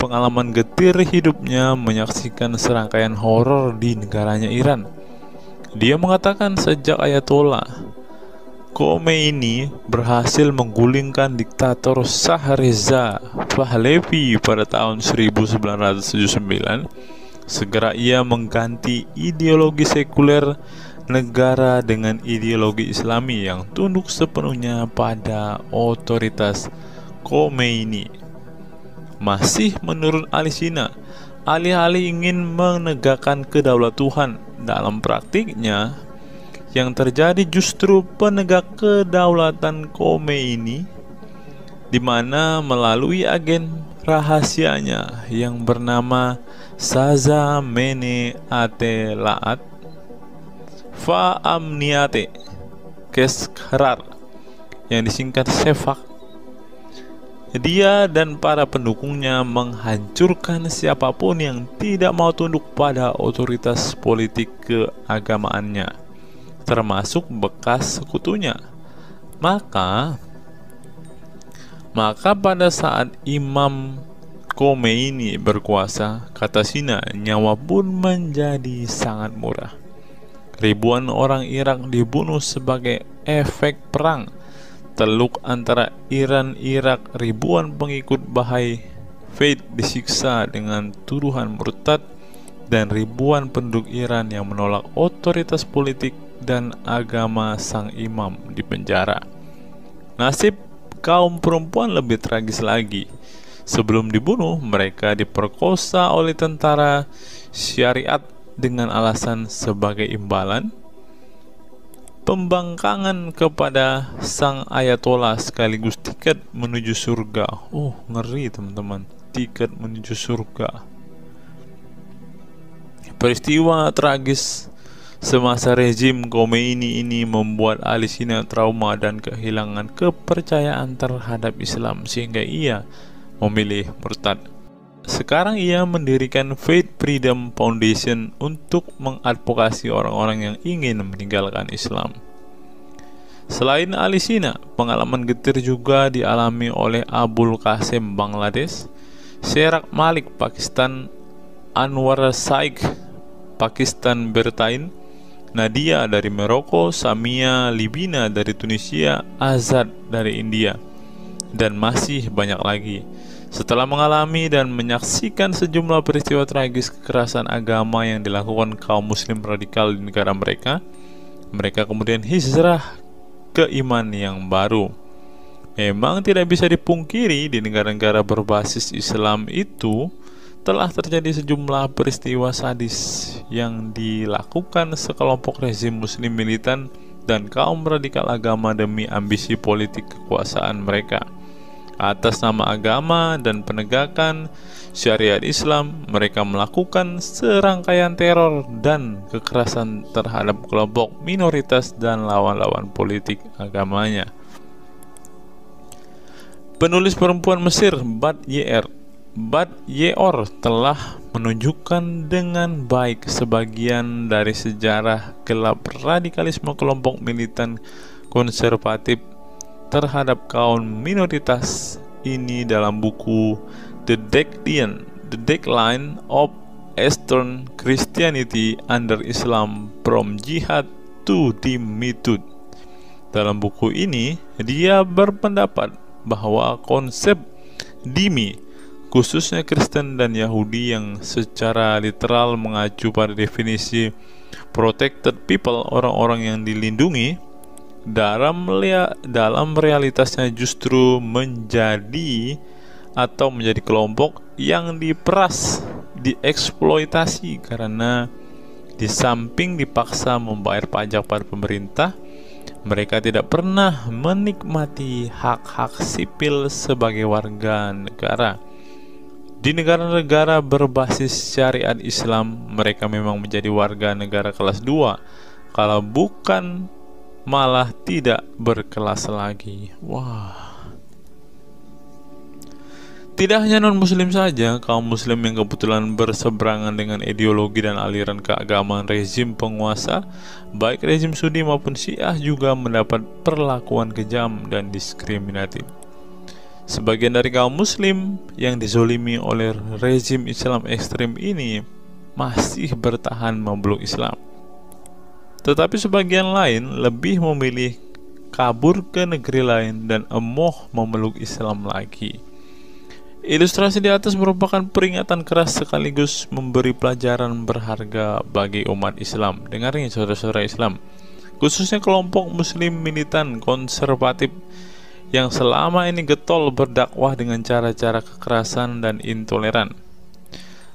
pengalaman getir hidupnya menyaksikan serangkaian horor di negaranya Iran. Dia mengatakan sejak Ayatollah Khomeini berhasil menggulingkan diktator Shah Reza Pahlavi pada tahun 1979, segera ia mengganti ideologi sekuler negara dengan ideologi Islami yang tunduk sepenuhnya pada otoritas Khomeini. Masih menurut Ali Sina, alih-alih ingin menegakkan kedaulatan Tuhan, dalam praktiknya yang terjadi justru penegak kedaulatan Khomeini, di mana melalui agen rahasianya yang bernama Saza Mene Ate Laat Fa Amniate Keskharar, yang disingkat Sefak, dia dan para pendukungnya menghancurkan siapapun yang tidak mau tunduk pada otoritas politik keagamaannya, termasuk bekas sekutunya. Maka pada saat Imam Khomeini berkuasa, kata Sina, nyawa pun menjadi sangat murah. Ribuan orang Irak dibunuh sebagai efek perang teluk antara Iran-Irak. Ribuan pengikut Bahai Faith disiksa dengan tuduhan murtad, dan ribuan penduduk Iran yang menolak otoritas politik dan agama sang imam dipenjara. Nasib kaum perempuan lebih tragis lagi. Sebelum dibunuh, mereka diperkosa oleh tentara syariat dengan alasan sebagai imbalan pembangkangan kepada sang Ayatollah sekaligus tiket menuju surga. Oh, ngeri teman-teman, tiket menuju surga. Peristiwa tragis semasa rezim Khomeini ini membuat Ali Sina trauma dan kehilangan kepercayaan terhadap Islam sehingga ia memilih murtad. Sekarang ia mendirikan Faith Freedom Foundation untuk mengadvokasi orang-orang yang ingin meninggalkan Islam. Selain Ali Sina, pengalaman getir juga dialami oleh Abul Qasem Bangladesh, Serek Malik Pakistan, Anwar Saik Pakistan Bertain, Nadia dari Maroko, Samia Libina dari Tunisia, Azad dari India, dan masih banyak lagi. Setelah mengalami dan menyaksikan sejumlah peristiwa tragis kekerasan agama yang dilakukan kaum muslim radikal di negara mereka, mereka kemudian hijrah ke iman yang baru. Memang tidak bisa dipungkiri di negara-negara berbasis Islam itu telah terjadi sejumlah peristiwa sadis yang dilakukan sekelompok rezim muslim militan dan kaum radikal agama demi ambisi politik kekuasaan mereka. Atas nama agama dan penegakan syariat Islam, mereka melakukan serangkaian teror dan kekerasan terhadap kelompok minoritas dan lawan-lawan politik agamanya. Penulis perempuan Mesir Bad Yeor telah menunjukkan dengan baik sebagian dari sejarah gelap radikalisme kelompok militan konservatif terhadap kaum minoritas ini dalam buku The Decline of Eastern Christianity Under Islam From Jihad to Dhimmitud. Dalam buku ini, dia berpendapat bahwa konsep dhimmi, khususnya Kristen dan Yahudi yang secara literal mengacu pada definisi protected people, orang-orang yang dilindungi, dalam realitasnya justru menjadi atau menjadi kelompok yang diperas, dieksploitasi karena di samping dipaksa membayar pajak pada pemerintah, mereka tidak pernah menikmati hak-hak sipil sebagai warga negara. Di negara-negara berbasis syariat Islam, mereka memang menjadi warga negara kelas 2, kalau bukan malah tidak berkelas lagi. Wah. Tidak hanya non-muslim saja, kaum muslim yang kebetulan berseberangan dengan ideologi dan aliran keagamaan rezim penguasa, baik rezim Sunni maupun Syiah, juga mendapat perlakuan kejam dan diskriminatif. Sebagian dari kaum muslim yang dizolimi oleh rezim Islam ekstrim ini masih bertahan memeluk Islam. Tetapi sebagian lain lebih memilih kabur ke negeri lain dan emoh memeluk Islam lagi. Ilustrasi di atas merupakan peringatan keras sekaligus memberi pelajaran berharga bagi umat Islam. Dengarnya saudara-saudara Islam, khususnya kelompok muslim militan konservatif yang selama ini getol berdakwah dengan cara-cara kekerasan dan intoleran.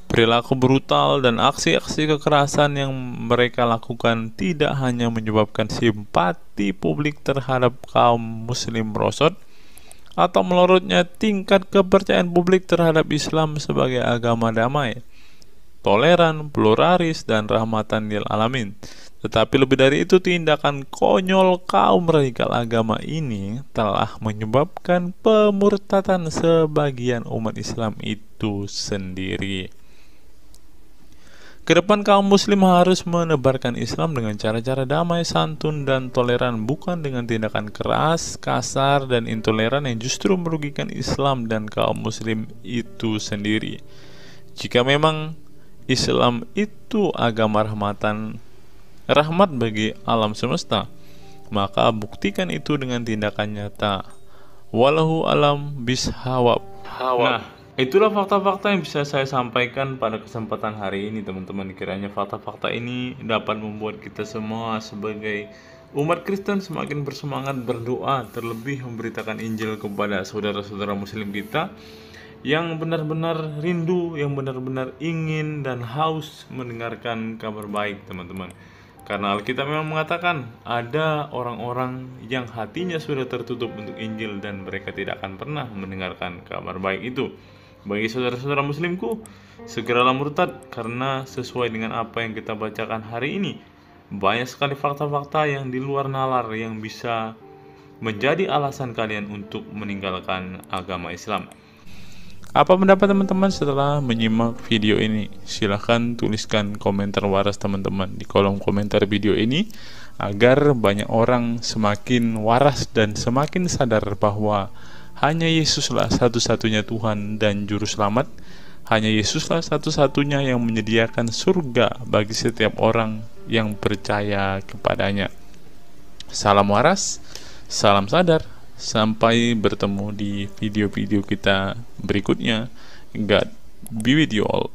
Perilaku brutal dan aksi-aksi kekerasan yang mereka lakukan tidak hanya menyebabkan simpati publik terhadap kaum muslim merosot atau melorotnya tingkat kepercayaan publik terhadap Islam sebagai agama damai, toleran, pluralis, dan rahmatan lil alamin. Tetapi lebih dari itu, tindakan konyol kaum radikal agama ini telah menyebabkan pemurtadan sebagian umat Islam itu sendiri. Kedepan kaum muslim harus menebarkan Islam dengan cara-cara damai, santun, dan toleran, bukan dengan tindakan keras, kasar, dan intoleran yang justru merugikan Islam dan kaum muslim itu sendiri. Jika memang Islam itu agama rahmat bagi alam semesta, maka buktikan itu dengan tindakan nyata. Wallahu alam bishawab. Nah, itulah fakta-fakta yang bisa saya sampaikan pada kesempatan hari ini, teman-teman. Kiranya fakta-fakta ini dapat membuat kita semua sebagai umat Kristen semakin bersemangat berdoa, terlebih memberitakan Injil kepada saudara-saudara muslim kita yang benar-benar rindu, yang benar-benar ingin dan haus mendengarkan kabar baik, teman-teman. Karena Alkitab memang mengatakan ada orang-orang yang hatinya sudah tertutup untuk Injil dan mereka tidak akan pernah mendengarkan kabar baik itu. Bagi saudara-saudara muslimku, segeralah murtad, karena sesuai dengan apa yang kita bacakan hari ini, banyak sekali fakta-fakta yang di luar nalar yang bisa menjadi alasan kalian untuk meninggalkan agama Islam. Apa pendapat teman-teman setelah menyimak video ini? Silahkan tuliskan komentar waras teman-teman di kolom komentar video ini, agar banyak orang semakin waras dan semakin sadar bahwa hanya Yesuslah satu-satunya Tuhan dan Juru Selamat. Hanya Yesuslah satu-satunya yang menyediakan surga bagi setiap orang yang percaya kepadanya. Salam waras, salam sadar. Sampai bertemu di video-video kita berikutnya. God be with you all.